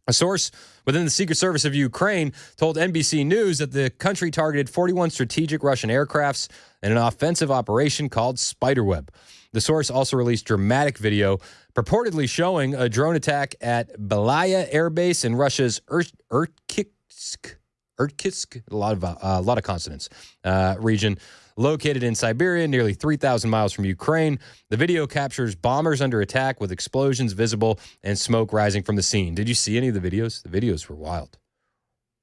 A source within the Secret Service of Ukraine told NBC News that the country targeted 41 strategic Russian aircrafts in an offensive operation called Spiderweb. The source also released dramatic video purportedly showing a drone attack at Belaya Air Base in Russia's Irkutsk, a lot of consonants, region located in Siberia, nearly 3,000 miles from Ukraine. The video captures bombers under attack with explosions visible and smoke rising from the scene. Did you see any of the videos? The videos were wild.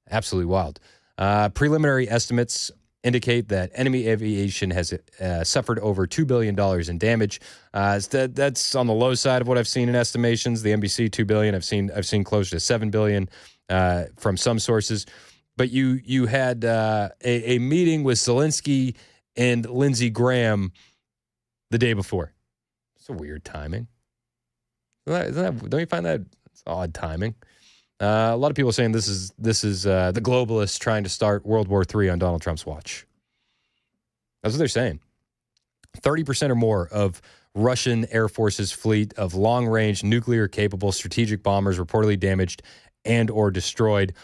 Absolutely wild. Preliminary estimates indicate that enemy aviation has suffered over $2 billion in damage. That's on the low side of what I've seen in estimations. The NBC $2 billion. I've seen closer to $7 billion from some sources. But you had a meeting with Zelensky and Lindsey Graham the day before. It's a weird timing. Don't you find that it's odd timing? A lot of people are saying this is the globalists trying to start World War III on Donald Trump's watch. That's what they're saying. 30% or more of Russian Air Force's fleet of long-range, nuclear-capable strategic bombers reportedly damaged and or destroyed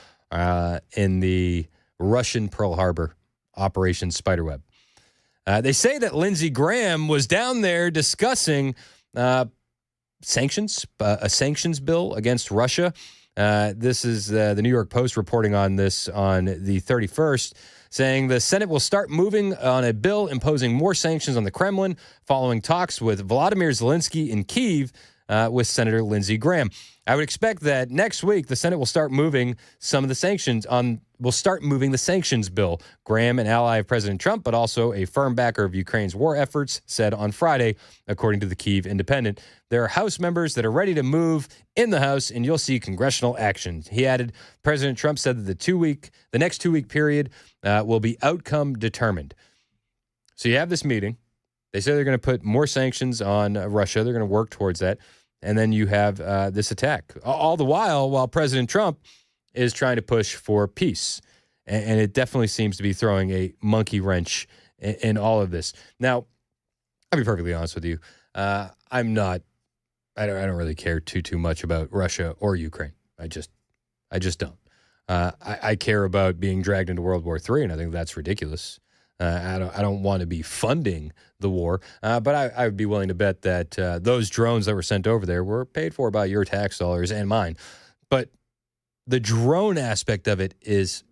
in the Russian Pearl Harbor Operation Spiderweb. They say that Lindsey Graham was down there discussing sanctions, a sanctions bill against Russia. This is the New York Post reporting on this on the 31st, saying the Senate will start moving on a bill imposing more sanctions on the Kremlin following talks with Volodymyr Zelensky in Kyiv with Senator Lindsey Graham. I would expect that next week the Senate will start moving some of the sanctions will start moving the sanctions bill. Graham, an ally of President Trump, but also a firm backer of Ukraine's war efforts, said on Friday, according to the Kyiv Independent. There are House members that are ready to move in the House, and you'll see congressional action. He added, President Trump said that the next 2-week period will be outcome determined. So you have this meeting. They say they're going to put more sanctions on Russia. They're going to work towards that. And then you have this attack. All the while President Trump is trying to push for peace. And it definitely seems to be throwing a monkey wrench in all of this. Now, I'll be perfectly honest with you. I don't really care too much about Russia or Ukraine. I just don't. I care about being dragged into World War III, and I think that's ridiculous. I don't want to be funding the war, but I would be willing to bet that those drones that were sent over there were paid for by your tax dollars and mine. But the drone aspect of it is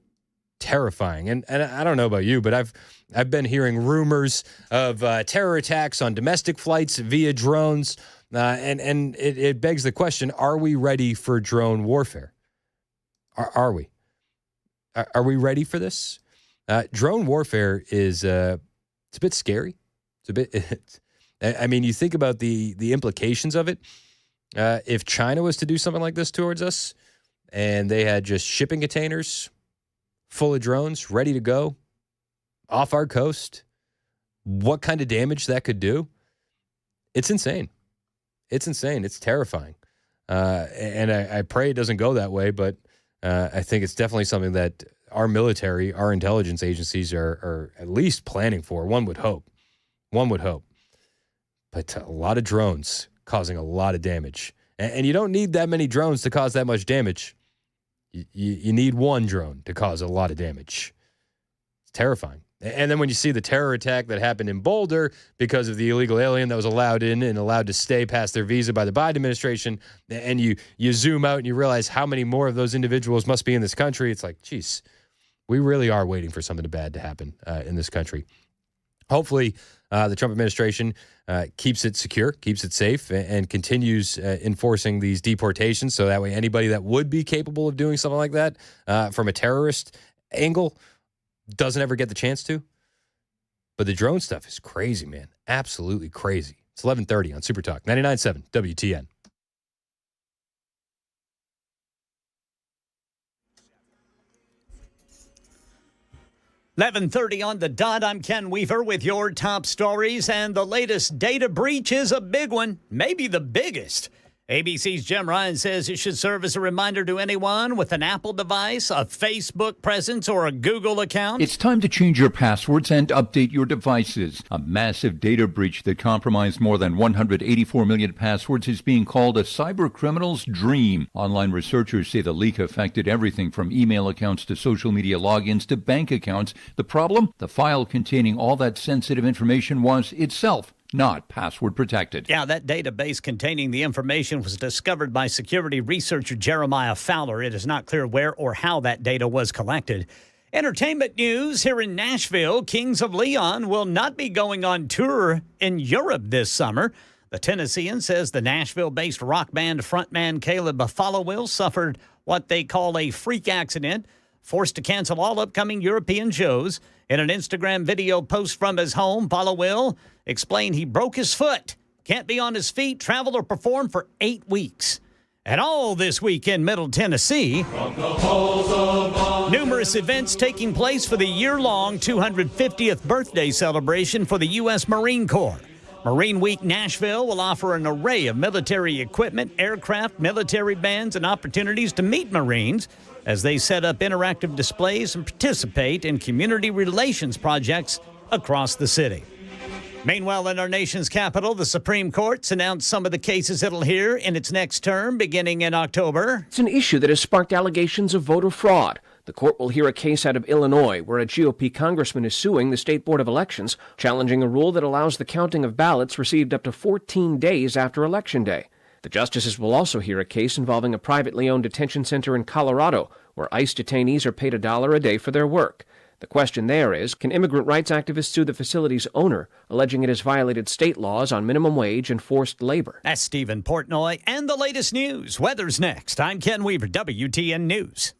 terrifying, and I don't know about you, but I've been hearing rumors of terror attacks on domestic flights via drones, and it begs the question: are we ready for drone warfare? Are we? Are we ready for this? Drone warfare is it's a bit scary. I mean, you think about the implications of it. If China was to do something like this towards us, and they had just shipping containers full of drones ready to go off our coast, what kind of damage that could do? It's insane. It's insane. It's terrifying. And I pray it doesn't go that way, but I think it's definitely something that our military, our intelligence agencies are at least planning for. One would hope. But a lot of drones causing a lot of damage. And you don't need that many drones to cause that much damage. You need one drone to cause a lot of damage. It's terrifying. And then when you see the terror attack that happened in Boulder because of the illegal alien that was allowed in and allowed to stay past their visa by the Biden administration, and you zoom out and you realize how many more of those individuals must be in this country, it's like, geez, we really are waiting for something bad to happen in this country. Hopefully, the Trump administration keeps it secure, keeps it safe, and continues enforcing these deportations so that way anybody that would be capable of doing something like that from a terrorist angle doesn't ever get the chance to. But the drone stuff is crazy, man. Absolutely crazy. It's 11:30 on Super Talk 99.7 WTN. $11:30 on the dot. I'm Ken Weaver with your top stories, and the latest data breach is a big one, maybe the biggest ABC's Jim Ryan says it should serve as a reminder to anyone with an Apple device, a Facebook presence, or a Google account. It's time to change your passwords and update your devices. A massive data breach that compromised more than 184 million passwords is being called a cyber criminal's dream. Online researchers say the leak affected everything from email accounts to social media logins to bank accounts. The problem? The file containing all that sensitive information was itself not password protected. Yeah, that database containing the information was discovered by security researcher Jeremiah Fowler. It is not clear where or how that data was collected. Entertainment news here in Nashville. Kings of Leon will not be going on tour in Europe this summer. The Tennessean says the Nashville-based rock band frontman Caleb Followill suffered what they call a freak accident, forced to cancel all upcoming European shows. In an Instagram video post from his home, Followill explained he broke his foot, can't be on his feet, travel or perform for 8 weeks. And all this week in Middle Tennessee, numerous events taking place for the year-long 250th birthday celebration for the U.S. Marine Corps. Marine Week Nashville will offer an array of military equipment, aircraft, military bands, and opportunities to meet Marines as they set up interactive displays and participate in community relations projects across the city. Meanwhile, in our nation's capital, the Supreme Court's announced some of the cases it'll hear in its next term beginning in October. It's an issue that has sparked allegations of voter fraud. The court will hear a case out of Illinois where a GOP congressman is suing the State Board of Elections, challenging a rule that allows the counting of ballots received up to 14 days after Election Day. The justices will also hear a case involving a privately owned detention center in Colorado where ICE detainees are paid $1 a day for their work. The question there is, can immigrant rights activists sue the facility's owner, alleging it has violated state laws on minimum wage and forced labor? That's Stephen Portnoy and the latest news. Weather's next. I'm Ken Weaver, WTN News.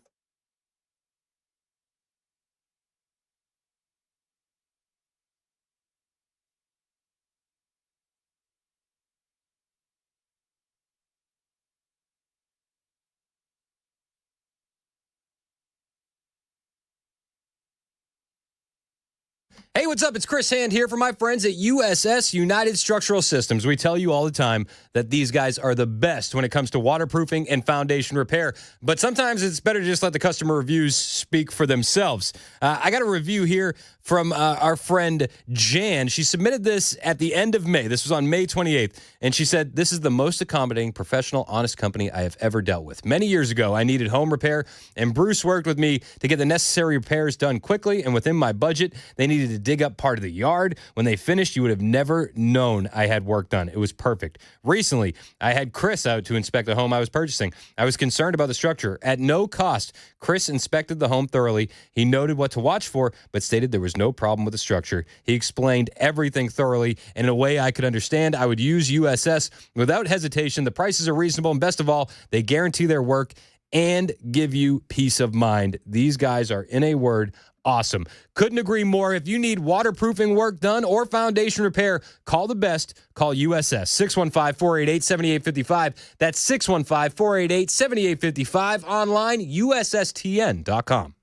Hey, what's up? It's Chris Hand here for my friends at USS United Structural Systems. We tell you all the time that these guys are the best when it comes to waterproofing and foundation repair, but sometimes it's better to just let the customer reviews speak for themselves. I got a review here from our friend Jan. She submitted this at the end of May. This was on May 28th, and she said, "This is the most accommodating, professional, honest company I have ever dealt with. Many years ago, I needed home repair, and Bruce worked with me to get the necessary repairs done quickly and within my budget. They needed to dig up part of the yard. When they finished, you would have never known I had work done. It was perfect. Recently, I had Chris out to inspect the home I was purchasing. I was concerned about the structure. At no cost, Chris inspected the home thoroughly. He noted what to watch for, but stated there was no problem with the structure. He explained everything thoroughly and in a way I could understand. I would use USS without hesitation. The prices are reasonable, and best of all, they guarantee their work and give you peace of mind. These guys are, in a word, awesome. Couldn't agree more. If you need waterproofing work done or foundation repair, call the best. Call USS, 615-488-7855. That's 615-488-7855. Online, USSTN.com.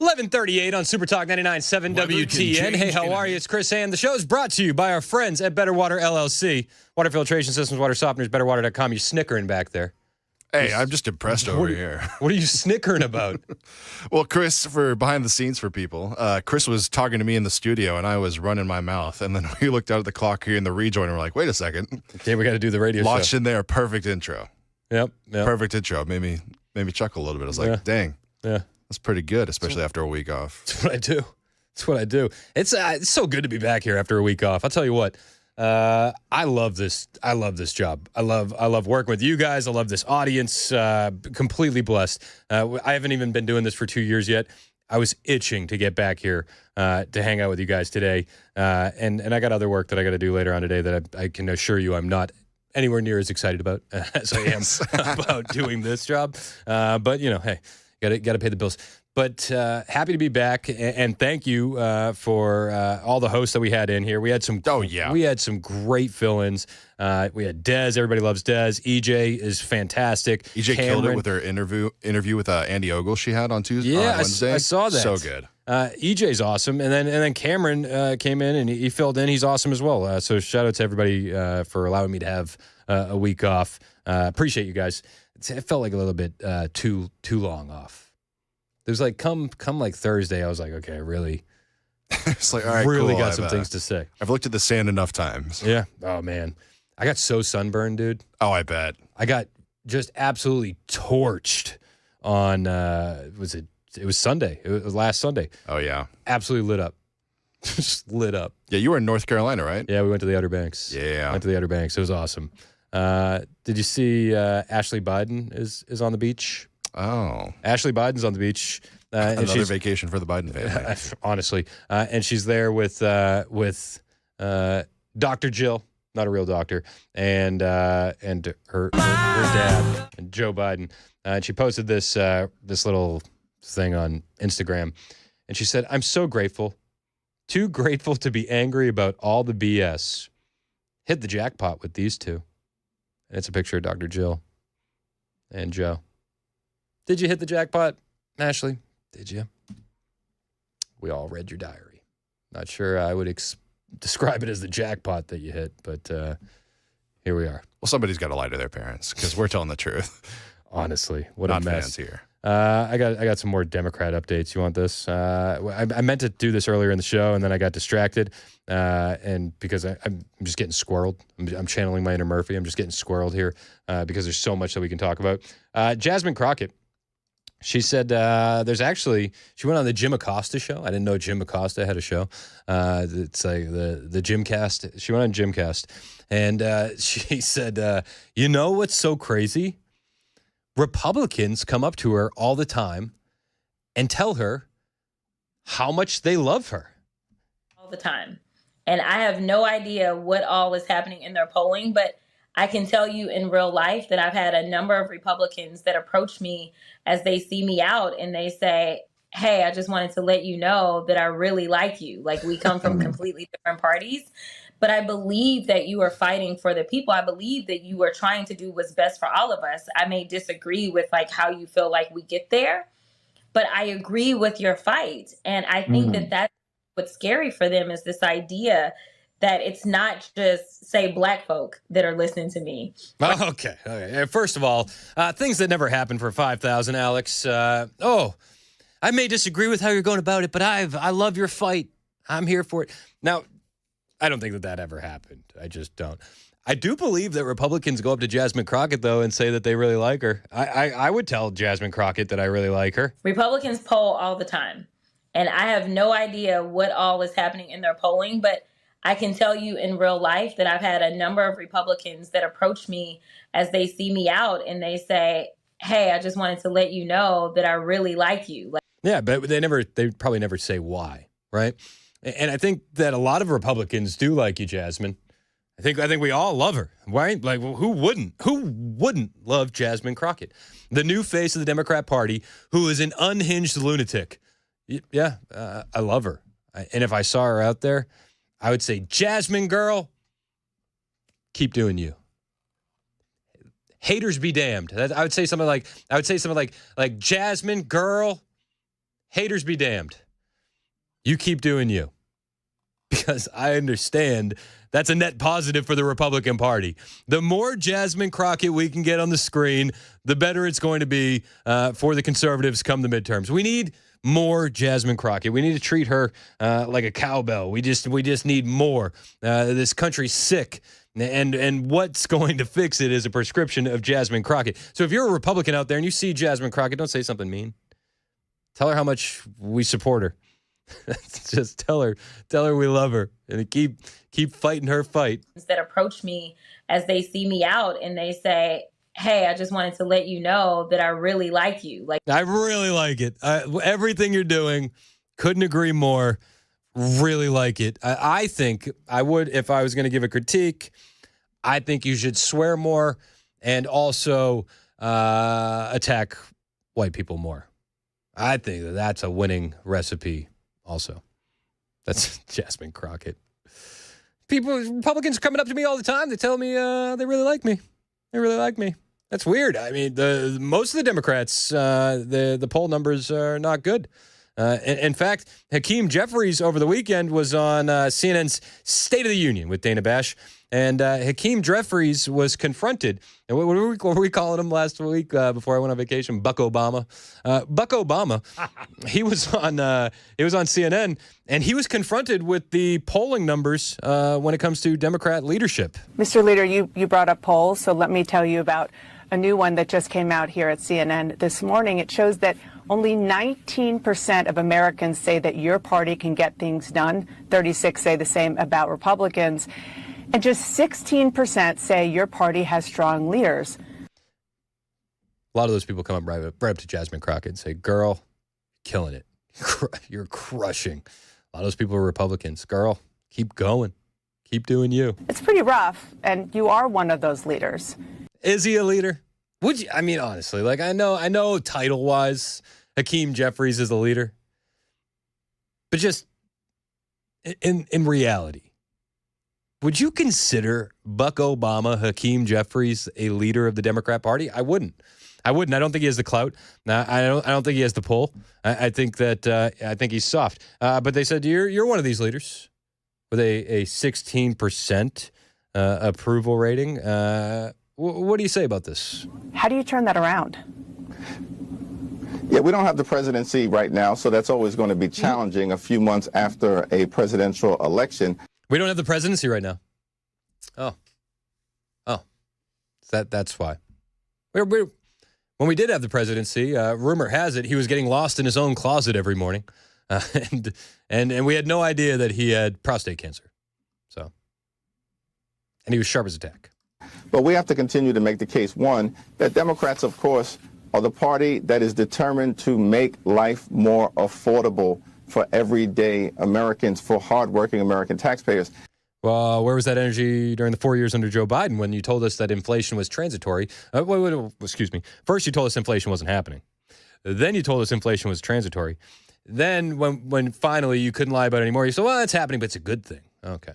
11:38 on Super Talk 99.7 WTN. Hey, how are you? It's Chris Hand. The show is brought to you by our friends at Better Water LLC. Water filtration systems, water softeners, betterwater.com. You're snickering back there. Hey, I'm just impressed over here. What are you snickering about? Well, Chris, for behind the scenes for people, Chris was talking to me in the studio, and I was running my mouth. And then we looked out at the clock here in the rejoin, and we're like, wait a second. Okay, we got to do the radio Launched show. in there, perfect intro. Yep. Perfect intro. Made me chuckle a little bit. I was like, dang. Yeah. That's pretty good, especially after a week off. That's what I do. It's so good to be back here after a week off. I'll tell you what. I love this. I love this job. I love working with you guys. I love this audience. Completely blessed. I haven't even been doing this for 2 years yet. I was itching to get back here to hang out with you guys today. And I got other work that I got to do later on today that I can assure you I'm not anywhere near as excited about as I am about doing this job. But hey, got to pay the bills. But happy to be back, and thank you for all the hosts that we had in here. We had some. We had some great fill-ins. We had Dez. Everybody loves Dez. EJ is fantastic. EJ killed it with her interview with Andy Ogle she had on Tuesday. Yeah, on Wednesday. I saw that. So good. EJ's awesome, and then Cameron came in and he filled in. He's awesome as well. So shout out to everybody for allowing me to have a week off. Appreciate you guys. It felt like a little bit too long off. It was like come like Thursday, I was like, okay, I really, it's like, all right, really cool. got some things to say. I've looked at the sand enough times. Yeah. Oh man, I got so sunburned, dude. Oh, I bet. I got just absolutely torched on. It was Sunday. It was last Sunday. Oh yeah. Absolutely lit up. Just lit up. Yeah, you were in North Carolina, right? Yeah, we went to the Outer Banks. Yeah, went to the Outer Banks. It was awesome. Did you see Ashley Biden is on the beach? Oh, Ashley Biden's on the beach. Another vacation for the Biden family. Honestly, and she's there with Dr. Jill, not a real doctor, and her dad and Joe Biden. And she posted this little thing on Instagram, and she said, "I'm so grateful, too grateful to be angry about all the BS. Hit the jackpot with these two." And it's a picture of Dr. Jill and Joe. Did you hit the jackpot, Ashley? Did you? We all read your diary. Not sure I would describe it as the jackpot that you hit, but here we are. Well, somebody's got to lie to their parents because we're telling the truth. Honestly, what Not a mess fans here. I got some more Democrat updates. You want this? I meant to do this earlier in the show, and then I got distracted. And because I'm just getting squirreled. I'm channeling my inner Murphy. I'm just getting squirreled here because there's so much that we can talk about. Jasmine Crockett. She said she went on the Jim Acosta show. I didn't know Jim Acosta had a show. It's like the Jimcast. She went on Jimcast, and she said, you know what's so crazy? Republicans come up to her all the time and tell her how much they love her. All the time. And I have no idea what all is happening in their polling, but I can tell you in real life that I've had a number of Republicans that approach me as they see me out and they say, hey, I just wanted to let you know that I really like you. Like, we come from completely different parties, but I believe that you are fighting for the people. I believe that you are trying to do what's best for all of us. I may disagree with like how you feel like we get there, but I agree with your fight. And I think that that's what's scary for them is this idea that it's not just, say, Black folk that are listening to me. Okay. First of all, things that never happened for 5,000, Alex. I may disagree with how you're going about it, but I love your fight. I'm here for it. Now, I don't think that ever happened. I just don't. I do believe that Republicans go up to Jasmine Crockett, though, and say that they really like her. I would tell Jasmine Crockett that I really like her. Republicans poll all the time, and I have no idea what all is happening in their polling, but I can tell you in real life that I've had a number of Republicans that approach me as they see me out and they say, hey, I just wanted to let you know that I really like you. Yeah, but they probably never say why, right? And I think that a lot of Republicans do like you, Jasmine. I think we all love her, right? Like, who wouldn't? Who wouldn't love Jasmine Crockett, the new face of the Democrat Party, who is an unhinged lunatic? Yeah, I love her. And if I saw her out there, I would say, Jasmine, girl, keep doing you. Haters be damned. I would say something like, Jasmine, girl, haters be damned. You keep doing you. Because I understand that's a net positive for the Republican Party. The more Jasmine Crockett we can get on the screen, the better it's going to be for the conservatives come the midterms. We need more Jasmine Crockett. We need to treat her like a cowbell. We just need more. This country's sick, and what's going to fix it is a prescription of Jasmine Crockett. So if you're a Republican out there and you see Jasmine Crockett, don't say something mean. Tell her how much we support her. Just tell her we love her, and keep fighting her fight. That approach me as they see me out and they say, hey, I just wanted to let you know that I really like you. Like, I really like it. Everything you're doing, couldn't agree more. Really like it. I think I would, if I was going to give a critique, I think you should swear more and also attack white people more. I think that's a winning recipe. Also, that's Jasmine Crockett. Republicans coming up to me all the time. They tell me they really like me. They really like me. That's weird. I mean, most of the Democrats, the poll numbers are not good. In fact, Hakeem Jeffries over the weekend was on CNN's State of the Union with Dana Bash. And Hakeem Jeffries was confronted. And what were we calling him last week before I went on vacation? Buck Obama. Buck Obama. He was on CNN, and he was confronted with the polling numbers when it comes to Democrat leadership. Mr. Leader, you brought up polls, so let me tell you about a new one that just came out here at CNN this morning. It shows that only 19% of Americans say that your party can get things done. 36 say the same about Republicans. And just 16% say your party has strong leaders. A lot of those people come up right up to Jasmine Crockett and say, girl, killing it. You're crushing. A lot of those people are Republicans. Girl, keep going. Keep doing you. It's pretty rough, and you are one of those leaders. Is he a leader? Would you? I mean, honestly, like I know title-wise, Hakeem Jeffries is a leader. But just in reality, would you consider Buck Obama, Hakeem Jeffries, a leader of the Democrat Party? I wouldn't. I don't think he has the clout. I don't think he has the pull. I think he's soft. But they said you're one of these leaders with a 16% approval rating. What do you say about this? How do you turn that around? Yeah, we don't have the presidency right now, so that's always going to be challenging a few months after a presidential election. We don't have the presidency right now. Oh. That's why. When we did have the presidency, rumor has it he was getting lost in his own closet every morning, and we had no idea that he had prostate cancer. So, and he was sharp as a tack. But we have to continue to make the case, one, that Democrats, of course, are the party that is determined to make life more affordable for everyday Americans, for hardworking American taxpayers. Well, where was that energy during the 4 years under Joe Biden when you told us that inflation was transitory? Excuse me. First, you told us inflation wasn't happening. Then you told us inflation was transitory. Then when finally you couldn't lie about it anymore, you said, well, it's happening, but it's a good thing. Okay.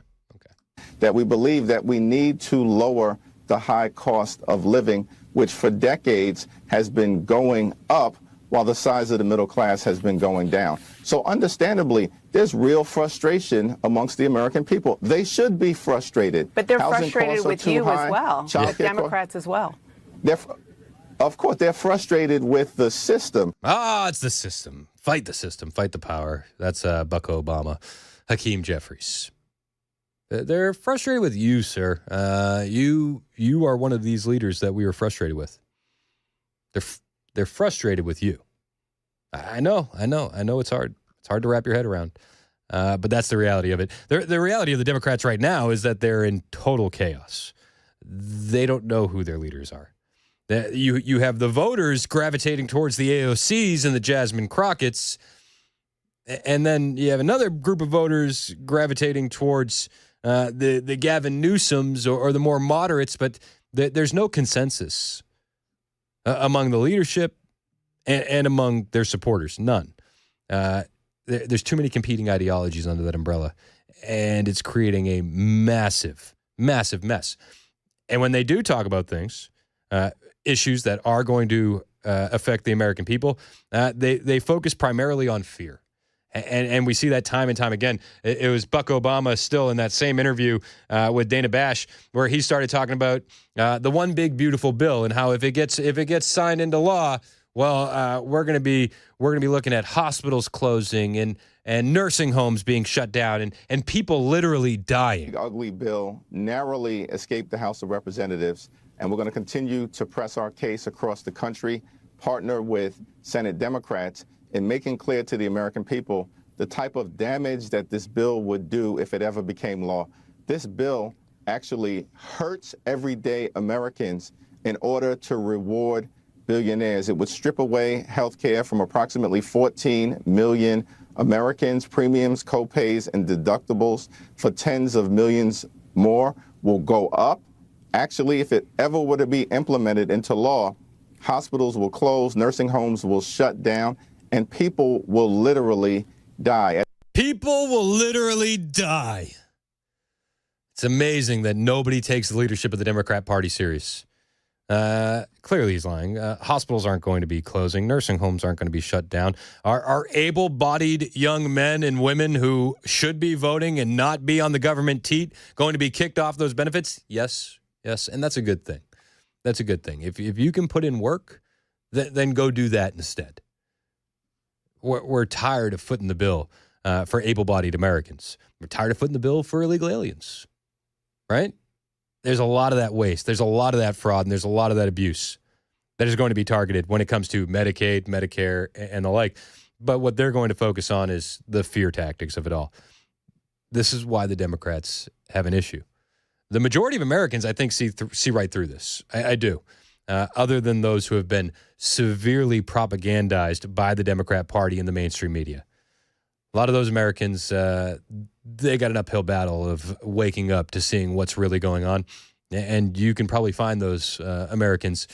That we believe that we need to lower the high cost of living, which for decades has been going up while the size of the middle class has been going down. So understandably, there's real frustration amongst the American people. They should be frustrated. But they're Housing frustrated with you high, as well, with Democrats as well. Of course, they're frustrated with the system. It's the system. Fight the system. Fight the power. That's Buck Obama, Hakeem Jeffries. They're frustrated with you, sir. You are one of these leaders that we were frustrated with. They're frustrated with you. I know. It's hard. It's hard to wrap your head around. But that's the reality of it. The reality of the Democrats right now is that they're in total chaos. They don't know who their leaders are. You have the voters gravitating towards the AOCs and the Jasmine Crockett's, and then you have another group of voters gravitating towards the Gavin Newsoms or the more moderates, but there's no consensus among the leadership and among their supporters. None. There's too many competing ideologies under that umbrella, and it's creating a massive, massive mess. And when they do talk about things, issues that are going to affect the American people. They focus primarily on fear. And we see that time and time again. It was Buck Obama still in that same interview with Dana Bash, where he started talking about the one big beautiful bill and how if it gets signed into law, well, we're going to be looking at hospitals closing and nursing homes being shut down and people literally dying. The ugly bill narrowly escaped the House of Representatives, and we're going to continue to press our case across the country, partner with Senate Democrats in making clear to the American people the type of damage that this bill would do if it ever became law. This bill actually hurts everyday Americans in order to reward billionaires. It would strip away health care from approximately 14 million Americans. Premiums, co-pays, and deductibles for tens of millions more will go up. Actually, if it ever were to be implemented into law, hospitals will close, nursing homes will shut down, and people will literally die. People will literally die. It's amazing that nobody takes the leadership of the Democrat Party serious. Clearly he's lying. Hospitals aren't going to be closing. Nursing homes aren't going to be shut down. Are able-bodied young men and women who should be voting and not be on the government teat going to be kicked off those benefits? Yes. And that's a good thing. That's a good thing. If you can put in work, then go do that instead. We're tired of footing the bill for able-bodied Americans. We're tired of footing the bill for illegal aliens, right? There's a lot of that waste. There's a lot of that fraud, and there's a lot of that abuse that is going to be targeted when it comes to Medicaid, Medicare, and the like. But what they're going to focus on is the fear tactics of it all. This is why the Democrats have an issue. The majority of Americans, I think, see right through this. I do. Other than those who have been severely propagandized by the Democrat Party and the mainstream media. A lot of those Americans, they got an uphill battle of waking up to seeing what's really going on. And you can probably find those Americans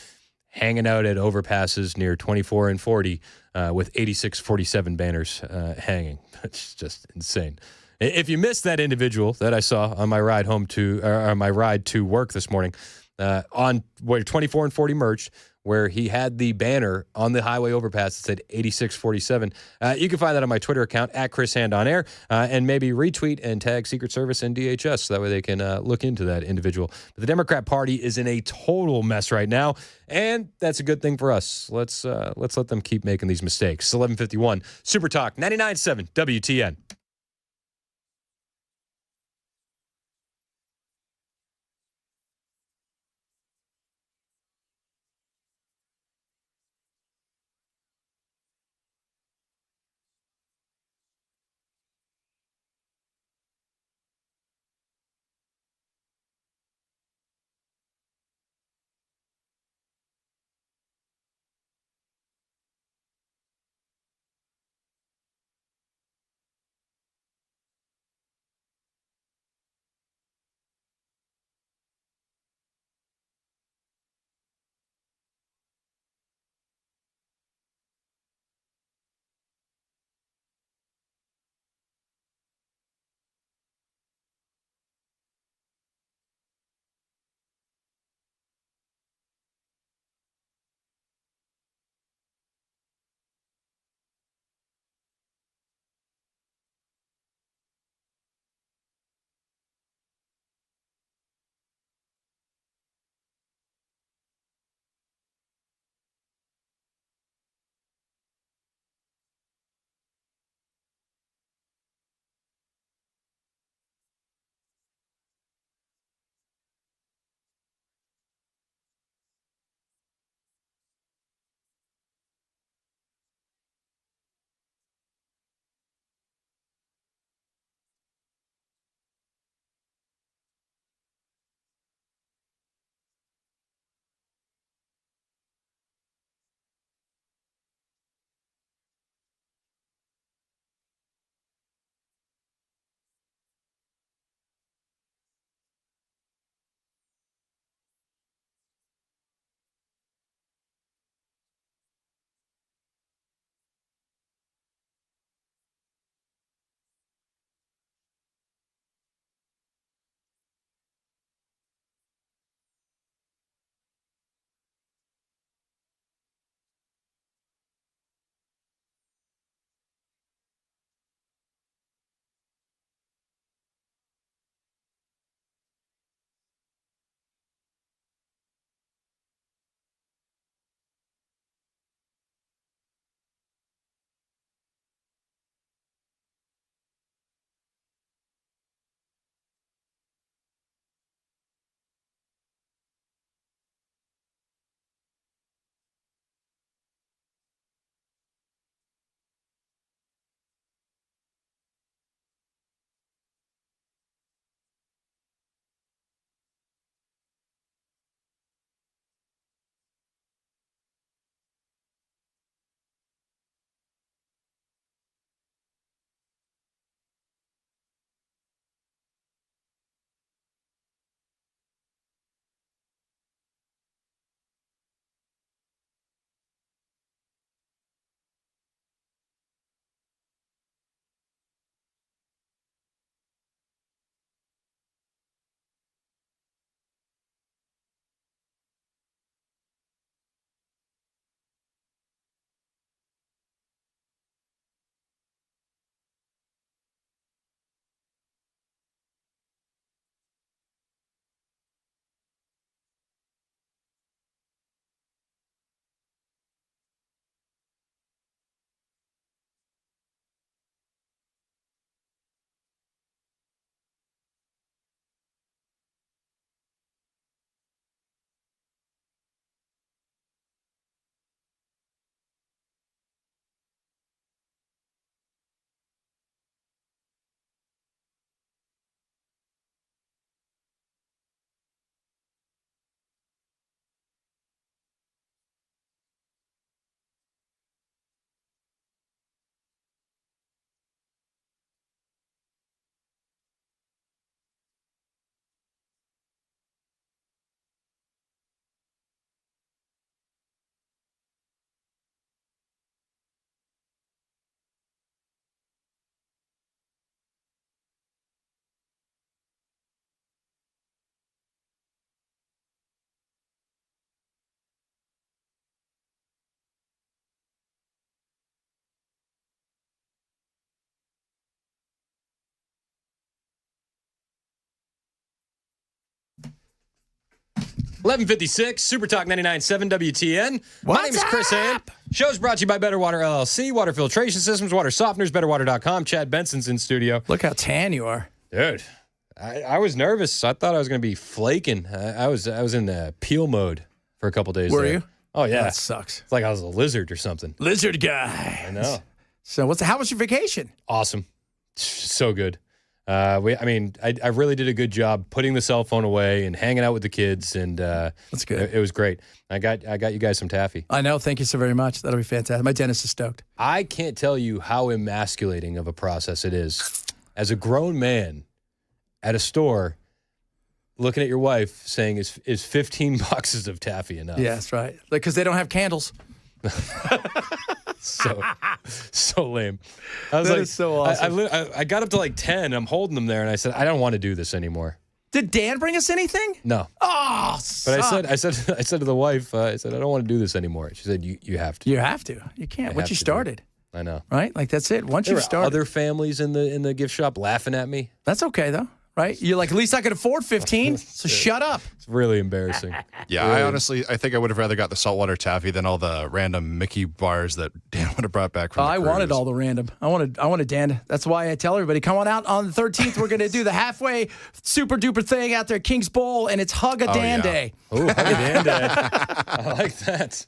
hanging out at overpasses near 24 and 40 with 8647 banners hanging. It's just insane. If you missed that individual that I saw on my ride home on my ride to work this morning, on where 24 and 40 merged, where he had the banner on the highway overpass that said 8647. You can find that on my Twitter account, @ChrisHandOnAir, and maybe retweet and tag Secret Service and DHS so that way they can look into that individual. But the Democrat Party is in a total mess right now, and that's a good thing for us. Let's let them keep making these mistakes. 11:51, Super Talk, 99.7 WTN. 11:56, Super Talk 99.7 WTN. My name is Chris Ann. Show's brought to you by Better Water LLC, Water Filtration Systems, Water Softeners, BetterWater.com. Chad Benson's in studio. Look how tan you are. Dude, I was nervous. I thought I was going to be flaking. I was in peel mode for a couple days. Were there. you? Oh, yeah. That sucks. It's like I was a lizard or something. Lizard guy. I know. So how was your vacation? Awesome. So good. I really did a good job putting the cell phone away and hanging out with the kids, and that's good. It was great. I got you guys some taffy. I know. Thank you so very much. That'll be fantastic. My dentist is stoked. I can't tell you how emasculating of a process it is as a grown man at a store looking at your wife saying, "Is 15 boxes of taffy enough?" Yeah, that's right. Because they don't have candles. So lame. I was That like, is so awesome. I got up to like 10. I'm holding them there, and I said, I don't want to do this anymore. Did Dan bring us anything? No. Oh, But I said to the wife, I said, I don't want to do this anymore. She said, you have to. You have to. You can't. Once you started. I know. Right? Like that's it. Once There you were started. other families in the gift shop laughing at me. That's okay though. Right? You're like, at least I could afford 15, so shut up. It's really embarrassing. Yeah, I think I would have rather got the saltwater taffy than all the random Mickey bars that Dan would have brought back from the I cruise. wanted all the random. I wanted Dan. That's why I tell everybody, come on out on the 13th. We're going to do the halfway super duper thing out there at Kings Bowl, and it's Hug a Dan Day. Oh, Hug a Dan Day. I like that.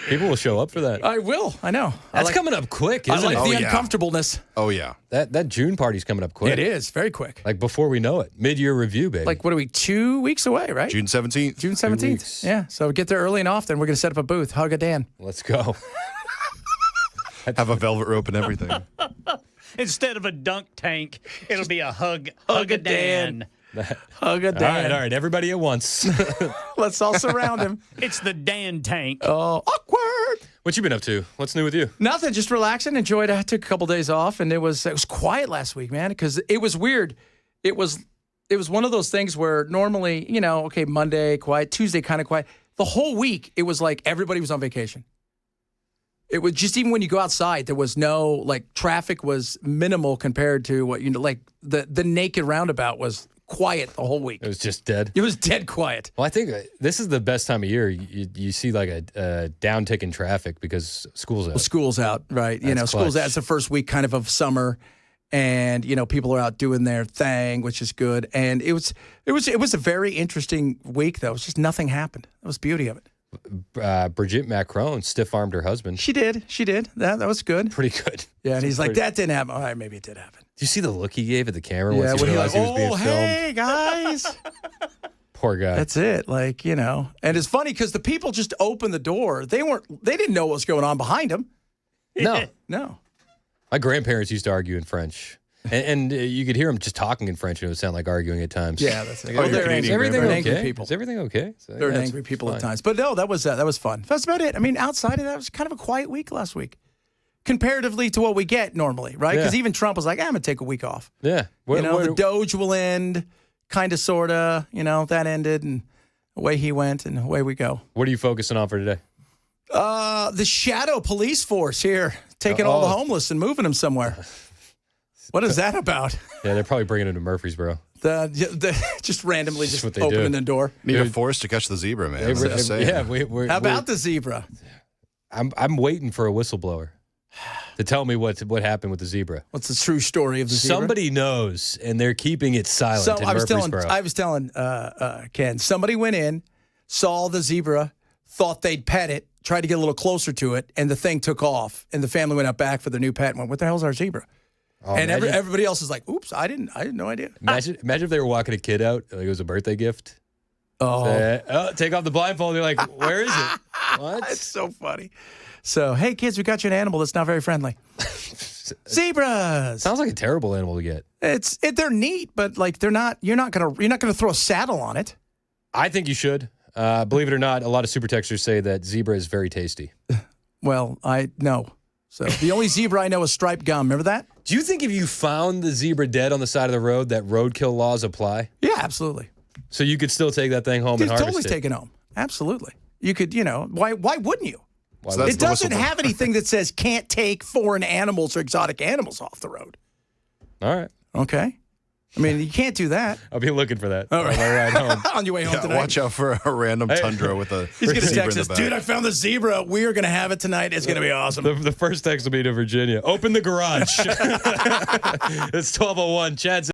People will show up for that. I will. I know. That's coming up quick, I isn't like it? the uncomfortableness. Oh, yeah. That June party's coming up quick. It is. Very quick. Like before we know it. Mid-year review, baby. Like, what are we, 2 weeks away, right? June 17th. June 17th. Yeah. So get there early and often. We're going to set up a booth. Hug a Dan. Let's go. Have a velvet rope and everything. Instead of a dunk tank, it'll be a hug a Dan. Hug a Dan. All right. Everybody at once. Let's all surround him. It's the Dan tank. Oh, awkward. What you been up to? What's new with you? Nothing. Just relaxing. Enjoyed. I took a couple days off, and it was quiet last week, man, because it was weird. It was one of those things where normally, okay, Monday quiet, Tuesday kind of quiet. The whole week, it was like everybody was on vacation. It was just even when you go outside, there was no traffic was minimal compared to what the naked roundabout was quiet the whole week. It was just dead. It was dead quiet. Well, I think this is the best time of year. You see like a downtick in traffic because school's out. Well, school's out, right? That's School's clutch. out. It's the first week kind of summer, and people are out doing their thing, which is good. And it was a very interesting week, though. It was just nothing happened. That was the beauty of it. Brigitte Macron stiff-armed her husband. She did. That was good. Pretty good. Yeah, and he's like, that didn't happen. All right, maybe it did happen. Do you see the look he gave at the camera Yeah, once he when realized he was being filmed? Hey, guys. Poor guy. That's it. And it's funny because the people just opened the door. They didn't know what was going on behind them. No. My grandparents used to argue in French. And you could hear them just talking in French, and it would sound like arguing at times. Yeah, that's it. Like, They're is everything okay? angry people. Is everything okay? So, They're yeah, angry people at fine. times. But no, that was fun. That's about it. I mean, outside of that, it was kind of a quiet week last week, comparatively to what we get normally, right? Because even Trump was like, I'm going to take a week off. Yeah. The DOGE will end, kind of, sort of. That ended, and away he went, and away we go. What are you focusing on for today? The shadow police force here, taking all the homeless and moving them somewhere. What is that about? Yeah, they're probably bringing them to Murfreesboro. Just randomly That's just what they opening do. the door. Need a force to catch the zebra, man. How about the zebra? I'm waiting for a whistleblower to tell me what happened with the zebra. What's the true story of the zebra? Somebody knows, and they're keeping it silent in I was Murfreesboro. telling Ken, somebody went in, saw the zebra, thought they'd pet it, tried to get a little closer to it, and the thing took off. And the family went out back for their new pet and went, "What the hell's our zebra?" Oh, and everybody else is like, "Oops, I had no idea." Imagine if they were walking a kid out, like it was a birthday gift. Take off the blindfold. They're like, "Where is it?" What? It's so funny. So, hey kids, we got you an animal that's not very friendly. Zebras. Sounds like a terrible animal to get. They're neat, but they're not. You're not gonna throw a saddle on it. I think you should. Believe it or not, a lot of super texters say that zebra is very tasty. Well, I know. So the only zebra I know is striped gum. Remember that? Do you think if you found the zebra dead on the side of the road, that roadkill laws apply? Yeah, absolutely. So you could still take that thing home and harvest totally it? take it home. Absolutely. You could, why wouldn't you? So It doesn't have anything that says can't take foreign animals or exotic animals off the road. All right. Okay. I mean, you can't do that. I'll be looking for that All right. on my ride home. On your way home tonight. Watch out for a random tundra with a He's going to zebra text in us, the back. dude, I found the zebra. We are going to have it tonight. It's going to be awesome. The first text will be to Virginia. Open the garage. It's 12:01. Chad's